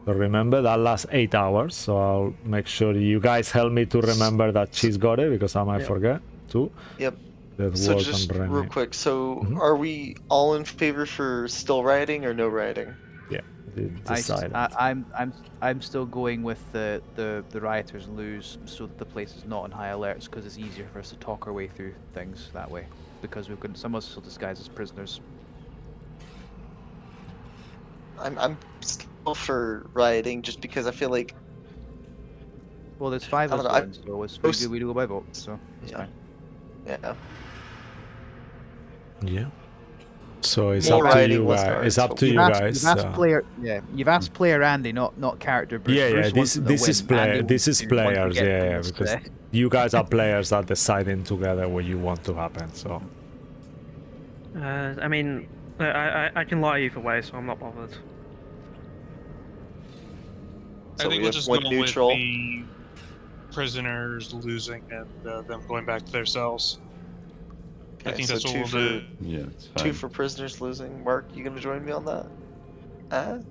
So remember, that lasts 8 hours, so I'll make sure you guys help me to remember that she's got it because I might Yep. forget too. Yep. Death So Ward just and Remy. real quick, so Mhm. are we all in favor for still riding or no riding? decided. I'm still going with the rioters lose, so that the place is not on high alerts, because it's easier for us to talk our way through things that way, because we've got some of us still disguised as prisoners. I'm still for rioting just because I feel like Well, there's 5 I of don't us know. voting, so we do go by vote, so it's Yeah. fine. Yeah. Yeah. So it's More up to rioting, you less guys. It's guards. up to you You've guys. asked player, you've asked player Andy, not character Bruce. Yeah, Bruce wants them to this win. is play. Andy This is wants to players. get Yeah, things, because you guys are players that deciding together what you want to happen. So I mean, I can lie either way, so I'm not bothered. So I think we we'll have just one go neutral. with the prisoners losing and them going back to their cells. I Okay, think so that's what two we'll for do. Yeah, it's two fine. for prisoners losing. Mark, you gonna join me on that?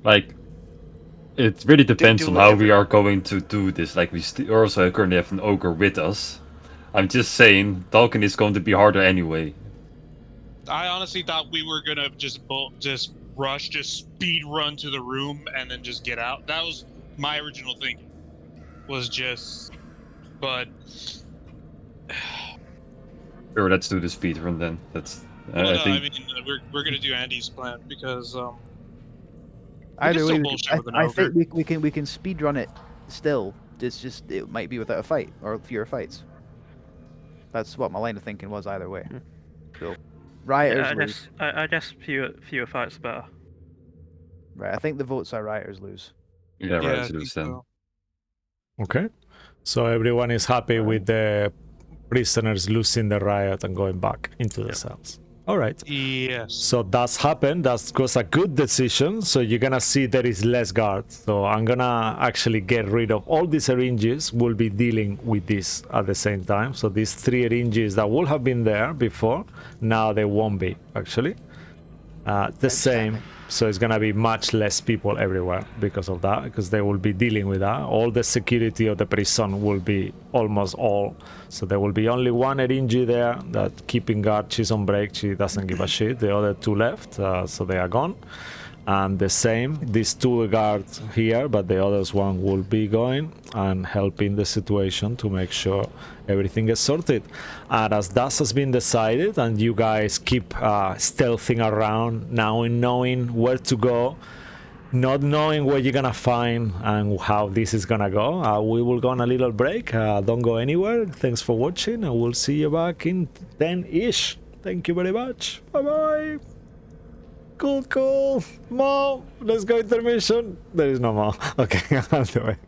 Like, it really depends on do how we every- are going to do this. Like, we also currently have an ogre with us. I'm just saying, Dalkin is going to be harder anyway. I honestly thought we were gonna just rush, just speed run to the room and then just get out. That was my original thinking. Was just, but Sure, let's do the speedrun then. That's. well, I no, I think. mean we're gonna do Andy's plan because we can Either still way, bullshit with an I ogre. think we can speed run it still. It's just it might be without a fight or fewer fights. That's what my line of thinking was either way. Hmm. So rioters Yeah, lose. I guess fewer fights are better. Right, I think the votes are rioters lose. Yeah, Yeah, right, I to do think then. so. okay. So everyone is happy with the prisoners losing the riot and going back into the Yep. cells. All right. Yes. So that's happened. That was a good decision. So you're gonna see there is less guards. So I'm gonna actually get rid of all these syringes. We'll be dealing with this at the same time. So these 3 syringes that would have been there before, now they won't be actually. The same. So it's gonna be much less people everywhere because of that, because they will be dealing with that. All the security of the prison will be almost all. So there will be only one Eringi there that keeping guard. She's on break. She doesn't give a shit. The other 2 left, so they are gone. And the same, these 2 guards here, but the others one will be going and helping the situation to make sure everything gets sorted. And as that has been decided, and you guys keep stealthing around now and knowing where to go, not knowing what you're gonna find and how this is gonna go, we will go on a little break. Don't go anywhere. Thanks for watching, and we'll see you back in 10-ish. Thank you very much. Bye bye. Cool. Mom, let's go intermission. There is no more. Okay, I'll do it.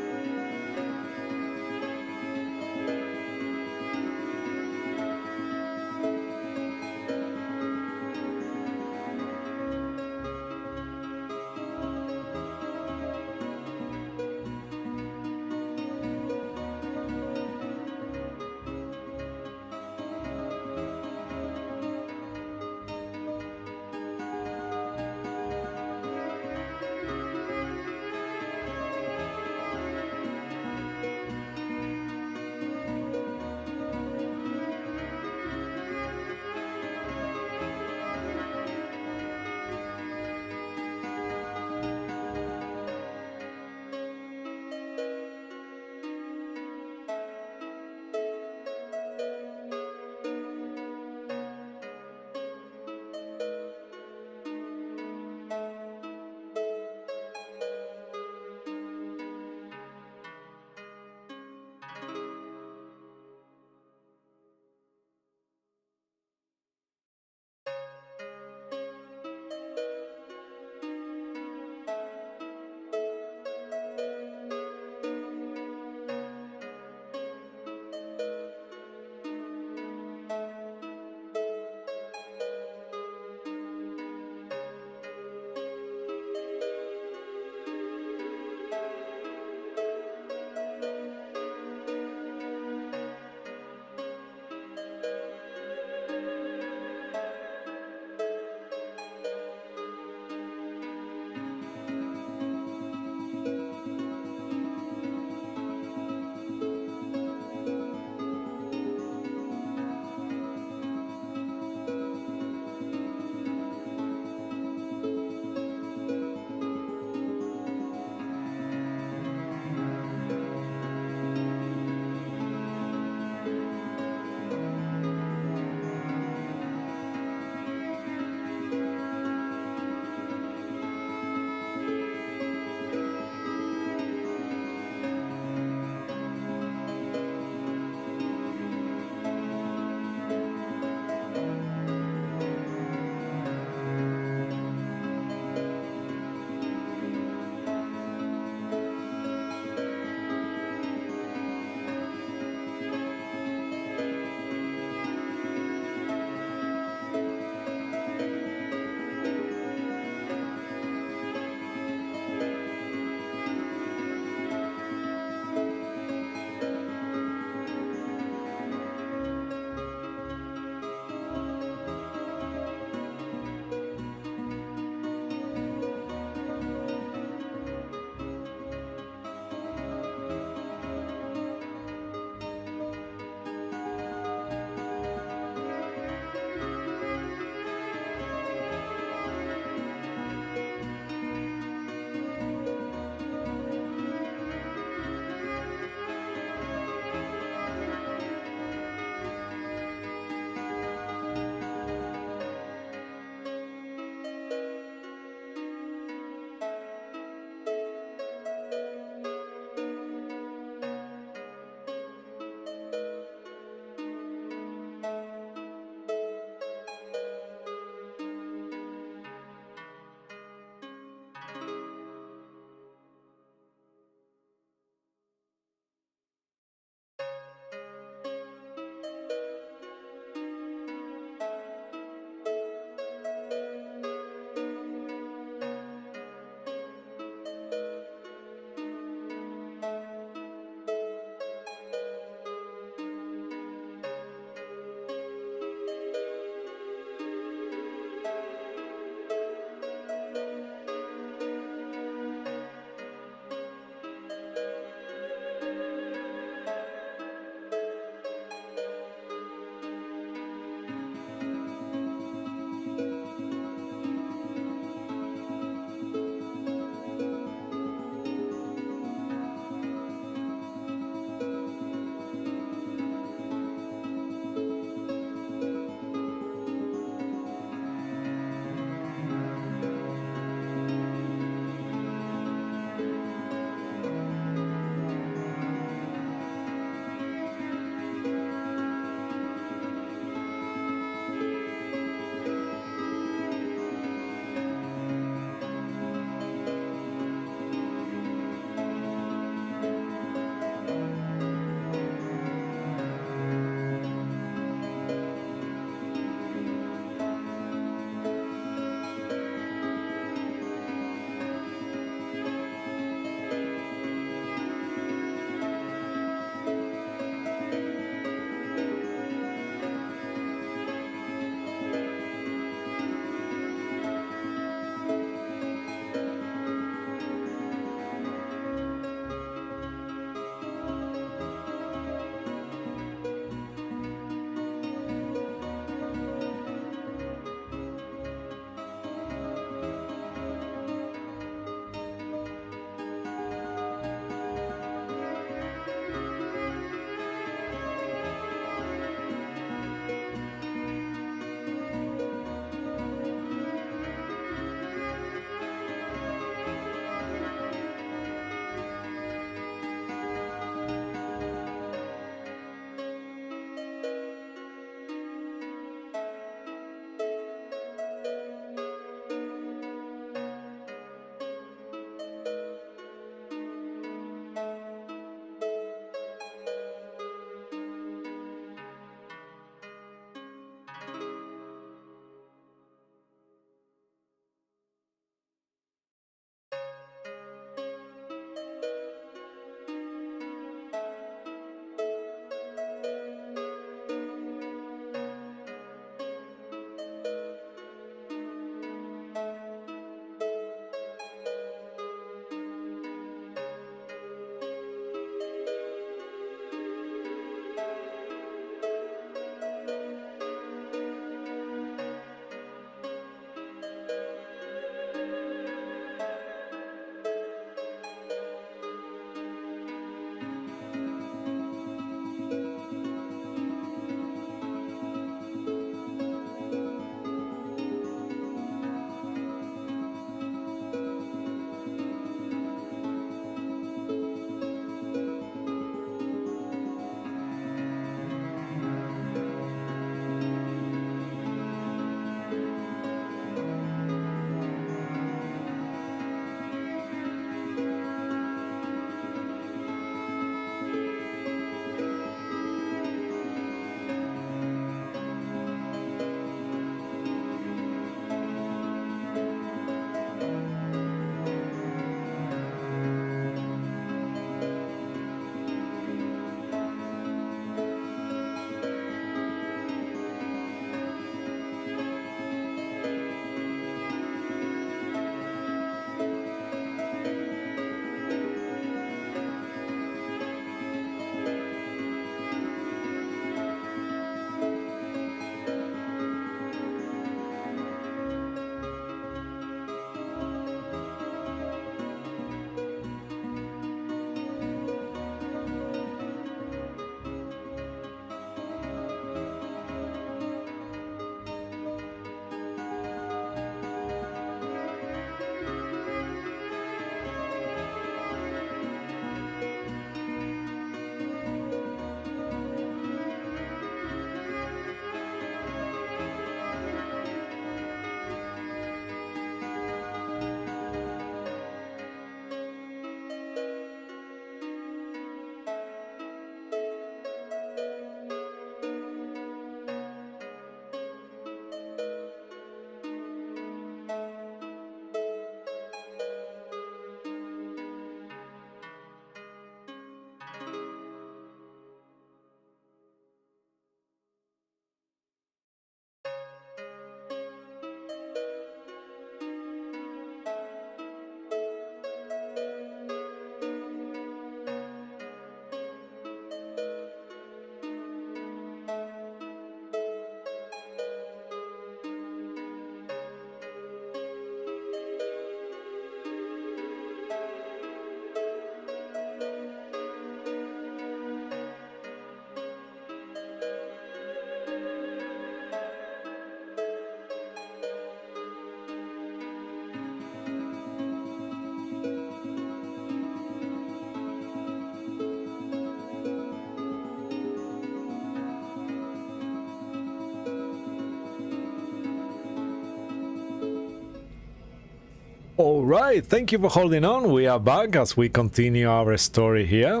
All right, thank you for holding on. We are back as we continue our story here.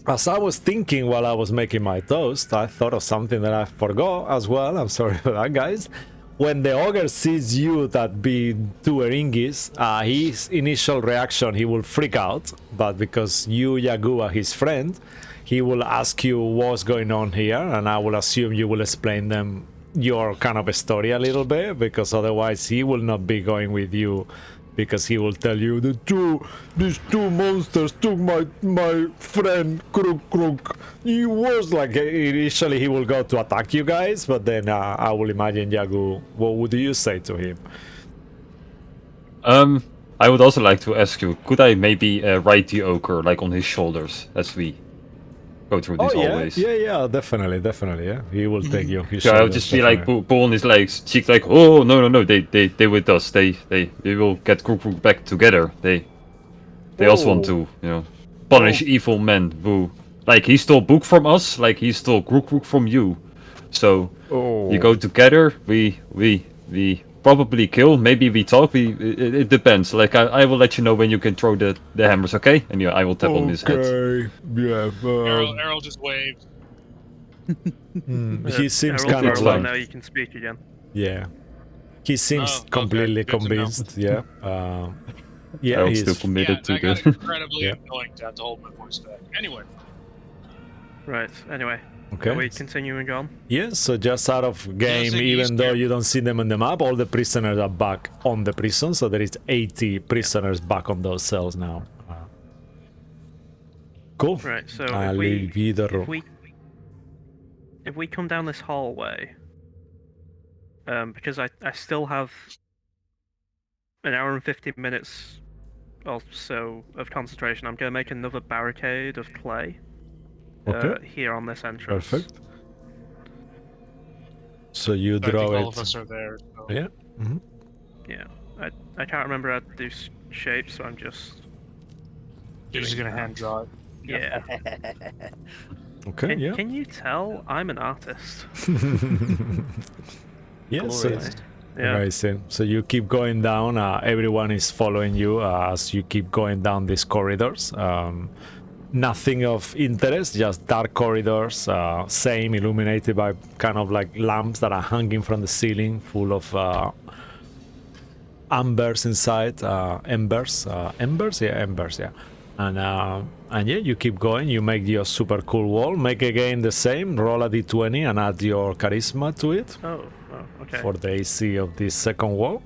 As I was thinking while I was making my toast, I thought of something that I forgot as well. I'm sorry for that, guys. When the ogre sees you that be two Eringis, his initial reaction, he will freak out. But because you, Yagu, are his friend, he will ask you what's going on here, and I will assume you will explain them your kind of a story a little bit, because otherwise he will not be going with you, because he will tell you these two monsters took my friend Kruk. He was like, initially he will go to attack you guys, but then I will imagine Yagu, what would you say to him? I would also like to ask you, could I maybe ride the ogre like on his shoulders as we go through these hallways? Yeah, definitely, yeah. He will take you on his So I would shoulders, just be like, definitely. pull on his legs, cheek like, oh no, they with us. They will get Kruk back together. They also want to, punish evil men who, like, he stole book from us, like he stole Kruk from you. So you go together. We probably kill. Maybe we talk. It depends. Like I will let you know when you can throw the hammers, okay? And I will tap on his head. Okay, yeah. Errol just waved. He seems Errol, kind you're of alone like, now. You can speak again. yeah. He seems Okay, completely good to know. convinced. Yeah. Yeah, I'm he's still committed to that got the. incredibly Yeah. annoying to have to hold my voice back. Anyway, Right. Anyway, okay. are we continuing on? Yeah, so just out of game, Ziggy, even though scared you don't see them on the map, all the prisoners are back on the prison, so there is 80 prisoners back on those cells now. Cool. Right. So I'll leave you the room. if we come down this hallway, because I still have an hour and 50 minutes or so of concentration, I'm going to make another barricade of clay Okay. here on this entrance. Perfect. So you I draw think it. all of us are there. So. Yeah. Mm-hmm. Yeah. I can't remember how to do shapes, so I'm just. You're just gonna hand draw it. Yeah. Okay. Yeah. Can you tell I'm an artist? Yeah. So, Glorious. Yeah. amazing. So you keep going down. Everyone is following you as you keep going down these corridors. Nothing of interest, just dark corridors, same illuminated by kind of like lamps that are hanging from the ceiling, full of embers inside, embers, yeah. And yeah, you keep going. You make your super cool wall. Make again the same. Roll a d20 and add your charisma to it Oh, okay. for the AC of this second wall.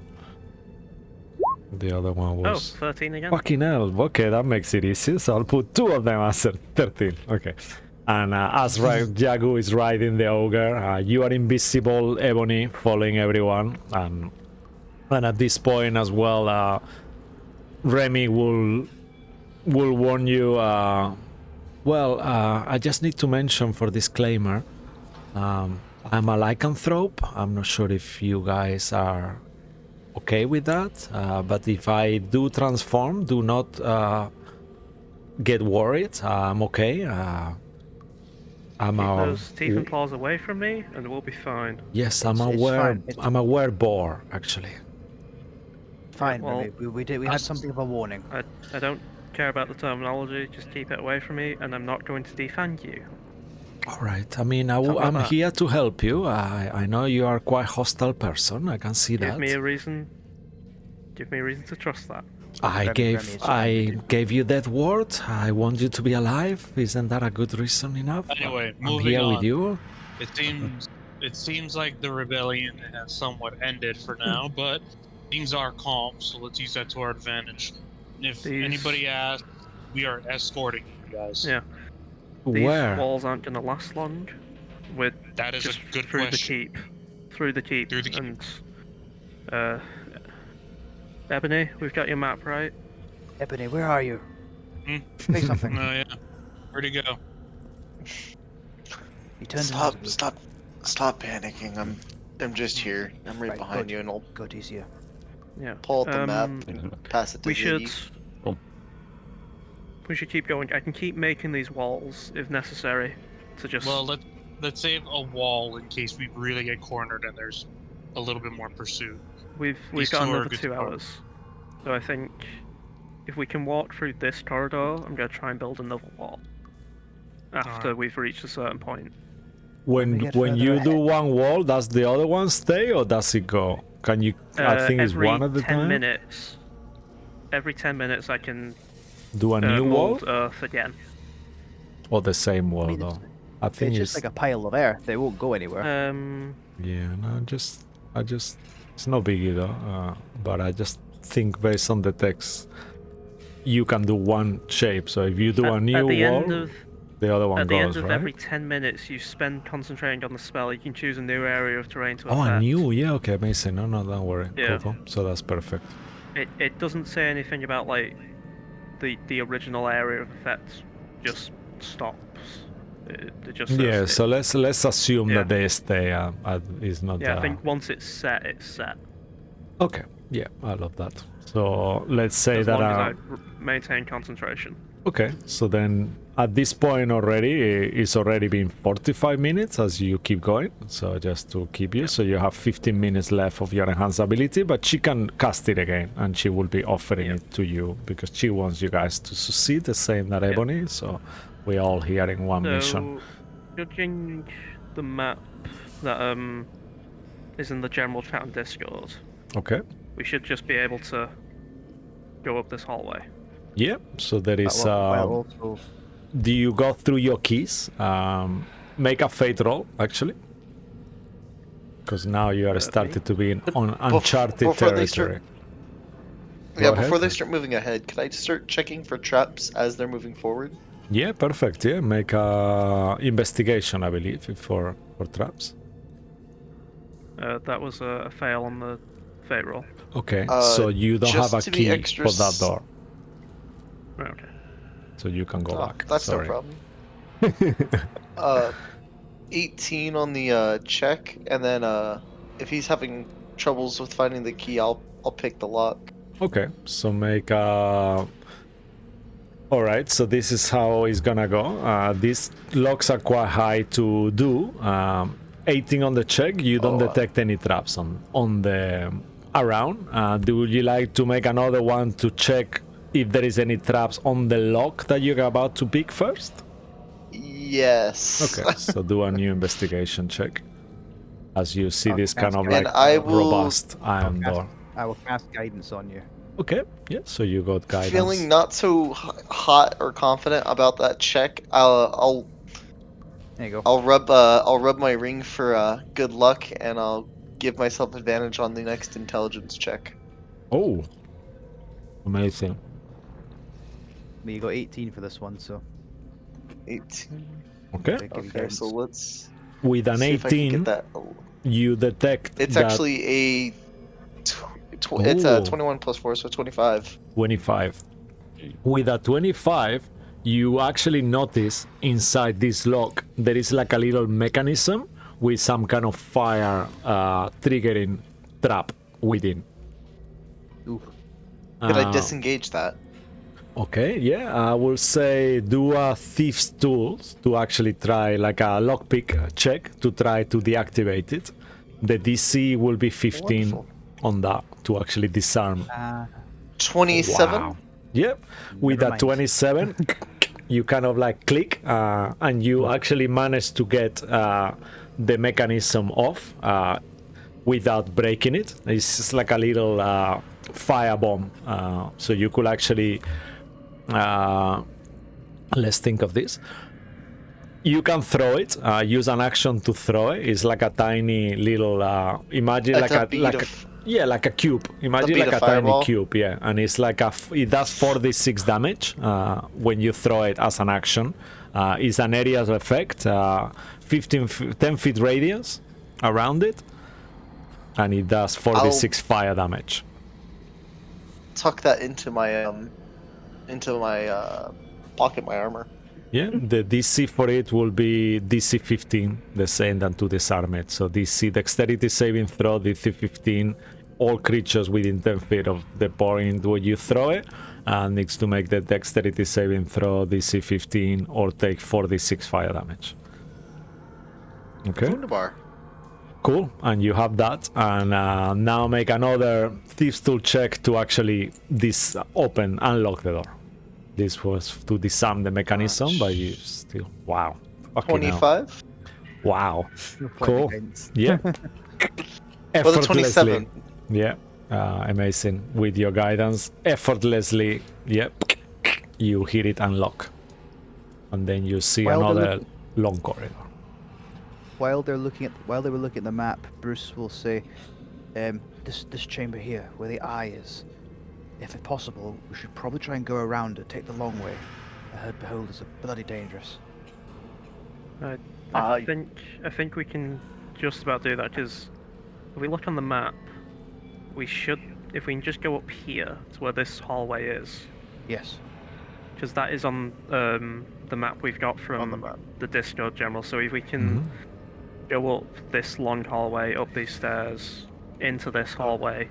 The other one was 13 again. fucking hell. Okay, that makes it easy. So I'll put two of them as 13. Okay. And as Jagu is riding the ogre, you are invisible, Ebony, following everyone. And at this point as well, Remy will warn you. I just need to mention for disclaimer, I'm a lycanthrope. I'm not sure if you guys are okay with that, but if I do transform, do not get worried. I'm okay. I'm Keep a those teeth and claws away from me, and we'll be fine. yes. It's fine. I'm a wereboar actually. Fine, well, Remy. We had something of a warning. I don't care about the terminology. Just keep it away from me, and I'm not going to defend you. All right. I mean, about I'm that? here to help you. I know you are quite hostile person. I can see Give that. me a reason. Give me a reason to trust that. I Remy is I fine. gave you that word. I want you to be alive. Isn't that a good reason enough? Anyway, I'm moving here on. with you. It seems like the rebellion has somewhat ended for now, but things are calm, so let's use that to our advantage. And if anybody asks, we are escorting you guys. Yeah. These Where? walls aren't going to last long. We're That is just a good through question. Through the keep. Through the keep. And Ebony, we've got your map, right? Ebony, where are you? Hmm? Say something. Oh yeah. Where'd he go? He turned Stop panicking. I'm just here. I'm right behind you, and I'll Good, he's here. Yeah. pull up the map and pass it to We should. Ziggy. Cool. We should keep going. I can keep making these walls if necessary. To just. Well, let's save a wall in case we really get cornered and there's a little bit more pursuit. We've these got two are another good 2 to go. hours. So I think if we can walk through this corridor, I'm going to try and build another wall after Alright. we've reached a certain point. When get when further you do ahead. one wall, does the other one stay or does it go? Can you? I think it's Every one at a 10 time. minutes. Every 10 minutes, I can Do a new wall mold Earth again. or the same wall mean, though? I If think it's just like a pile of earth, they won't go anywhere. yeah. No, I just it's no biggie though. But I just think based on the text, you can do one shape. So if you do a new at the wall, end of the other one At the goes, end of right? every 10 minutes you spend concentrating on the spell, you can choose a new area of terrain to Oh, affect. a new, yeah, okay, amazing. No, don't worry. Yeah. Cool. So that's perfect. It doesn't say anything about like the original area of effect just stops. It just says Yeah, it, so let's assume Yeah. that they stay. It's not. yeah, I think once it's set, it's set. Okay. Yeah, I love that. So let's say As that. long as I maintain concentration. Okay, so then at this point already, it's already been 45 minutes as you keep going. So just to keep you, so you have 15 minutes left of your enhanced ability, but she can cast it again and she will be offering it to you because she wants you guys to succeed, the same that Ebony. So we're all here in one mission. Judging the map that is in the general chat and Discord, Okay. we should just be able to go up this hallway. Yeah, so there is. Well, also, Do you go through your keys? Make a fate roll, actually. Because now you are started to be on uncharted before they start- territory. Yeah, Go before ahead. they start moving ahead, could I just start checking for traps as they're moving forward? Yeah, perfect. Yeah, make a investigation, I believe, for traps. That was a fail on the fate roll. Okay, so you don't have just a to be key extra for that door, Okay. so you can go Oh, back. that's Sorry. no problem. 18 on the check, and then if he's having troubles with finding the key, I'll pick the lock. Okay, so make a. All right, so this is how it's gonna go. These locks are quite high to do. 18 on the check. You don't detect any traps on the around. Do you like to make another one to check if there is any traps on the lock that you're about to pick first? Yes. Okay, so do a new investigation check. As you see this kind of And like I will- robust iron door. I will cast guidance on you. Okay, yeah, so you got guidance. Feeling not so hot or confident about that check, I'll There you go. I'll rub my ring for good luck, and I'll give myself advantage on the next intelligence check. Oh, amazing. You got 18 for this one, so 18. Okay, I'll give you Okay, guidance. so let's with an see if I can 18, get that. you detect It's that actually a. It's a Oh. 21 plus 4, so 25. 25. With a 25, you actually notice inside this lock there is like a little mechanism with some kind of fire triggering trap within. Ooh. Could I disengage that? Okay, yeah, I will say do a thief's tools to actually try like a lockpick check to try to deactivate it. The DC will be 15 Wonderful. on that to actually disarm. 27. Wow. Yep. With Never a mind. 27, you kind of like click and you actually manage to get the mechanism off without breaking it. It's just like a little fire bomb. So you could actually, let's think of this. You can throw it. Use an action to throw it. It's like a tiny little. Imagine It's like a a bead like of- yeah, like a cube. Imagine bead like of a tiny fireball? cube. Yeah, and it's like it does 4d6 damage when you throw it as an action. It's an area of effect, 10 feet radius around it, and it does 4d6 fire damage. Tuck that into my pocket, my armor. Yeah, the DC for it will be DC 15, the same than to disarm it. So DC Dexterity saving throw, DC 15, all creatures within 10 feet of the point where you throw it, and needs to make the Dexterity saving throw DC 15 or take 4d6 fire damage. Okay. Wunderbar. Cool, and you have that, and now make another Thieves Tool check to actually unlock the door. This was to disarm the mechanism, but you still, wow. Fucking hell. 25. Wow. No point in Cool. guidance. Yeah. Well, the Effortlessly. 27. Yeah. Amazing. With your guidance, effortlessly, yep, you hit it unlock. And then you see While they're another looking- long corridor. While they were looking at the map, Bruce will say, "This chamber here, where the eye is. If possible, we should probably try and go around it. Take the long way. I heard beholders are bloody dangerous." I think we can just about do that because if we look on the map, we should. If we can just go up here to where this hallway is, Yes. because that is on the map we've got from map. the Discord general. So if we can go up this long hallway, up these stairs, into this hallway,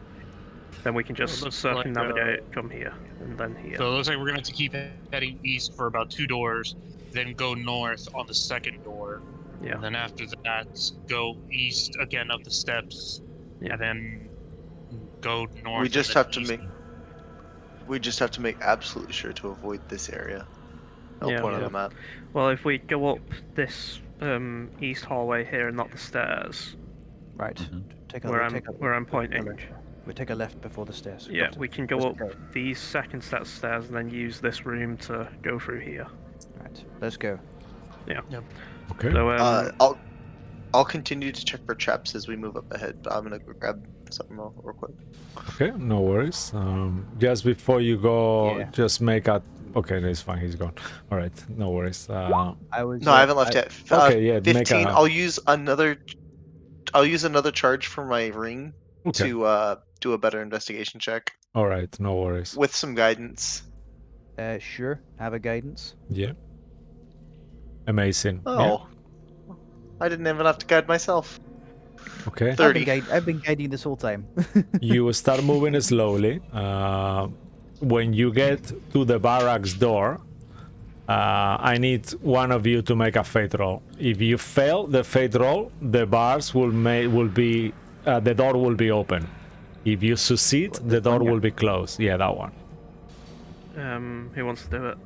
then we can just looks like, circumnavigate, come here, and then here. So it looks like we're gonna have to keep heading east for about 2 doors, then go north on the second door, Yeah. and then after that go east again up the steps, Yeah. and then go north. We and just then have to east. We just have to make absolutely sure to avoid this area. I'll Yeah, point on yeah. the map. Well, if we go up this east hallway here and not the stairs, Right. Mhm. Take a where take a- I'm take a pointing. left. We take a left before the stairs. Yeah, Got it. we can go Let's up go. these second set of stairs and then use this room to go through here. Right. Let's go. Okay. So I'll continue to check for traps as we move up ahead, but I'm gonna go grab something real quick. Okay, no worries. Just before you go, Yeah. just make a. Okay, no, it's fine. He's gone. All right, no worries. I was. No, I haven't left yet. Okay, yeah, make 15. a- I'll use another charge for my ring Okay. to do a better investigation check All right, no worries. with some guidance. Sure. Have a guidance. Yeah. Amazing. Oh, I didn't even have to guide myself. Yeah. Okay. 30. I've been guiding this whole time. You start moving slowly. When you get to the barracks door, I need one of you to make a fate roll. If you fail the fate roll, the bars will be the door will be open. If you succeed, the door one, yeah. will be closed. Yeah, that one. who wants to do it?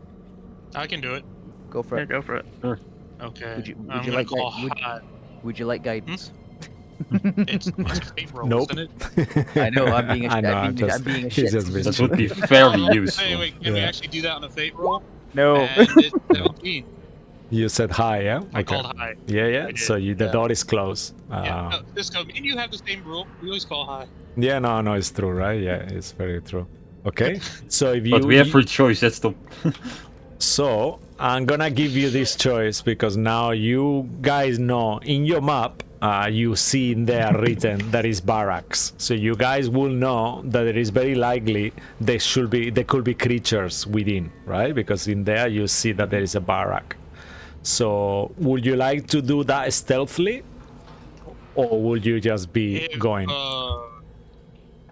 I can do it. Go for Yeah, it. go for it. Okay. Would you I'm like gonna call that- high. Would you like guidance? It's a fate roll, Nope. isn't it? I know. I'm being a, I know, I'm being, I'm being a he's shit. just being That would be very useful. Hey, wait, can we Yeah. actually do that on a fate roll? No. And it's 17. You said hi, yeah? I called high. Yeah, yeah. I did. So the Yeah. door is closed. Yeah, no, Disco, me and you have the same rule. We always call high. Yeah, no, it's true, right? Yeah, it's very true. Okay, so if you But we have free choice, that's the... so I'm gonna give you this choice because now you guys know in your map you see in there written that is barracks. So you guys will know that it is very likely there could be creatures within, right? Because in there you see that there is a barrack. So would you like to do that stealthily, or would you just be going?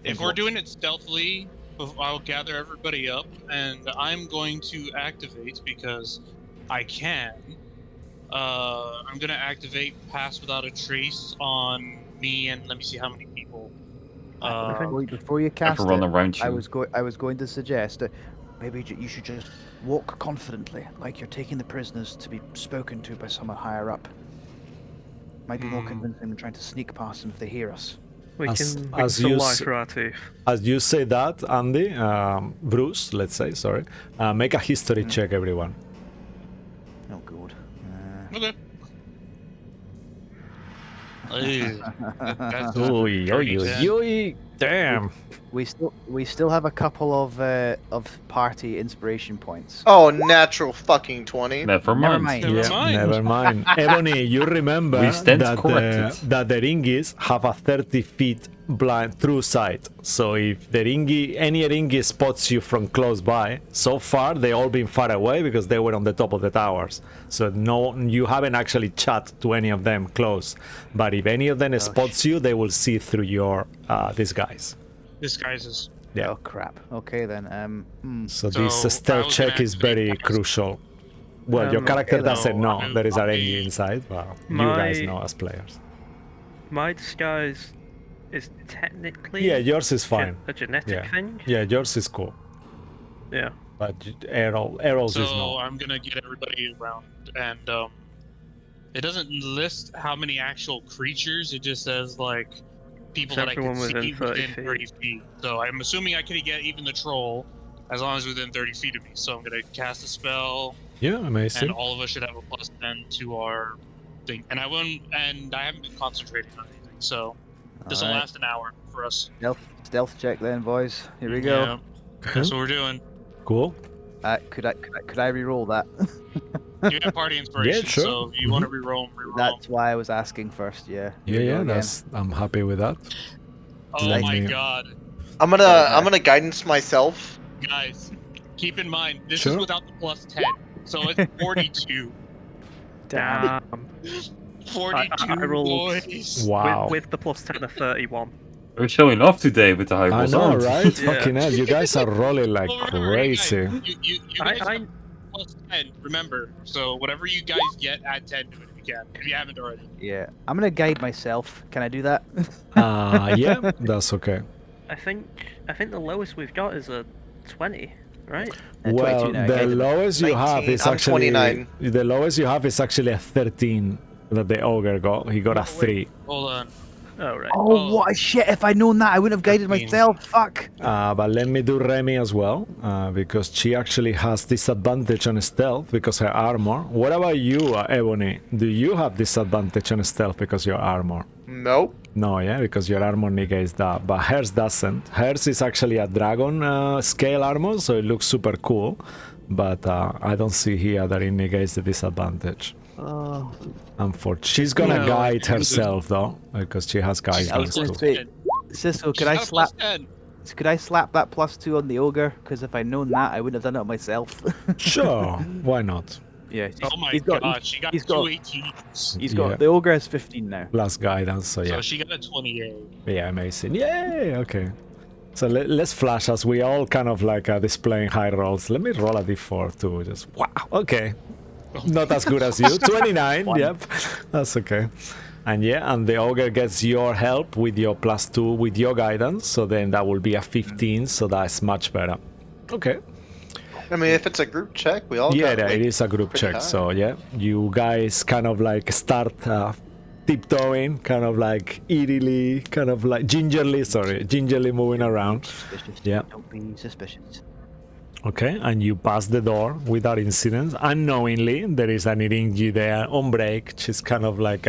If we're doing it stealthily, I'll gather everybody up, and I'm going to activate because I can. I'm gonna activate Pass Without a Trace on me, and let me see how many people. Before you cast run it, around I you. was going to suggest that maybe you should just walk confidently, like you're taking the prisoners to be spoken to by someone higher up. Might be more convincing than trying to sneak past them if they hear us. We As- can as still you lie s- through our teeth. As you say that, Andy, Bruce, let's say, sorry, make a history check, everyone. Oh, good. Okay. Ew, that's Oy, oy, oy, oy. Damn. We still have a couple of party inspiration points. Oh, natural fucking 20. Never Never mind. mind. Never Yeah, mind. never mind. Ebony, you remember We stand that corrected. that the ringis have a 30 feet blind through sight. So if any ringi spots you from close by, so far they all been far away because they were on the top of the towers. So no, you haven't actually chat to any of them close. But if any of them spots you, they will see through your disguise. disguises. Yeah. Oh crap. Okay then. So So, this I stealth was check gonna is very activate crucial. Well, your character okay then. doesn't know So, there is a I- ringi inside, but you guys My- know as players. My disguise is technically Yeah, yours is fine. a genetic Yeah. thing. Yeah, yours is cool. Yeah. But Errol's is So not. I'm gonna get everybody around, and it doesn't list how many actual creatures. It just says like people It's that I can everyone see within 30 within 30 feet. So I'm assuming I can get even the troll as long as within 30 feet of me. So I'm gonna cast a spell, Yeah, and amazing. all of us should have a plus 10 to our thing. And I won't. And I haven't been concentrating on anything, so this will Alright. last an hour for us. Stealth check then, boys. Here we go. Yeah, that's what we're doing. Cool. Could I re-roll that? You have party inspiration, sure. so if you want to reroll, reroll. That's why I was asking first. Yeah. Here we go Yeah, again. I'm happy with that. Oh Let my me- god. I'm gonna guidance myself. Guys, keep in mind, this Sure. is without the plus 10. So it's 42. Damn. 42 I rolled boys. Wow. With the plus 10 of 31. We're showing off today with the high I rolls, know, aren't we? right? Yeah. Fucking hell, you guys are rolling like Well, remember, hey, guys, crazy. you guys I have plus 10, remember. So whatever you guys get, add 10 to it if you can, if you haven't already. Yeah. I'm gonna guide myself. Can I do that? Yeah, that's okay. I think the lowest we've got is a 20, right? Well, 22 now, the guide them. lowest you have 19, is I'm actually 29. the lowest you have is actually a 13 that the ogre got. He got a 3. Hold on. Oh, right. Oh, what a shit! If I'd known that, I wouldn't have guided 15. myself. Fuck. But let me do Remy as well, because she actually has disadvantage on stealth because her armor. What about you, Ebony? Do you have disadvantage on stealth because your armor? Nope. No, yeah, because your armor negates that, but hers doesn't. Hers is actually a dragon scale armor, so it looks super cool, but I don't see here that it negates the disadvantage. Oh. Unfortunately, she's gonna No, guide dude. herself though, because she has She's got a guidance gonna too. plus say- 10. Cisco, She's could I got a plus slap? 10. Could I slap that +2 on the ogre? Because if I'd known that, I wouldn't have done it myself. Sure, why not? Yeah. Oh my he's got, god, she got he's 2 got- 18s. He's Yeah. got the ogre has 15 now. Plus guidance, so yeah. So she got a 28. Yeah, amazing. Yay! Okay. So let's flash as we all kind of like displaying high rolls. Let me roll a d4 too. Just wow. Okay. Not as good as you. 29. Yep. That's okay. And yeah, and the ogre gets your help with your +2 with your guidance. So then that will be a 15. So that's much better. Okay. I mean, if it's a group check, we all Yeah, got, it like, is a group pretty check. high. So yeah, you guys kind of like start tiptoeing, kind of like eerily, kind of like gingerly moving around. Suspicious. Yeah. Don't be suspicious. Okay, and you pass the door without incident. Unknowingly, there is an Iringi there on break. She's kind of like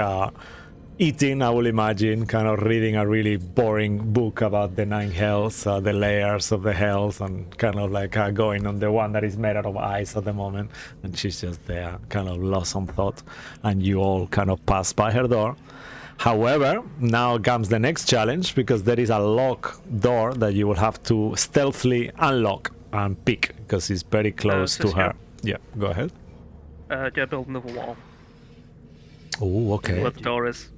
eating, I will imagine, kind of reading a really boring book about the 9 hells, the layers of the hells, and kind of like going on the one that is made out of ice at the moment. And she's just there, kind of lost on thought. And you all kind of pass by her door. However, now comes the next challenge because there is a lock door that you will have to stealthily unlock and pick because it's very close to Cisco. her. Yeah, go ahead. Go build another wall. Oh, okay. Where the door is.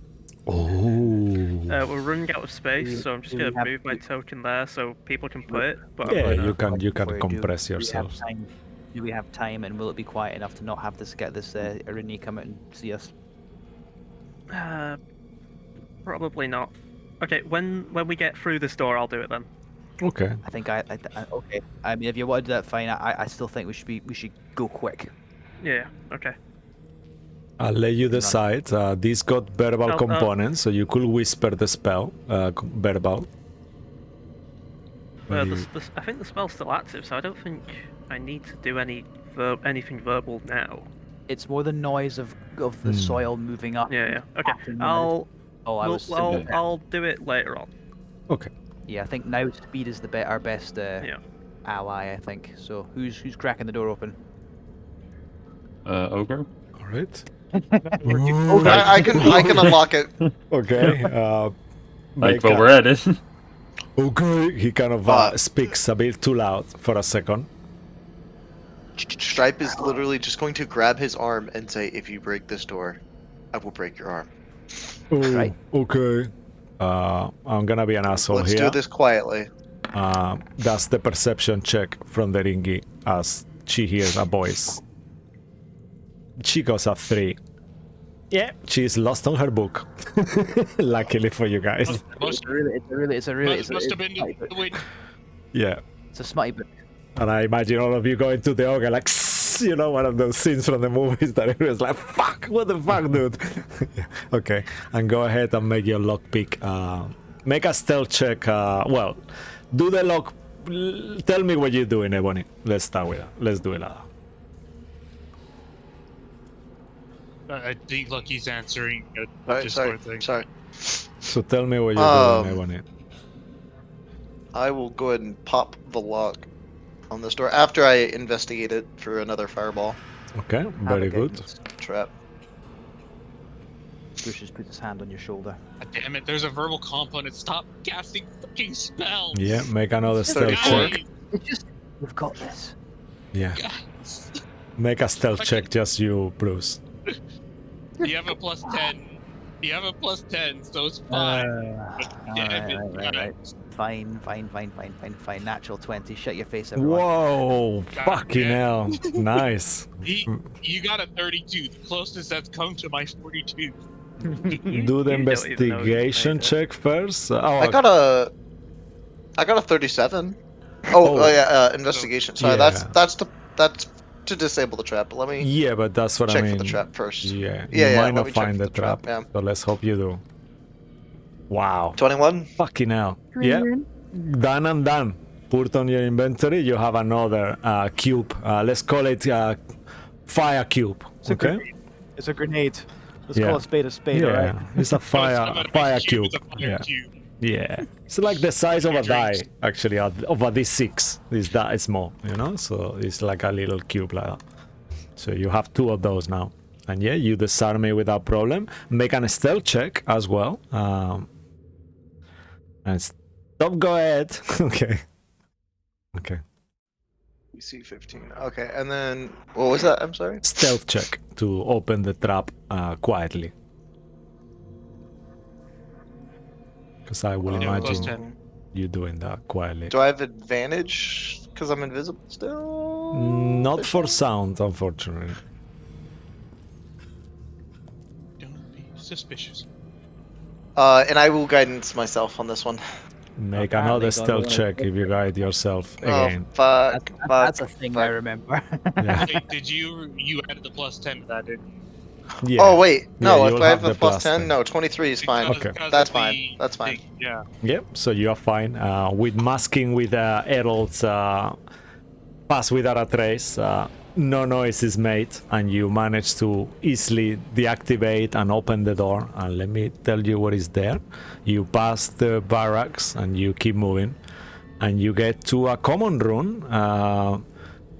Oh. We're running out of space, so I'm just do we gonna have move my to- token there so people can put it. But Yeah, I'm gonna- you can Before you do, compress do we have yourselves. time- Do we have time, and will it be quiet enough to not have to get this Irini come out and see us? Probably not. Okay, when we get through this door, I'll do it then. Okay. I think okay. I mean, if you want to do that, fine. I still think we should go quick. Yeah. Okay. I'll let you decide. This got verbal Oh, components, so you could whisper the spell, verbal. But you- I think the spell's still active, so I don't think I need to do anything verbal now. It's more the noise of the soil moving up. Yeah. Yeah. Okay. Happening when I'll do it later on. Okay. Yeah, I think now speed is our best ally. I think. So who's cracking the door open? Ogre? All right. I can unlock it. Okay. Like, make while a- we're at it. Okay. He kind of speaks a bit too loud for a second. Stripe is literally just going to grab his arm and say, "If you break this door, I will break your arm." Oh, Right. okay. I'm gonna be an asshole Let's here. do this quietly. That's the perception check from the Ringi as she hears a voice. She goes a 3. Yeah, she's lost on her book. Luckily for you guys. Must It's a really must have been smutty the book. wind. Yeah. It's a smutty book. And I imagine all of you going to the ogre like, you know, one of those scenes from the movies that everyone's like, fuck, what the fuck, dude? Yeah. Okay, and go ahead and make your lockpick. Make a stealth check. Well, do the lock. Tell me what you're doing, Ebony. Let's start with that. Let's do it. I think Lucky's answering a Sorry, Discord thing. sorry. So tell me what you're doing, Ebony. I will go ahead and pop the lock on this door after I investigate it for another fireball Okay, very good. trap. Bruce just puts his hand on your shoulder. God damn it! There's a verbal component. Stop casting fucking spells. Yeah, make another stealth Guys, check. It's just we've got this. Yeah, guys. make a stealth check, just you, Bruce. You have a +10. You have a +10, so it's fine. But damn it, Right. guys. Fine. Natural 20. Shut your face, everyone. Whoa, God fucking damn. hell. Nice. You got a 32. The closest that's come to my 42. Do the You don't even know you investigation made it. check first. I got a 37. Oh. Investigation. Sorry, Yeah. that's to disable the trap. But let me Yeah, but that's what check I mean. for the trap first. Yeah, Yeah, you yeah, might let not me check find for the the trap. trap, So let's hope you do. Wow. 21. Fucking hell. Yeah. Done and done. Put on your inventory. You have another cube. Let's call it fire cube. It's a Okay. grenade. It's a grenade. Let's Yeah. call a spade, Yeah, alright? it's a So it's fire not a big fire cube, cube. It's a fire Yeah. cube. Yeah, it's like the size of a die, Drinks. actually, of a D6. Is that small, you know? So it's like a little cube like that. So you have 2 of those now, and yeah, you disarm it without problem. Make an stealth check as well. And stop. Go ahead. Okay. Okay. DC 15. Okay, and then what was that? I'm sorry. Stealth check to open the trap quietly. Because I will Yeah, imagine +10. you doing that quietly. Do I have advantage because I'm invisible still? Not for sound, unfortunately. Don't be suspicious. And I will guidance myself on this one. Make Apparently another don't stealth wanna check go if you for it. guide yourself Oh again. fuck! That's a thing I fuck. remember. Yeah. Wait, did you added the +10 to that, didn't you? Yeah. Oh wait, Yeah, no. you'll if I have have a the plus +10. 10, no, 23 is fine. Okay. Because That's of fine. the That's fine. thing, yeah. Yep, so you are fine. With masking with Errol's pass without a trace, no noise is made, and you manage to easily deactivate and open the door. And let me tell you what is there. You pass the barracks and you keep moving, and you get to a common room.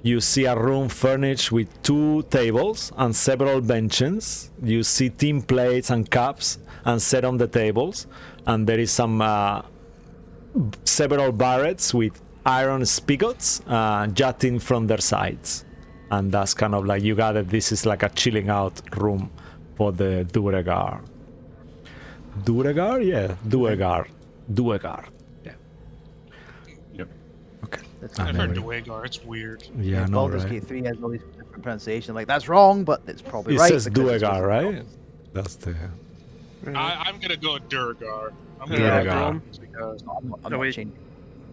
You see a room furnished with 2 tables and several benches. You see tin plates and cups and set on the tables, and there is some several barrets with iron spigots jutting from their sides, and that's kind of like you got it. This is like a chilling out room for the Duergar. Duergar, yeah, Duergar. Yeah. Yep. Okay. That's I've And heard every- Dwagar, it's weird. Yeah, no, Baldur's right? Gate 3 has all these different pronunciations. Like, that's wrong, but it's probably It right. says because it's Duergar, supposed to right? That's the. I'm gonna go Durgar. I'm Yeah, gonna Durgar. go Durgar because be- I'm Are not we- changing.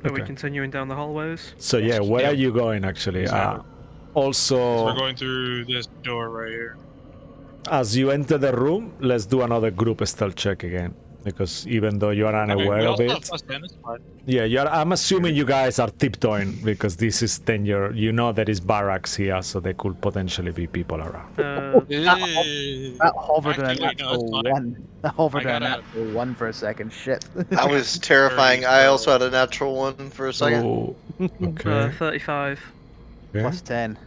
Are we Okay. continuing down the hallways? So yeah, where Yeah. are you going actually? Exactly. Also, we're going through this door right here. as you enter the room, let's do another group stealth check again. Because even though you are Okay, unaware we of also have it, +10, it's fine. yeah, I'm assuming you guys are tiptoeing because this is danger. You know there is barracks here, so there could potentially be people around. That hovered on a Actually, wait, no, it's natural fine. 1. That hovered I on a gotta- natural 1 for a second. Shit. That was terrifying. Very I also slow. had a natural 1 for a second. Oh, okay. 35. okay. Plus 10.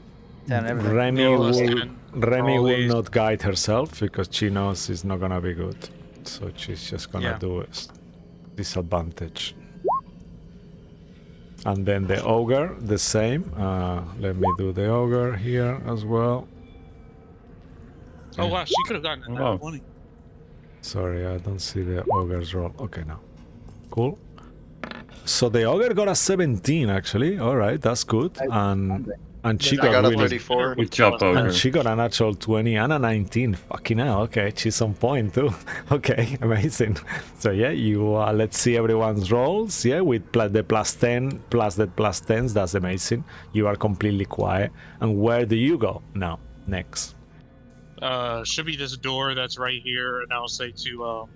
10 on everything. Remy No, will +10 Remy for all will these. not guide herself because she knows it's not gonna be good. So she's just gonna Yeah. do it. Disadvantage. And then the ogre, the same. Let me do the ogre here as well. Oh wow, she could have gotten a Wow. 20. Sorry, I don't see the ogre's roll. Okay, now. Cool. So the ogre got a 17 actually. All right, that's good. And And she I got I got a really 34. Good job, And Ogre. she got a natural 20 and a 19. Fucking hell. Okay, she's on point too. Okay, amazing. So yeah, you let's see everyone's rolls. Yeah, with the plus 10 plus the plus 10s. That's amazing. You are completely quiet. And where do you go now? Next. Should be this door that's right here, and I'll say to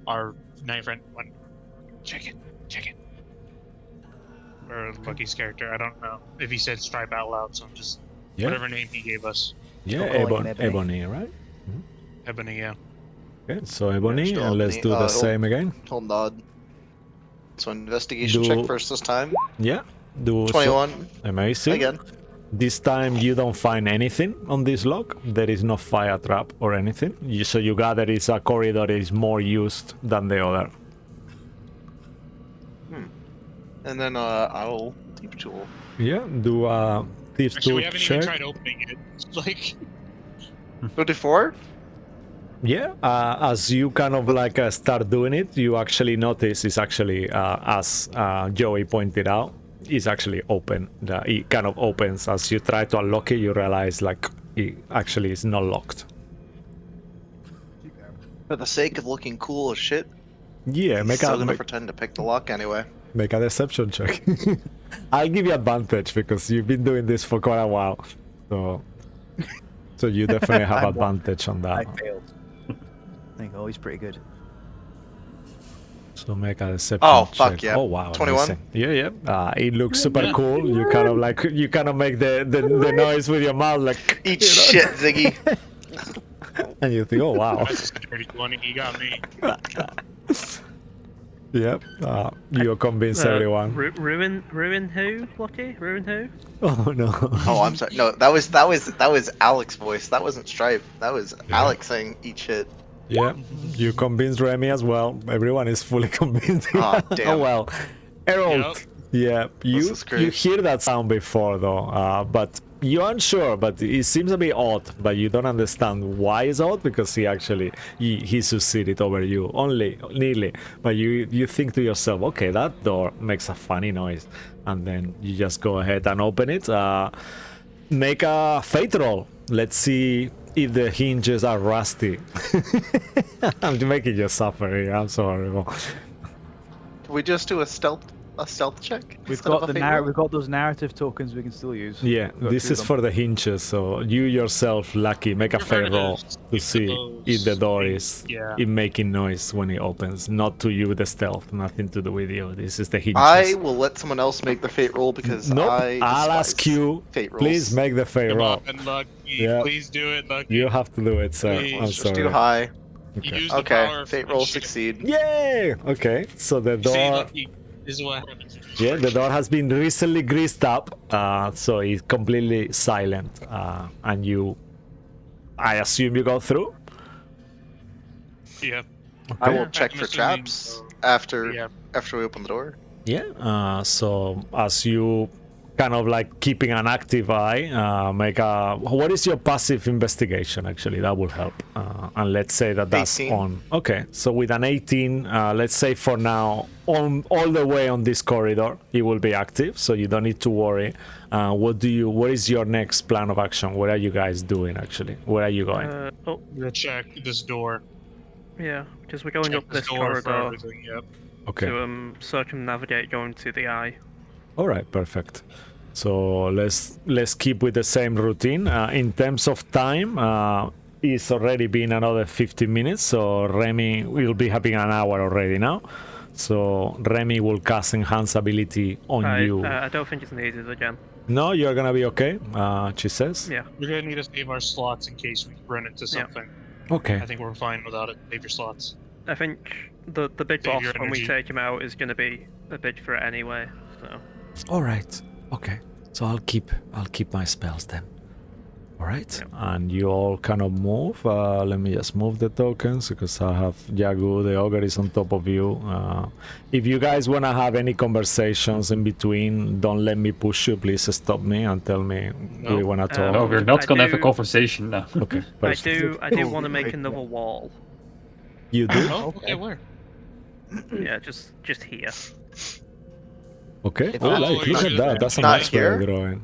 our night friend, check it. Or Lucky's character, I don't know if he said stripe out loud, so I'm just Yeah. whatever name he gave us. Yeah, Still calling him Ebony. Ebony, right? Ebony, yeah. Okay, so Ebony, still and let's Ebony. do the He'll- same again. He'll nod. So investigation check first this time. Yeah, do 21 amazing. again. This time you don't find anything on this log. There is no fire trap or anything. So you gather it's a corridor that is more used than the other. And then I'll deep tool. Yeah, do a thief Actually, we tool haven't check. even tried opening it. Like, 54? Yeah, as you kind of like start doing it, you actually notice it's actually, as Joey pointed out, it's actually open. It kind of opens. As you try to unlock it, you realize like it actually is not locked. For the sake of looking cool as shit, Yeah, he's still gonna pretend to pick the lock anyway. make a deception check. I'll give you advantage because you've been doing this for quite a while, so you definitely have I'm- advantage on I that. failed. I think, oh, he's pretty good. So make a deception Oh, check. fuck yeah. Oh wow, 21? amazing. Yeah. It looks super cool. You kind of make the noise with your mouth like Eat shit, Ziggy. and you think, oh wow. that's a dirty 20. He got me. Yep. You convince everyone. Ruin who? Lucky? Ruin who? Oh no. Oh, I'm sorry. No, that was Alex's voice. That wasn't Stripe. That was Alex saying eat shit. Yeah, you convinced Remy as well. Everyone is fully convinced. Aw, damn. Oh well. Harold. Yep. Yeah, you is great. you hear that sound before though, but you're unsure. But it seems a bit odd. But you don't understand why it's odd because he succeeded over you only nearly. But you think to yourself, okay, that door makes a funny noise, and then you just go ahead and open it. Make a fate roll. Let's see if the hinges are rusty. I'm making you suffer here. I'm so horrible. Can we just do a stealth check? We've instead of got a the fate roll? we've got those narrative tokens we can still use. Yeah, We've got this two is of for the hinges, so you yourself, Lucky, make a You're fair part of roll the- to see if the door is Yeah. making noise when it opens. Not to you, the stealth, nothing to do with you. This is the hinges. I will let someone else make the fate roll because Nope, I I'll despise ask you. fate rolls. Please make the fair Come roll. on, Lucky. Yeah. Please do it, Lucky. You have to do it, sir. Please, I'm Just sorry. do high. You use the Okay, power of fate roll friendship. succeed. Yay! Okay, so the See, door. Lucky, this is what happens. when you Yeah, break the it. door has been recently greased up, so it's completely silent. And I assume you go through. Yeah. I Okay. will check I'm for assuming, traps after Yeah. after we open the door. Yeah. So as you kind of like keeping an active eye, make a. What is your passive investigation? Actually, that will help. And let's say that's 18. on. Okay. So with an 18, let's say for now, all the way on this corridor, it will be active. So you don't need to worry. What is your next plan of action? What are you guys doing actually? Where are you going? Oh, I'm gonna check this door. yeah, because we're going Check up this door for corridor everything. Yep. Okay. to circumnavigate going to the eye. All right, perfect. So let's keep with the same routine. In terms of time, it's already been another 15 minutes, so Remy will be having an hour already now. So Remy will cast Enhance ability on you. I don't think it's needed again. No, you're gonna be okay, she says. Yeah. We're gonna need to save our slots in case we run into Yeah. something. Okay. I think we're fine without it. Save your slots. I think the big Save boss your when we energy. take him out is going to be a big threat anyway. So All right. Okay. So I'll keep my spells then. All right. Yeah. And you all kind of move. Let me just move the tokens because I have Yagu, the ogre is on top of you. If you guys want to have any conversations in between, don't let me push you. Please stop me and tell me we No. want to talk. No, we're not I gonna have a do- conversation now. Okay. I perfect. do want to make another wall. You do? Oh, okay, where? Yeah, just here. Okay. If Oh, not- like, look at that. That's a not much better here? drawing.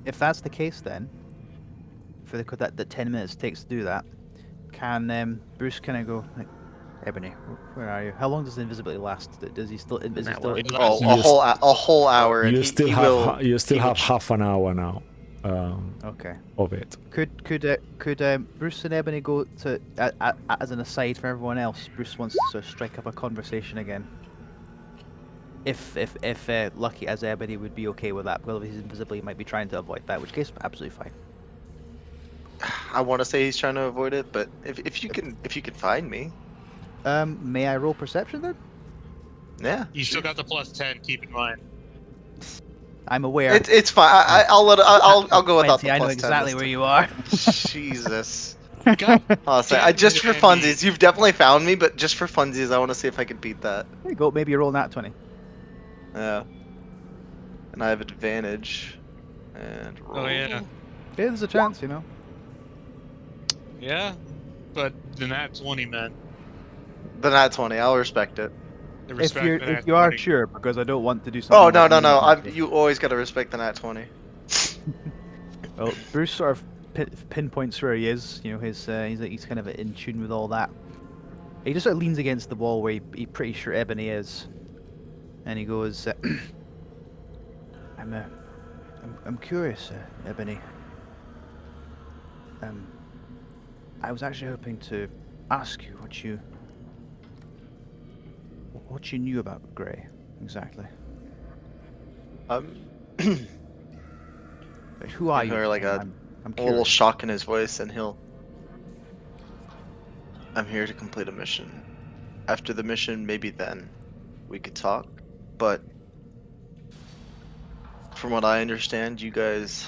if that's the case, then for the 10 minutes it takes to do that, can Bruce kind of go like, Ebony, where are you? How long does the invisibility last? Does he still? Is he still? hour. It Oh, lasts- a whole hour, and You still he have will. you still he will have ch- half an hour now Okay. of it. Could Bruce and Ebony go to as an aside for everyone else? Bruce wants to strike up a conversation again. If Lucky as Ebony would be okay with that, well, if he's invisible, he might be trying to avoid that, which case absolutely fine. I want to say he's trying to avoid it, but if you can find me, May I roll perception then? yeah, You still got the +10. Keep in mind. I'm aware. it's fine. I'll go without 20, the I know +10 exactly this where time. you are. Jesus. God I'll say, damn just it, for Andy. funsies, you've definitely found me, but just for funsies, I want to see if I could beat that. There you go. Maybe you roll that 20. Yeah. And I have advantage. And roll. Oh yeah, Yeah, there's a chance, you know. yeah. But the nat 20, man. The nat 20. I'll respect it. The If respect you the nat are 20. sure, because I don't want to do something. Oh no like no no! you. You always gotta respect the nat 20. Well, Bruce sort of pinpoints where he is. You know, he's kind of in tune with all that. He just sort of leans against the wall where he's pretty sure Ebony is, and he goes, I'm curious, Ebony. I was actually hoping to ask you what you knew about Gray exactly. Like, who are You you? hear to like him? a I'm little curious. shock in his voice, and I'm here to complete a mission. After the mission, maybe then we could talk. But from what I understand, you guys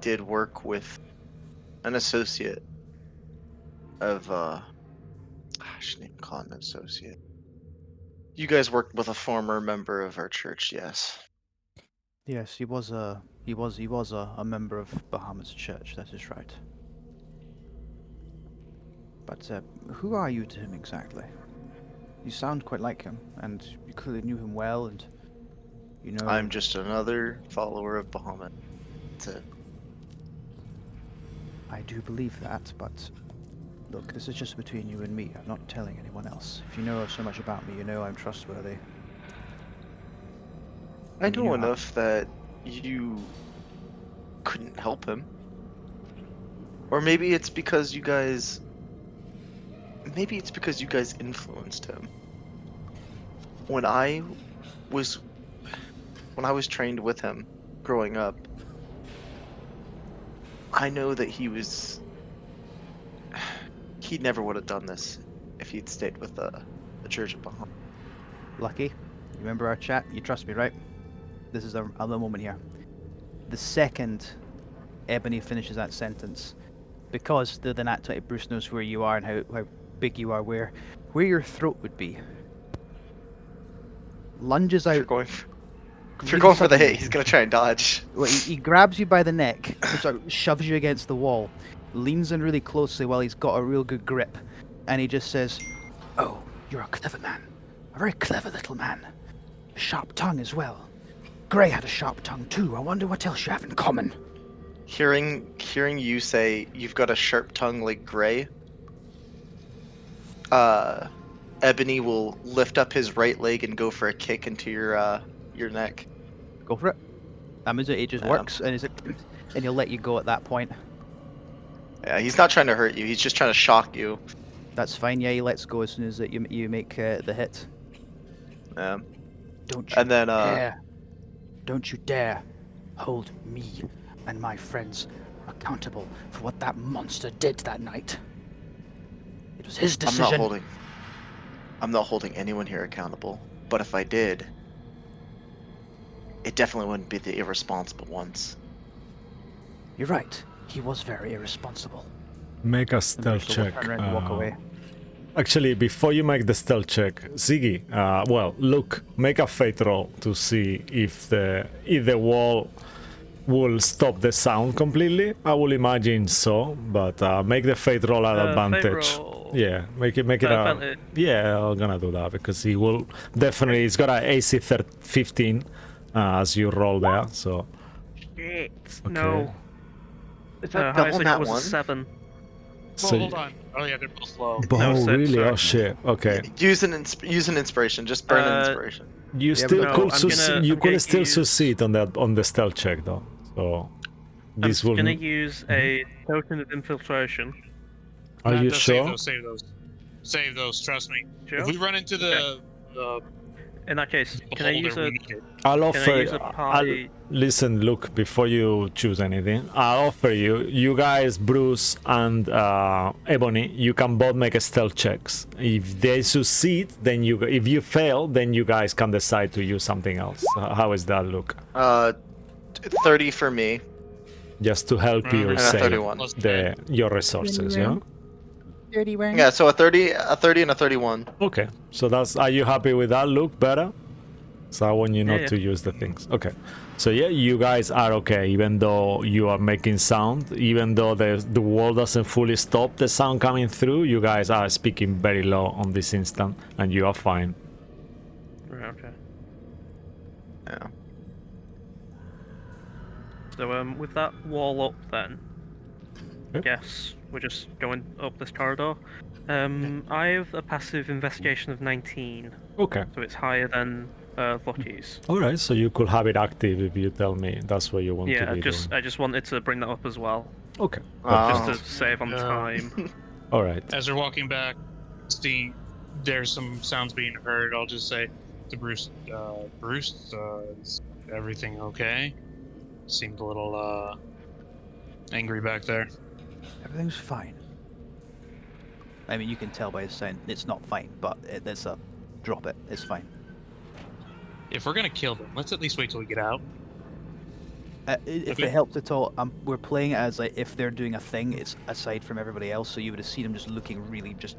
did work with an associate of I shouldn't even call him an associate. You guys worked with a former member of our church, yes. Yes, he was a member of Bahamut's church. That is right. But who are you to him exactly? You sound quite like him, and you clearly knew him well, and you know. I'm just another follower of Bahamut. That's it. I do believe that, but look, this is just between you and me. I'm not telling anyone else. If you know so much about me, you know I'm trustworthy. I And you know how- enough that you couldn't help him. Or maybe it's because you guys influenced him. When I was trained with him growing up, I know that he never would have done this if he'd stayed with the Church of Bahamut. Lucky, you remember our chat? You trust me, right? This is a little moment here. The second Ebony finishes that sentence, because the nat 20 Bruce knows where you are and how big you are, where your throat would be. Lunges If out. you're going really for the hit, suddenly. he's gonna try and dodge. Well, he grabs you by the neck and sort of shoves you against the wall, leans in really closely while he's got a real good grip, and he just says, "Oh, you're a clever man. A very clever little man. Sharp tongue as well. Gray had a sharp tongue too. I wonder what else you have in common." Hearing you say you've got a sharp tongue like Gray, Ebony will lift up his right leg and go for a kick into your neck. Go for it. That means it just Yeah. works, and and he'll let you go at that point. Yeah, he's not trying to hurt you. He's just trying to shock you. That's fine. Yeah, he lets go as soon as you make the hit. Don't you And then dare! Don't you dare hold me and my friends accountable for what that monster did that night. It was his decision. I'm not holding anyone here accountable. But if I did, it definitely wouldn't be the irresponsible ones. You're right. He was very irresponsible. Make a And stealth Bruce will check. turn around and walk away. Actually, before you make the stealth check, Ziggy, look, make a fate roll to see if the wall will stop the sound completely. I will imagine so, but make the fate roll at Fate advantage. roll. Yeah, make it Advantage. yeah, I'm gonna do that because he will definitely. He's got a AC 15 as you roll there, so Shit. Okay. No. Is that Highest double I got nat was a one? 7. So hold on. Oh yeah, they're both low. No, oh, six, really? sorry. Oh shit. Okay. Use an inspiration. Just burn an Uh, inspiration. You Yeah, still but No, could I'm gonna- you I'm could gonna still use- succeed on the stealth check though. So I'm this will. gonna use a token of infiltration. Are you Save sure? those. Save those. Save those. Trust me. Sure. If we run into the In that case, can I use we a need it. I'll can I offer. use a party? Listen, look. Before you choose anything, I'll offer you. You guys, Bruce and Ebony, you can both make a stealth checks. If they succeed, then you. If you fail, then you guys can decide to use something else. How does that look? 30 for me. Just to help you Remember, And a save 31. plus 10. your resources, yeah. Dirty ring. Yeah, so a 30 and a 31. Okay, so that's. Are you happy with that? Look better. So I want you not Yeah. to use the things. Okay. So yeah, you guys are okay, even though you are making sound, even though the wall doesn't fully stop the sound coming through, you guys are speaking very low on this instant, and you are fine. Right, okay. Yeah. So with that wall up, then I Yep. guess we're just going up this corridor. I have a passive investigation of 19, Okay. so it's higher than Lucky's. All right. So you could have it active if you tell me that's what you want to Yeah, be I just wanted to bring that up as well, doing. Okay. just Oh. to save on Yeah. time. All right. As we're walking back, seeing there's some sounds being heard, I'll just say to Bruce, Bruce, is everything okay? Seemed a little angry back there. Everything's fine. I mean, you can tell by his sound it's not fine, but it's a drop it. It's fine. If we're gonna kill them, let's at least wait till we get out. If Okay. it helps at all, we're playing it as like if they're doing a thing, it's aside from everybody else. So you would have seen them just looking really just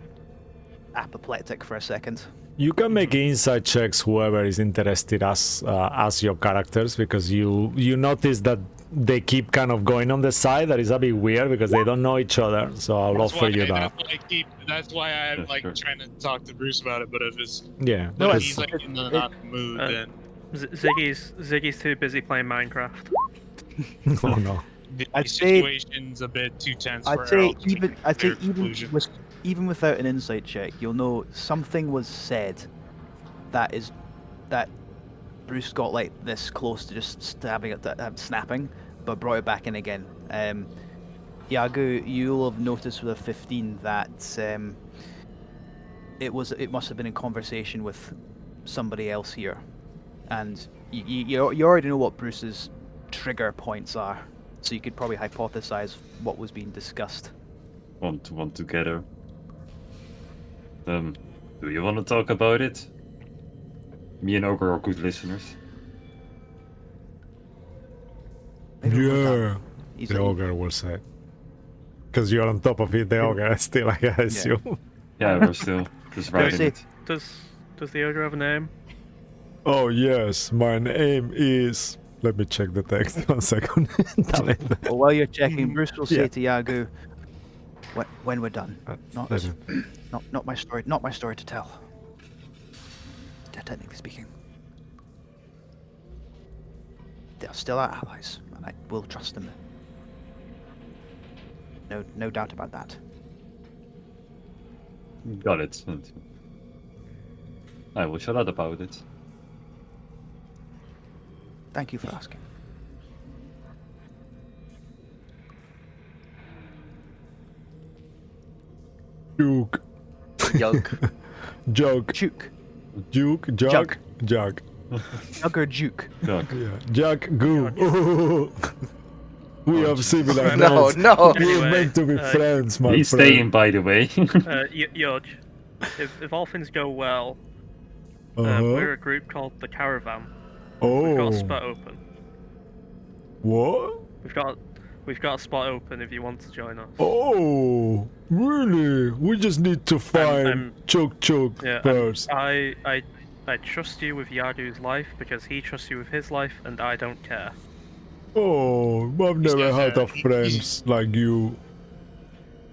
apoplectic for a second. You can make inside checks, whoever is interested as your characters, because you notice that they keep kind of going on the side. That is a bit weird because they don't know each other. So I'll offer you that. That's why I'm That's like true. trying to talk to Bruce about it. But if it's Yeah. No, if it's- he's like in the it- not mood, then Ziggy's too busy playing Minecraft. Oh no. the I'd say- situation's a bit too tense I'd for say Errol to even make I'd say clear conclusion. even without an insight check, you'll know something was said that Bruce got like this close to just stabbing at snapping, but brought it back in again. Yagu, you'll have noticed with a 15 that it must have been in conversation with somebody else here, and you already know what Bruce's trigger points are, so you could probably hypothesize what was being discussed. One together. Do you want to talk about it? Me and Ogre are good listeners. Maybe we'll Yeah. done. He's The like- ogre will say. Because you're on top of it, the ogre still, I assume. Yeah, we're still just riding say- it. Does the ogre have a name? Oh yes, my name is. Let me check the text. 1 second. Well, while you're checking, Bruce will say Yeah. to Yagu, "When we're done, not let me- not my story, not my story to tell. Technically speaking, they are still our allies, and I will trust them. No doubt about that. Got it. I will shut up about it. Thank you for asking." Juke. Yug. Joke. Juke, Juke. Jug. Jug. Jug or Juke? Doug. Yeah. Jug. Goo. Ooh. We have similar No, names. no. We're Anyway, meant to be friends, my He's friend. staying, by the way. Yodge, if all things go well, Uh-huh. we're a group called the Caravan. We've got a Oh. spot open. What? We've got a spot open if you want to join us. Oh, really? We just need to find I'm- Choke Yeah, first. I trust you with Yadu's life because he trusts you with his life, and I don't care. Oh, I've He's never got had that- of friends like you.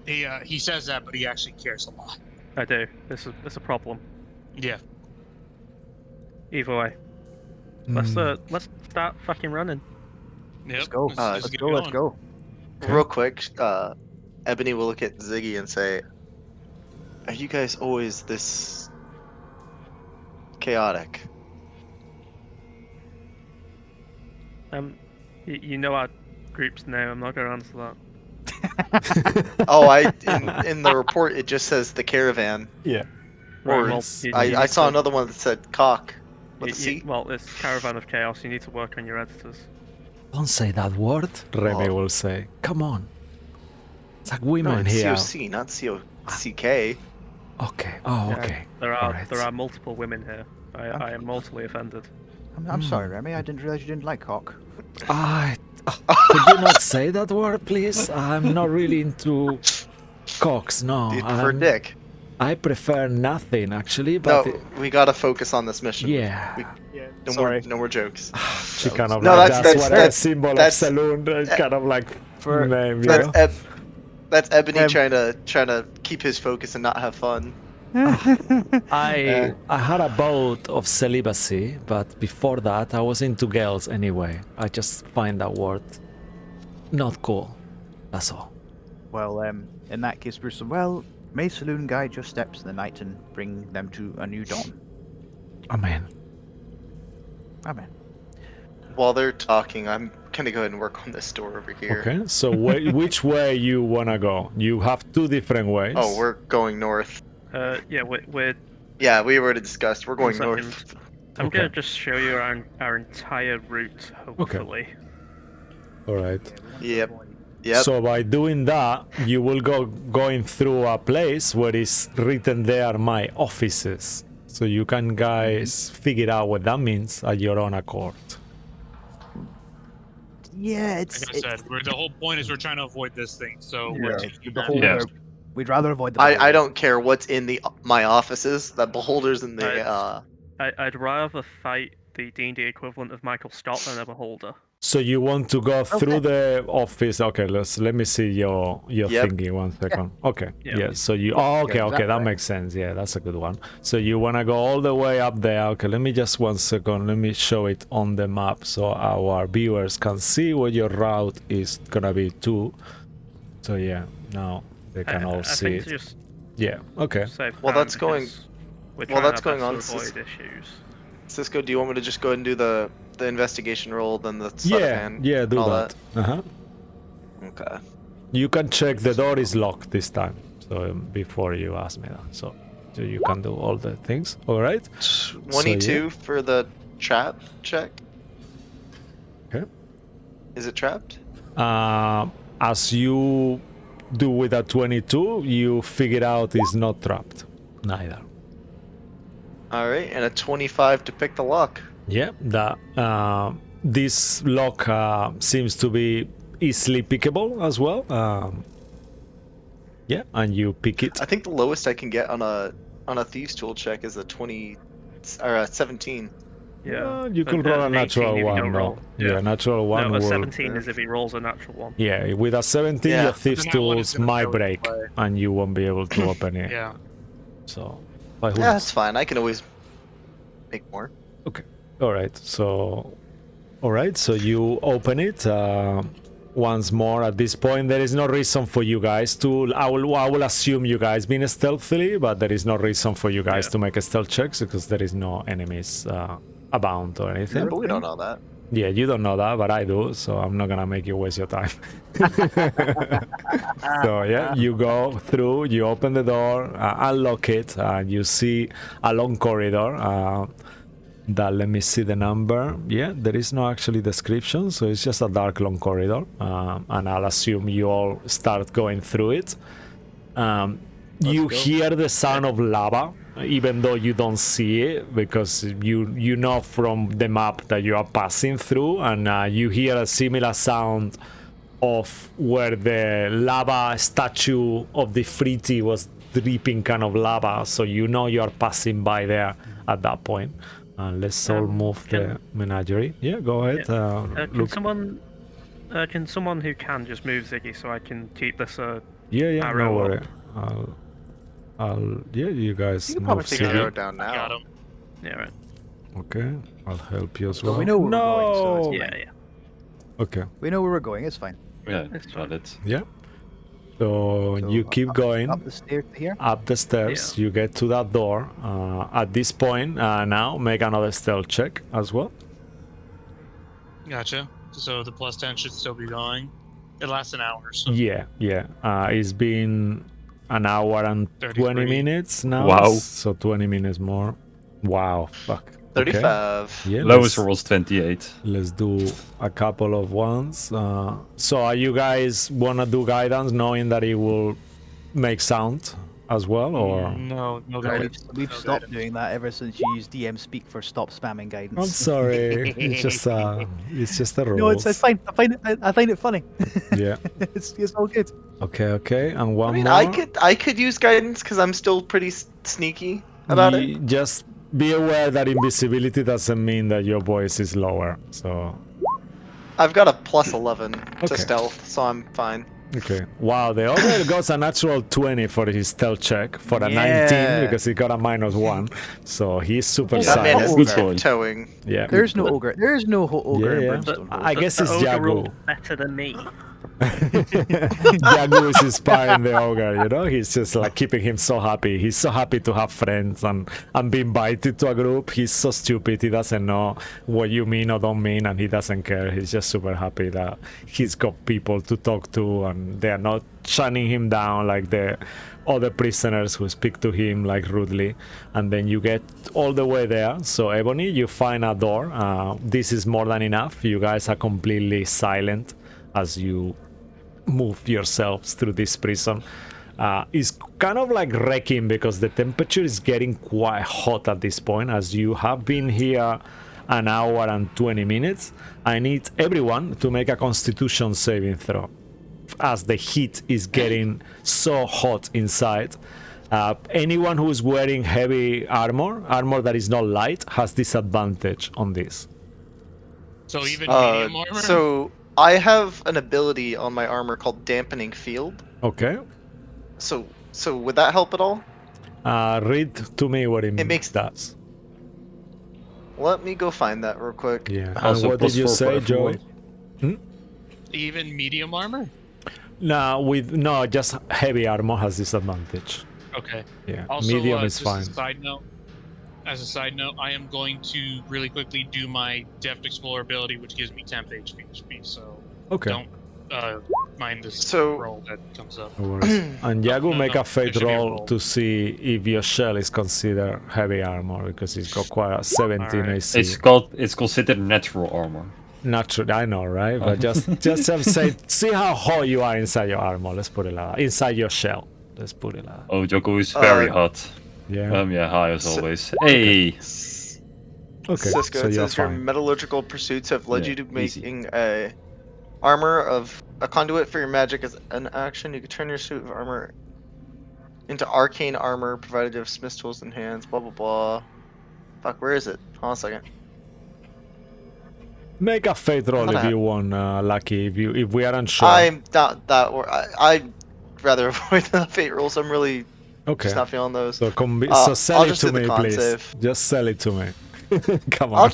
He says that, but he actually cares a lot. I do. It's a problem. Yeah. Either way, let's start fucking running. Yep. Let's go. Let's Let's get go. Let's going. go. Okay. Real quick, Ebony will look at Ziggy and say, "Are you guys always this chaotic?" You know our group's name. I'm not going to answer that. Oh, in the report it just says the caravan. Yeah. Right. Or Well, you I need saw to- another one that said cock with a you- C. well, it's Caravan of Chaos. You need to work on your editors. Don't say that word, Remy Oh. will say. Come on. It's like No, women it's here. COC, not COCK. Okay. Oh, Yeah, okay. There are Alright. there are multiple women here. I am mortally offended. I'm sorry, Remy. I didn't realize you didn't like cock. Could you not say that word, please? I'm not really into cocks, no. Do you prefer dick? I prefer nothing, actually, No, but... we gotta focus on this mission. Yeah. No more jokes. She kind of No, like, that's- what a symbol of that's- saloon, kind of like For- name, you That's know? that's Ebony Um, trying to keep his focus and not have fun. I had a bout of celibacy, but before that I was into girls anyway. I just find that word not cool. That's all. Well, in that case, Bruce. Well, may Saloon Guy just steps in the night and bring them to a new dawn. Amen. Amen. While they're talking, I'm gonna go ahead and work on this door over here. Okay, so which way you wanna go? You have two different ways. Oh, we're going north. Yeah, we're Yeah, we already discussed. We're going One north. I'm Okay. gonna just show you our entire route, hopefully. All right. Yep. Yep. So by doing that, you will going through a place where is written there my offices. So you can guys figure out what that means at your own accord. Yeah, it's. Like I said, the whole point is we're trying to avoid this thing. So we're Yeah, taking the that. beholder. Yeah. We'd rather avoid the. I beholder. don't care what's in my offices. The beholders in the I'd rather fight the D&D equivalent of Michael Scott than a beholder. So you want to go through the office? Okay, let me see your Yep. thingy 1 second. Okay, Yeah. yeah. So you okay, Yeah, okay, that exactly. makes sense. Yeah, that's a good one. So you wanna go all the way up there? Okay, let me just 1 second. Let me show it on the map so our viewers can see where your route is gonna be too. So yeah, now they can all I see think it. to just Yeah. Okay. save Well, time that's going- because We're well, trying that's our going best on, to avoid issues. Cisco, do you want me to just go ahead and do the investigation roll, then the sleight of Yeah. hand? Yeah. and Do all that. Uh-huh. Okay. You can check the door is locked this time. So before you ask me that, so you can do all the things. All right. 22 for the trap check. Okay. Is it trapped? As you do with a 22, you figure out it's not trapped. Neither. All right, and a 25 to pick the lock. Yeah, that this lock seems to be easily pickable as well. Yeah, and you pick it. I think the lowest I can get on a thieves tool check is a 20 or a 17. Yeah. You can And roll a an 18 natural if you one. don't No. roll. Yeah, natural one No, a will. 17 is if he rolls a natural one. Yeah, with a 17, Yeah. your thieves Then that one is tools gonna might go into break, play. and you won't be able to open it. Yeah. So, but who Yeah, knows? that's fine. I can always make more. Okay. All right. So you open it once more. At this point, there is no reason for you guys to. I will assume you guys being stealthily, but there is no reason for you guys Yeah. to make a stealth checks because there is no enemies abound or anything. Yeah, but we don't know that. Yeah, you don't know that, but I do, so I'm not gonna make you waste your time. So yeah, you go through, you open the door, unlock it, and you see a long corridor. That let me see the number. Yeah, there is no actually description, so it's just a dark long corridor, and I'll assume you all start going through it. You hear the sound of lava, even though you don't see it, because you know from the map that you are passing through, and you hear a similar sound of where the lava statue of the Friti was dripping kind of lava, so you know you are passing by there at that point. Let's all move the menagerie. Yeah, go ahead. Can someone who can just move Ziggy so I can keep this Yeah, arrow no worry. up? Yeah, you guys You can move probably take the Siggy. arrow down I got now. him. Yeah, right. Okay, I'll help you as So well. we know where we're no! going, so it's Yeah, yeah. Okay. We know where we're going. It's fine. Yeah, It's got fine. it. Yeah. So So, you keep going up the stairs to here. up the stairs. You get to that door. At this point, now make another stealth check as well. Gotcha. So the plus 10 should still be going. It lasts an hour, so Yeah, yeah. It's been an hour and 20 33. minutes now. Wow. So 20 minutes more. Wow. Fuck. Okay. 35. Yeah. Lowest rolls 28. Let's do a couple of ones. So are you guys wanna do guidance knowing that it will make sound as well, or? no We've, guidance. we've No stopped guidance. doing that ever since you used DM speak for stop spamming guidance. I'm sorry. it's just the rules. No, it's fine. I find it funny. Yeah. it's all good. Okay. And I one mean, more. I could use guidance because I'm still pretty sneaky about it. Just be aware that invisibility doesn't mean that your voice is lower. So I've got a plus 11 Okay. to stealth, so I'm fine. okay. Wow, the other got a natural 20 for his stealth check for a 19 Yeah. because he got a -1. So he's super Yeah. That man silent. is Good point. tiptoeing. Yeah. There's no ogre. There is no ogre in Yeah. Brimstone. I guess The it's ogre Jagu. rolled better than me. Jagu is inspiring the ogre, you know? He's just like keeping him so happy. He's so happy to have friends and be invited to a group. He's so stupid. He doesn't know what you mean or don't mean, and he doesn't care. He's just super happy that he's got people to talk to and they're not shutting him down like the other prisoners who speak to him like rudely. And then you get all the way there. So Ebony, you find a door. This is more than enough. You guys are completely silent as you move yourselves through this prison. It's kind of like wrecking because the temperature is getting quite hot at this point. As you have been here an hour and 20 minutes, I need everyone to make a constitution saving throw as the heat is getting so hot inside. Anyone who is wearing heavy armor that is not light, has disadvantage on this. So even medium armor? So I have an ability on my armor called Dampening Field. Okay. So would that help at all? Read to me what it makes- does. Let me go find that real quick. Yeah. And Also what did you +4 for say, everyone. Joey? Even medium armor? No, just heavy armor has disadvantage. Okay. Yeah. Also, Medium is just fine. As a side note, I am going to really quickly do my Deft Explorer ability, which gives me temp HP. So Okay. don't mind this So- roll that comes up. No worries. And Yagu, No, make no, a fate it should be a roll roll. to see if your shell is considered heavy armor because it's got quite a 17 Alright. AC. It's considered natural armor. Natural, I know, right? But just have say, see how hot you are inside your armor. Let's put it like that. Inside your shell. Let's put it like that. Oh, Joko is very hot. Yeah. Yeah, high as So- always. Hey! Okay. Cisco, So it you're says your fine. metallurgical pursuits have led Yeah, you to easy. making a armor of a conduit for your magic as an action. You can turn your suit of armor into arcane armor provided you have smith tools in hands. Blah blah blah. Fuck, where is it? Hold on a second. Make a fate roll thought if I you want, Lucky. If we aren't sure. I'm not that. I'd rather avoid the fate rolls. I'm really okay. just not feeling those. So, I'll so sell it just to do the me, con please. save. Just sell it to me. Come I'll on.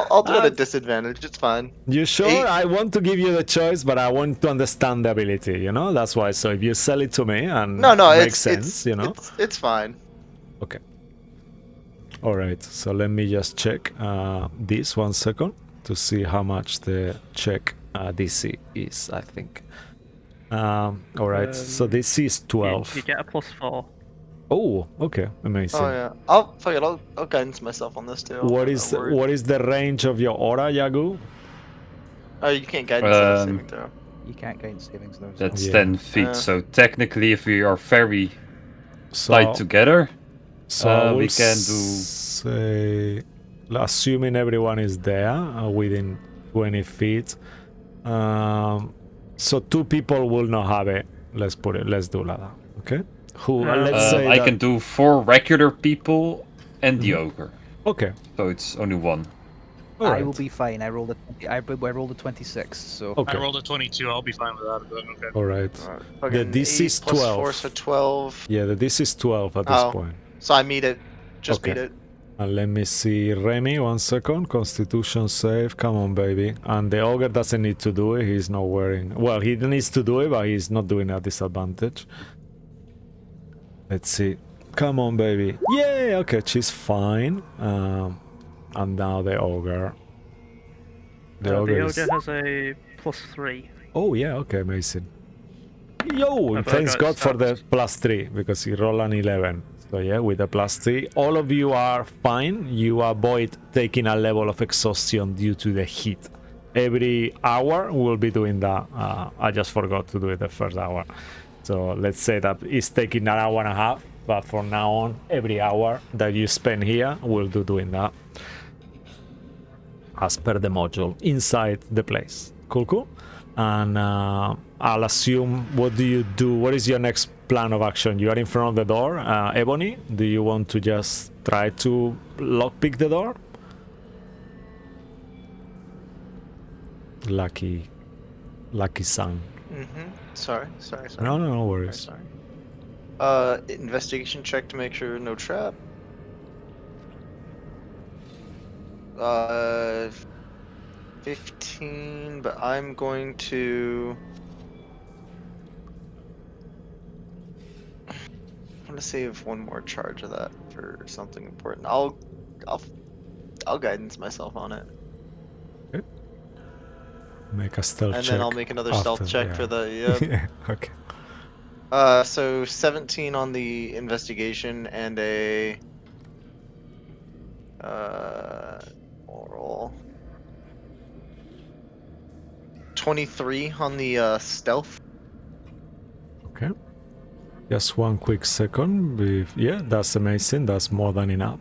I'll do it at disadvantage. It's fine. You sure? 8. I want to give you the choice, but I want to understand the ability. You know, that's why. So if you sell it to me and No, makes it's sense, you know. it's fine. Okay. All right. So let me just check this 1 second to see how much the check DC is. I think. All right. So this is 12. You get a +4. Oh, okay, amazing. Oh yeah. I'll guidance myself on this too. What I'm is not worried. what is the range of your aura, Yagu? Oh, you can't guidance that Um, saving throw. You can't gain savings though. That's Yeah. 10 feet. So technically, if we are very So, tight together, so I will we can do. say, assuming everyone is there within 20 feet. So 2 people will not have it. Let's do like that. Okay. Who? Let's say I that- can do 4 regular people and the ogre. Okay. So it's only 1. All I right. will be fine. I rolled a 26. So Okay. I rolled a 22. I'll be fine with that. But okay. All right. Fucking DC is 8 plus 4, 12. so 12. Yeah, this is 12 at this Oh. point. So I meet it. Just Okay. beat it. Let me see, Remy, 1 second. Constitution save, come on, baby. And the ogre doesn't need to do it. He's not wearing. Well, he needs to do it, but he's not doing a disadvantage. Let's see. Come on, baby. Yay! Okay, she's fine. And now the ogre. The ogre is... has a +3. Oh yeah, okay, amazing. Yo, thanks Verglas God for the stats. +3 because he rolled an 11. So yeah, with the +3, all of you are fine. You avoid taking a level of exhaustion due to the heat. Every hour we'll be doing that. I just forgot to do it the first hour. So let's say that it's taking an hour and a half, but from now on, every hour that you spend here, we'll do doing that. As per the module, inside the place. Cool. And I'll assume, what do you do? What is your next plan of action? You are in front of the door. Ebony, do you want to just try to lockpick the door? Lucky son. Sorry. No worries. Sorry. Investigation check to make sure no trap. 15, but I'm going to... I'm gonna save one more charge of that for something important. I'll guidance myself on it. Okay. Make a stealth check. And then I'll make another stealth after, check yeah. for the... Yeah, okay. So 17 on the investigation and a... Moral... 23 on the stealth. Okay. Just one quick second. Yeah, that's amazing. That's more than enough.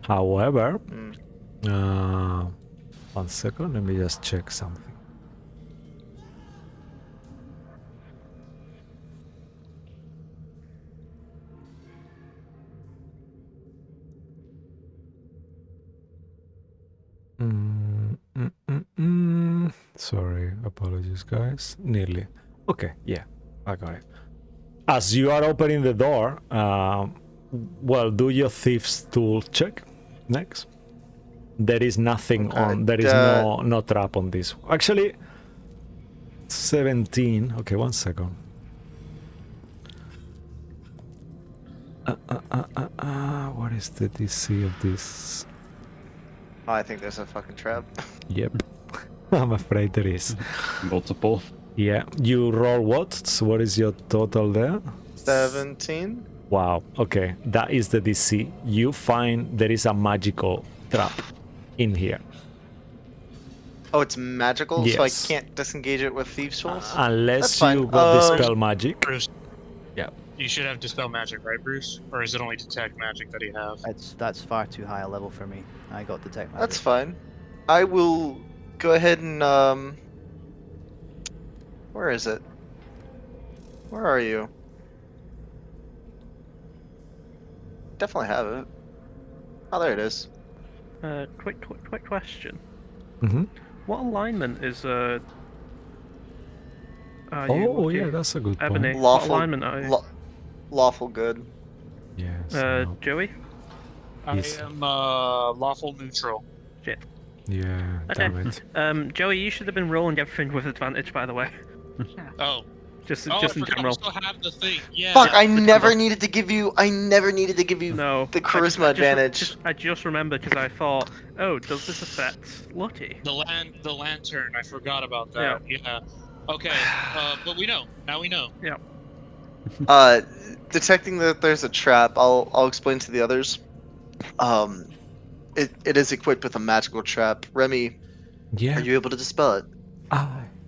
However, 1 second. Let me just check something. Sorry, apologies, guys. Nearly. Okay, yeah, I got it. As you are opening the door, well, do your thief's tool check next. There is nothing Okay, on. There is no trap on this. Actually, 17. Okay, 1 second. What is the DC of this? Oh, I think there's a fucking trap. Yep. I'm afraid there is. Multiple. Yeah. You roll what? So what is your total there? 17. Wow. Okay. That is the DC. You find there is a magical trap in here. Oh, it's magical, so I Yes. can't disengage it with Thieves' Tools? Unless That's fine. you got the spell magic. Bruce, Yeah. you should have Dispel Magic, right, Bruce? Or is it only Detect Magic that you have? That's far too high a level for me. I got detect magic. That's fine. I will go ahead and, where is it? Where are you? Definitely have it. Oh, there it is. Quick question. Mm-hmm. What alignment is are you Oh, looking? yeah, that's a good Ebony. point. What alignment are you? Lawful good. Yes. Joey? I Yes. am lawful neutral. Shit. Yeah, Okay. damn it. Joey, you should have been rolling everything with advantage, by the way. Oh. Just I in forgot general. I still have the thing. Yeah. Fuck! I with never control. needed to give you. I never needed to give you No. the charisma advantage. I just remembered because I thought, oh, does this affect Lucky? The lantern. I forgot about that. Yeah. Okay. But we know. Now we know. Yeah. Detecting that there's a trap, I'll explain to the others. It is equipped with a magical trap. Remy, Yeah. are you able to dispel it?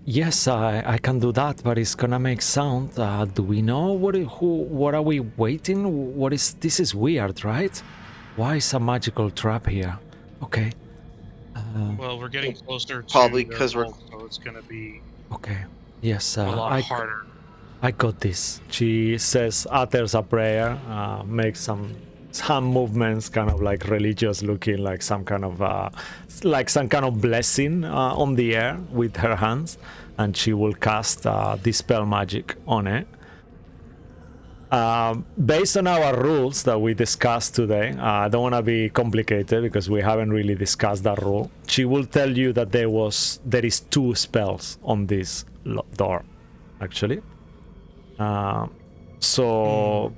Yes, I can do that, but it's gonna make sound. Do we know what are we waiting? What is this? Is weird, right? Why is a magical trap here? Okay. Well, we're getting closer Probably to 'cause the we're- vault, so it's gonna be Okay. Yes, a lot harder. I got this. She says, utters a prayer, makes some hand movements, kind of like religious looking, like some kind of blessing on the air with her hands, and she will cast dispel magic on it. Based on our rules that we discussed today, I don't want to be complicated because we haven't really discussed that rule. She will tell you that there is 2 spells on this door, actually. So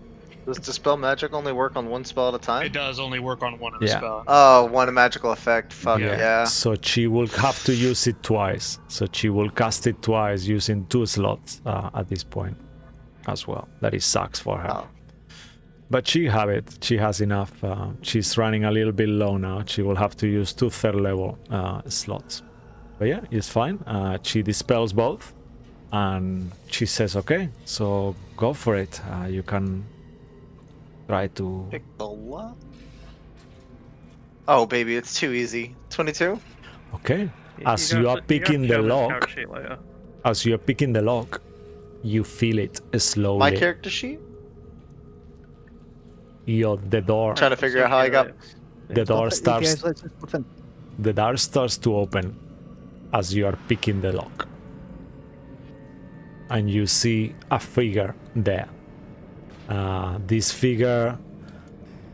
Does Dispel Magic only work on one spell at a time? It does only work on one of the Yeah. spell. Oh, one magical effect. Fuck Yeah. yeah. So she will have to use it twice. So she will cast it twice using 2 slots at this point as well. That is sucks for her. Oh. But she have it. She has enough. She's running a little bit low now. She will have to use 2 third level slots. But yeah, it's fine. She dispels both. And she says, okay, so go for it. You can try to... Pick the luck. Oh, baby, it's too easy. 22? Okay. As you are picking the lock, you feel it slowly. My character sheet? The door. Trying to figure out how I got. The door You starts. guys, let's just put in. The door starts to open as you are picking the lock, and you see a figure there. This figure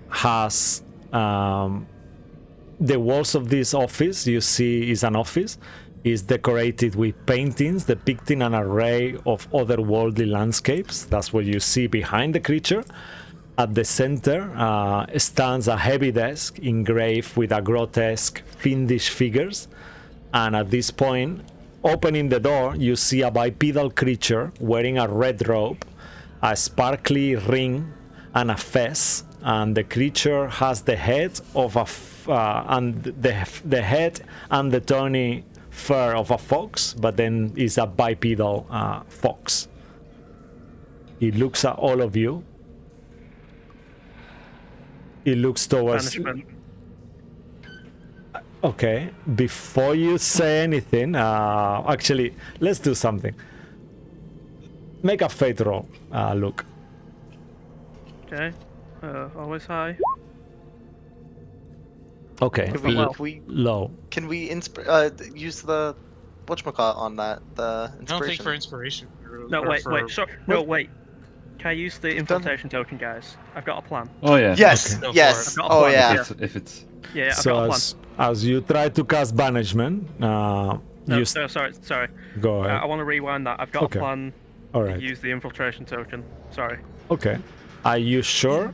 has the walls of this office. You see, is an office. Is decorated with paintings depicting an array of otherworldly landscapes. That's what you see behind the creature. At the center stands a heavy desk engraved with a grotesque, fiendish figures. And at this point, opening the door, you see a bipedal creature wearing a red robe, a sparkly ring, and a fez. And the creature has the head of the head and the tawny fur of a fox, but then is a bipedal fox. It looks at all of you. It looks towards... Banishment. Okay, before you say anything, actually, let's do something. Make a fate roll, Luke. Okay. Always high. Okay, Give it well. low. Can we use the whatchamacallit on that? The I don't think inspiration. for inspiration. No, or wait, for- wait. Sorry. No, wait. Can I use the infiltration token, guys? I've got a plan. Oh yeah. Yes, Okay. yes. Go for it. Oh I've got a yeah. plan. If it's Yeah, I've So got a plan. as you try to cast banishment, No, you no, sorry. go ahead. I want to rewind that. I've got Okay. a plan All to right. use the infiltration token. Sorry. Okay. Are you sure?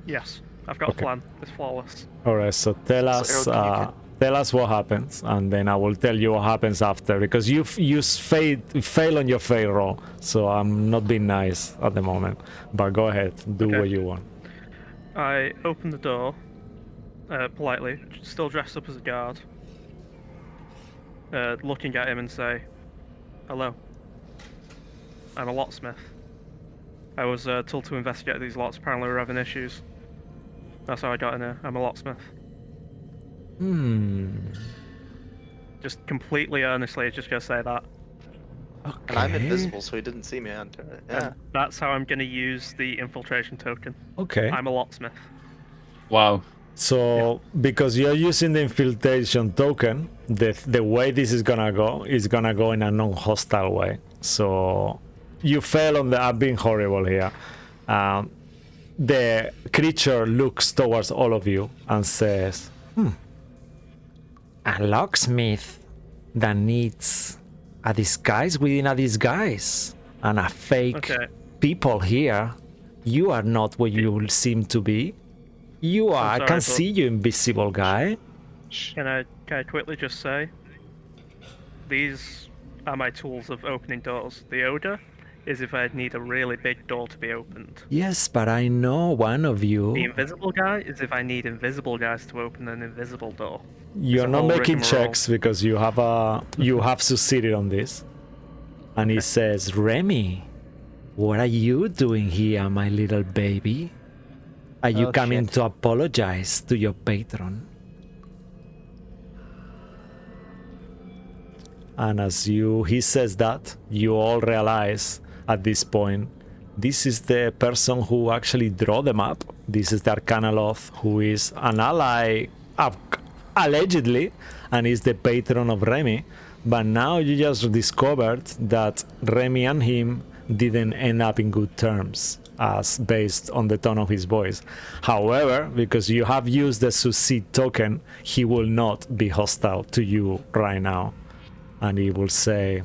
Yes, I've got Okay. a plan. It's flawless. All right. So tell us. Errol, can you Tell us what happens, and then I will tell you what happens after. Because you fail on your fail roll, so I'm not being nice at the moment. But go ahead, do Okay. what you want. I open the door politely, still dressed up as a guard, looking at him and say, "Hello. I'm a locksmith. I was told to investigate these lots. Apparently we're having issues. That's how I got in here. I'm a locksmith." Just completely earnestly, just gonna say that. Okay. And I'm invisible, so he didn't see me under it. Yeah. And that's how I'm gonna use the infiltration token. Okay. I'm a locksmith. wow. So because you're using the infiltration token, the way this is gonna go in a non-hostile way. So you fail on the. I'm being horrible here. The creature looks towards all of you and says, "A locksmith that needs a disguise within a disguise, and a fake Okay. people here. You are not what you seem to be. You are. I sorry, can but- see you, invisible guy." Can I quickly just say, these are my tools of opening doors. The odor is if I need a really big door to be opened. Yes, but I know one of The you. invisible guy is if I need invisible guys to open an invisible door. You're a not whole making rigmarole. checks because you have succeeded on this. And he says, "Remy, what are you doing here, my little baby? Are you Oh, coming shit. to apologize to your patron?" And as he says that, you all realize at this point, this is the person who actually drew them up. This is the Arcanoloth, who is an ally, allegedly, and is the patron of Remy. But now you just discovered that Remy and him didn't end up in good terms, as based on the tone of his voice. However, because you have used the succeed token, he will not be hostile to you right now. And he will say,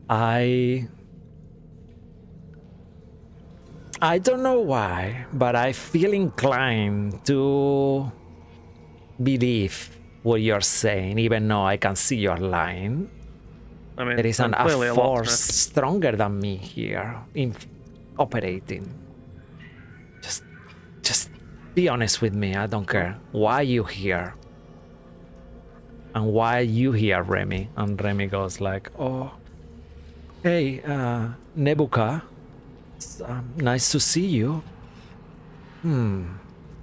I don't know why, but I feel inclined to believe what you're saying, even though I can see you're lying. I mean, There is I'm a clearly a force locksmith. stronger than me here in operating. Just be honest with me. I don't care. Why you here? And why you here, Remy? And Remy goes like, oh, hey, Nebuka, nice to see you.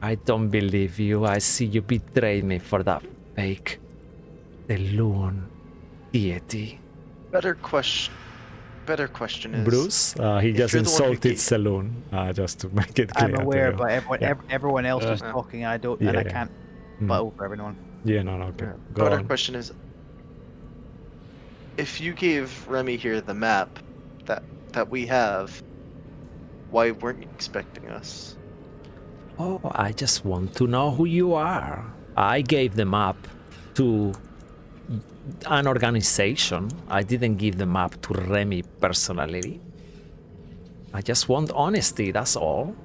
I don't believe you. I see you betrayed me for that fake Saloon deity. Better question is, Bruce, he if just you're the one who insulted gave- Saloon, just to make it clear. I'm aware, to but Yeah. everyone else was Yeah. talking. I don't, Yeah, and I yeah. can't Mm. butt over everyone. Yeah, no, okay. Go better on. question is, if you gave Remy here the map that we have, why weren't you expecting us? Oh, I just want to know who you are. I gave them up to an organization. I didn't give them up to Remy personally. I just want honesty, that's all.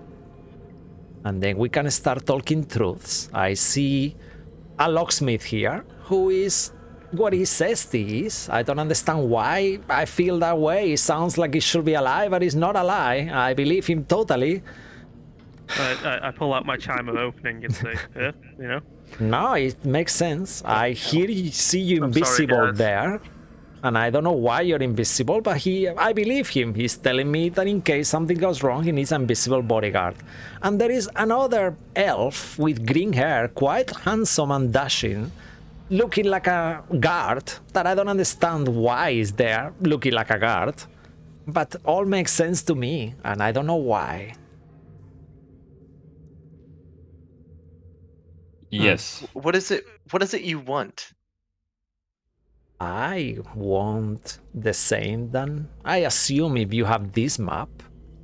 And then we can start talking truths. I see a locksmith here who is what he says he is. I don't understand why I feel that way. It sounds like he should be alive, but he's not a lie. I believe him totally. I pull out my chime of opening and say, yeah, you know. No, it makes sense. I see you I'm sorry, invisible guys. there. And I don't know why you're invisible, but I believe him. He's telling me that in case something goes wrong, he needs an invisible bodyguard. And there is another elf with green hair, quite handsome and dashing, looking like a guard, that I don't understand why he's there, looking like a guard. But all makes sense to me, and I don't know why. Yes. What is it you want? I want the same then. I assume if you have this map,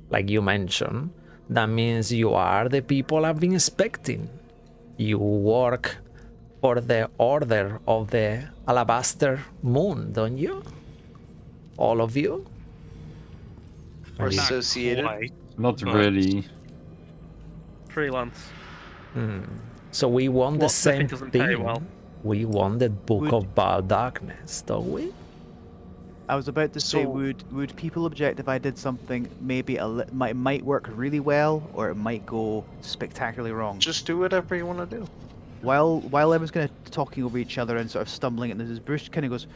like you mentioned, that means you are the people I've been expecting. You work for the Order of the Alabaster Moon, don't you? All of you? Or Are you- Not associated? quite, Not but- really. Freelance. So we want the Locksmithing same doesn't pay thing. well. We want the Book Would- of Bile Darkness, don't we? I was about to say, So- would people object if I did something maybe might work really well, or it might go spectacularly wrong? Just do whatever you want to do. While everyone's kind of talking over each other and sort of stumbling, and this Bruce kind of goes,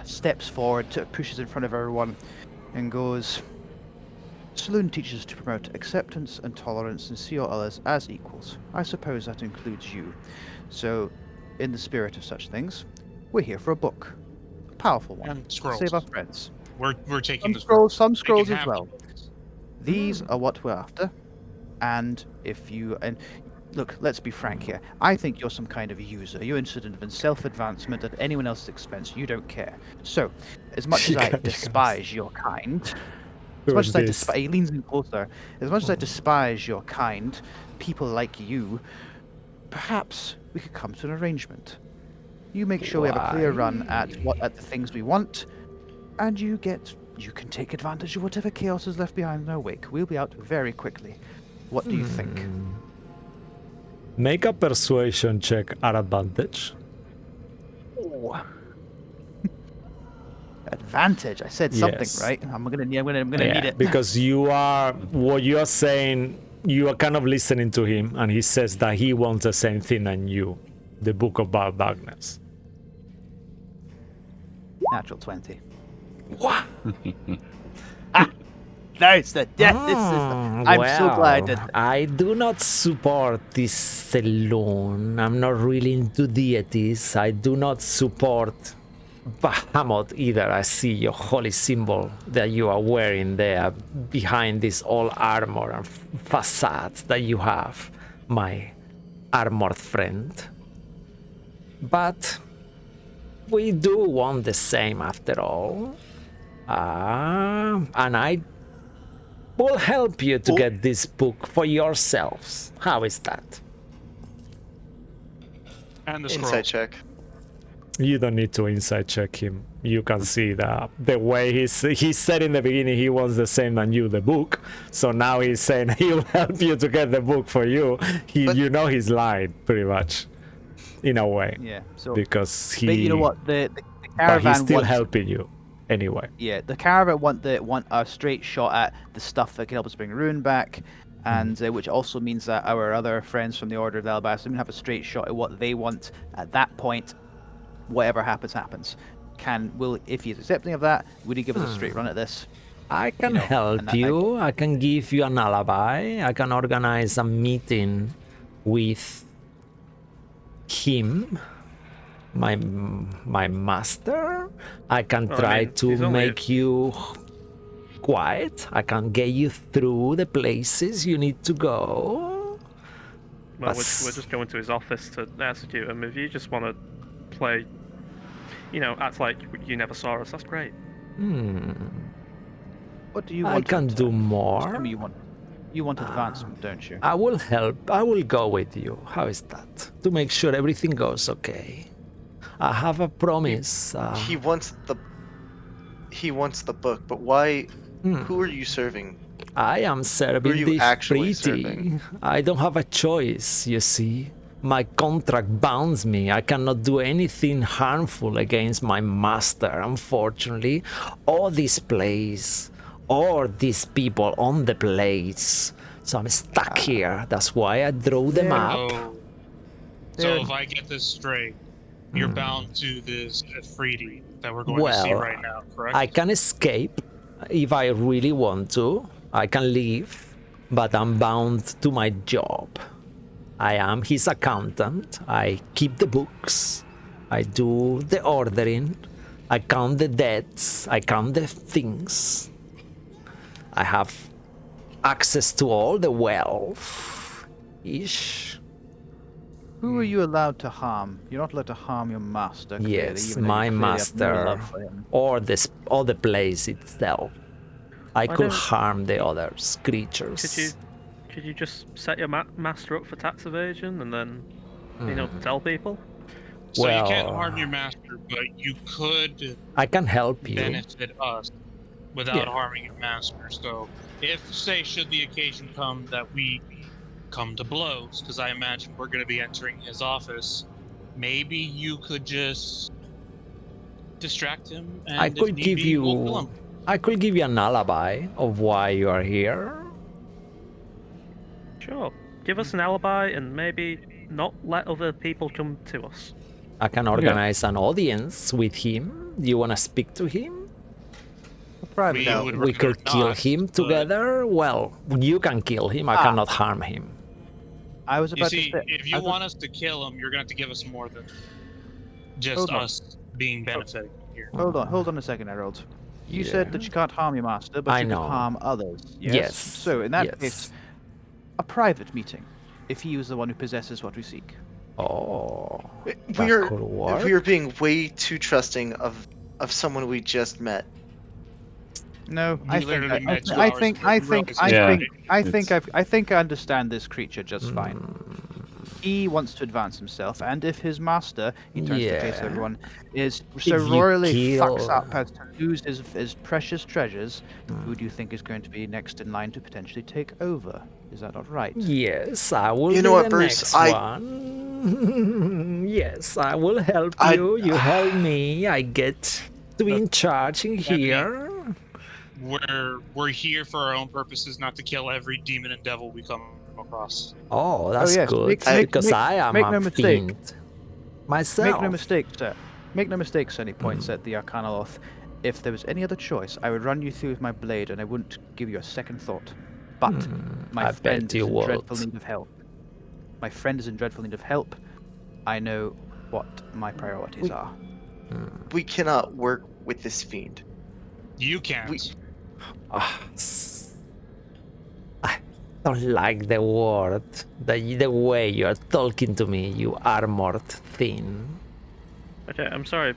steps forward, pushes in front of everyone, and goes, Saloon teaches to promote acceptance and tolerance and see all others as equals. I suppose that includes you. So, in the spirit of such things, we're here for a book. A powerful one. And scrolls. Save our friends. We're taking Some the scrolls They can as have well. the books. These are what we're after. And if you look, let's be frank here. I think you're some kind of user. You're interested in self-advancement at anyone else's expense. You don't care. So, as much as I despise your kind, as much as I despise, he leans in closer. As much as I despise your kind, people like you, perhaps we could come to an arrangement. You make sure we have a clear run at the things we want, and you can take advantage of whatever chaos is left behind in our wake. We'll be out very quickly. What do you think? Make a persuasion check at advantage. Oh. Advantage. I said something, Yes. right? I'm gonna need it. Because what you are saying, you are kind of listening to him, and he says that he wants the same thing than you, the Book of Bile Darkness. Natural 20. What? Nice. I'm so glad I did that. I do not support this saloon. I'm not really into deities. I do not support Bahamut either. I see your holy symbol that you are wearing there behind this all armor and facade that you have, my armored friend. But we do want the same after all. And I will help you to get this book for yourselves. How is that? And the scroll. Insight check. You don't need to inside check him. You can see the way he said in the beginning he wants the same than you, the book. So now he's saying he'll help you to get the book for you. But- You know he's lying pretty much, in a way, Yeah. So, because but you know he. what? The But caravan he's still wants. helping you anyway. Yeah, the caravan want a straight shot at the stuff that can help us bring Ruin back, and which also means that our other friends from the Order of the Alabaster have a straight shot at what they want at that point. Whatever happens. If he's accepting of that, would he give us a straight run at this? I can know, and help that- you. I can give you an alibi. I can organize a meeting with him, my master. I can Well, I try mean, to he's only- make you quiet. I can get you through the places you need to go. Well, we're That's- just going to his office to execute him. If you just want to play, act like you never saw us, that's great. What do you I want? can in do return? more. Tell me you want advancement, don't you? I will help. I will go with you. How is that? To make sure everything goes okay. I have a promise. He wants the book, but why? Who are you serving? I am serving you this actually treaty. serving? I don't have a choice, you see. My contract bounds me. I cannot do anything harmful against my master, unfortunately. Or this place, or these people on the place. So I'm stuck here. That's why I drew them up. So if I get this straight, you're bound to this Efreeti that we're going to see Well, right now, correct? I can escape if I really want to. I can leave, but I'm bound to my job. I am his accountant. I keep the books. I do the ordering. I count the debts. I count the things. I have access to all the wealth. Ish. Who are you allowed to harm? You're not allowed to harm your master. Clearly, Yes, even though you my clearly have no master, love for him. or the place itself. I Why could don't- harm the others, creatures. Could you just set your master up for tax evasion and then, tell people? So you can't well, harm your master, but you could I can help you. benefit us without Yeah. harming your master. So if, say, should the occasion come that we come to blows, because I imagine we're going to be entering his office, maybe you could just distract him, and I if could need give be, we'll kill you. him. I could give you an alibi of why you are here. Sure. Give us an alibi and maybe not let other people come to us. I can organize an audience with him. Do you want to speak to him? Private. We No. would We rather could kill not, him but together. Well, you can kill him. I cannot harm him. I was You about see, to say. if you want us to kill him, you're going to have to give us more than just Hold on. us being benefiting here. Hold on a second, Harold. You said that you can't harm your master, but I you know. can harm others. Yes. Yes, So in that yes. case, a private meeting, if he was the one who possesses what we seek. Oh, We that are could work. we are being way too trusting of someone we just met. No, You literally met 2 I hours think ago. I You think realize I Yeah. think I It's- think I think I understand this creature just fine. He wants to advance himself, and if his master, he turns to face Yeah. everyone, is so If you royally fucks kill- up as to lose his precious treasures, who do you think is going to be next in line to potentially take over? Is that not right? Yes, I will You be know what, the Bruce? next I- one. Yes, I will help I- you. You help me. I get to be in charge in here. We're here for our own purposes, not to kill every demon and devil we come across. Oh, that's yes, good. make- because make- I am make a no mistake. fiend myself. Make no mistake, sir. Make no mistake, sir, and he points at the Arcanoloth. If there was any other choice, I would run you through with my blade, and I wouldn't give you a second thought. But my I friend bet is you in would. dreadful need of help. My friend is in dreadful need of help. I know what my priorities are. We cannot work with this fiend. You can't. We- I don't like the word, the way you are talking to me, you armored thing. Okay, I'm sorry.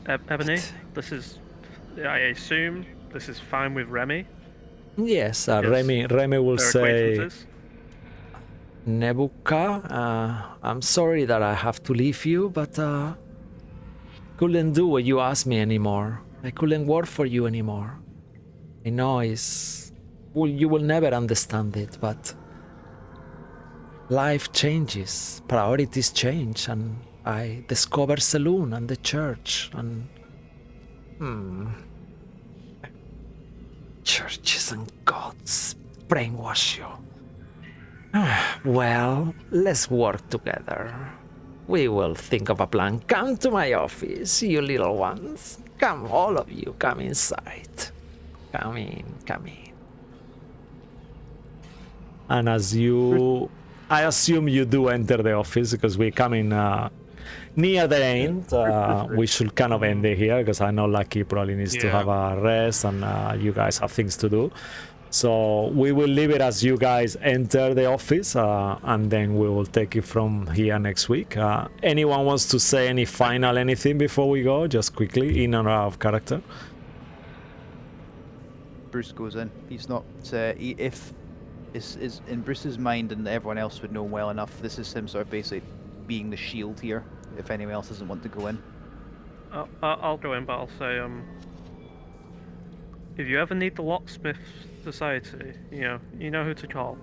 Ebony, this is I assume this is fine with Remy. Yes, Yes. Remy will Their say, acquaintances. Nebuka, I'm sorry that I have to leave you, but couldn't do what you asked me anymore. I couldn't work for you anymore. I know well, you will never understand it, but life changes, priorities change, and I discovered saloon and the church, and churches and gods brainwash you. Well, let's work together. We will think of a plan. Come to my office, you little ones. Come, all of you, come inside. Come in, come in. And as you, I assume you do enter the office because we're coming near the end. We should kind of end it here because I know Lucky probably needs to Yeah. have a rest and you guys have things to do. So we will leave it as you guys enter the office and then we will take it from here next week. Anyone wants to say any final anything before we go? Just quickly, in and out of character. Bruce goes in. He's not. If is in Bruce's mind, and everyone else would know well enough. This is him sort of basically being the shield here. If anyone else doesn't want to go in, I'll go in, but I'll say, if you ever need the locksmith society, you know who to call.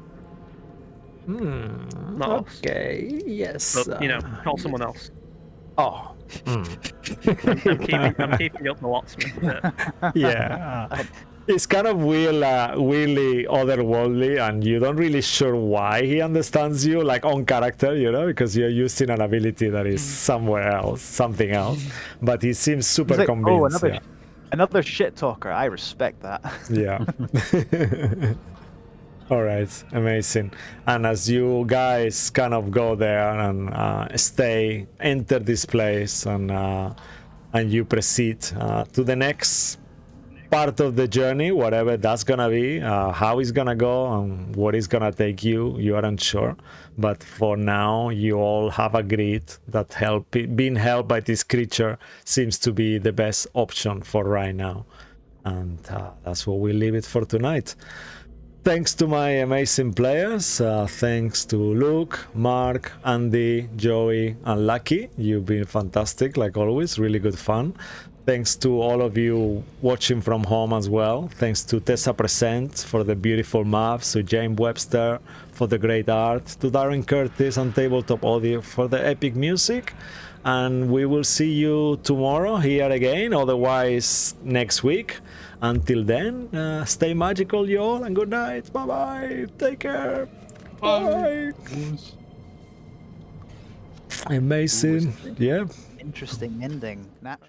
Not us. Okay, yes. But call someone else. Oh. I'm keeping up the locksmith bit. Yeah. It's kind of weird, weirdly otherworldly, and you don't really sure why he understands you, like on character, because you're using an ability that is somewhere else, something else. But he seems super like, convinced. Another shit talker. I respect that. Yeah. All right, amazing. And as you guys kind of go there and enter this place, and you proceed to the next part of the journey, whatever that's gonna be, how it's gonna go and what it's gonna take you, you are unsure. But for now, you all have agreed that being helped by this creature seems to be the best option for right now. And that's what we leave it for tonight. Thanks to my amazing players. Thanks to Luke, Mark, Andy, Joey, and Lucky. You've been fantastic, like always. Really good fun. Thanks to all of you watching from home as well. Thanks to Tessa Present for the beautiful maps, to James Webster for the great art, to Darren Curtis and Tabletop Audio for the epic music. And we will see you tomorrow here again, otherwise next week. Until then, stay magical, y'all, and good night. Bye-bye. Take care. Bye. Amazing. Yeah. Interesting ending. Natural.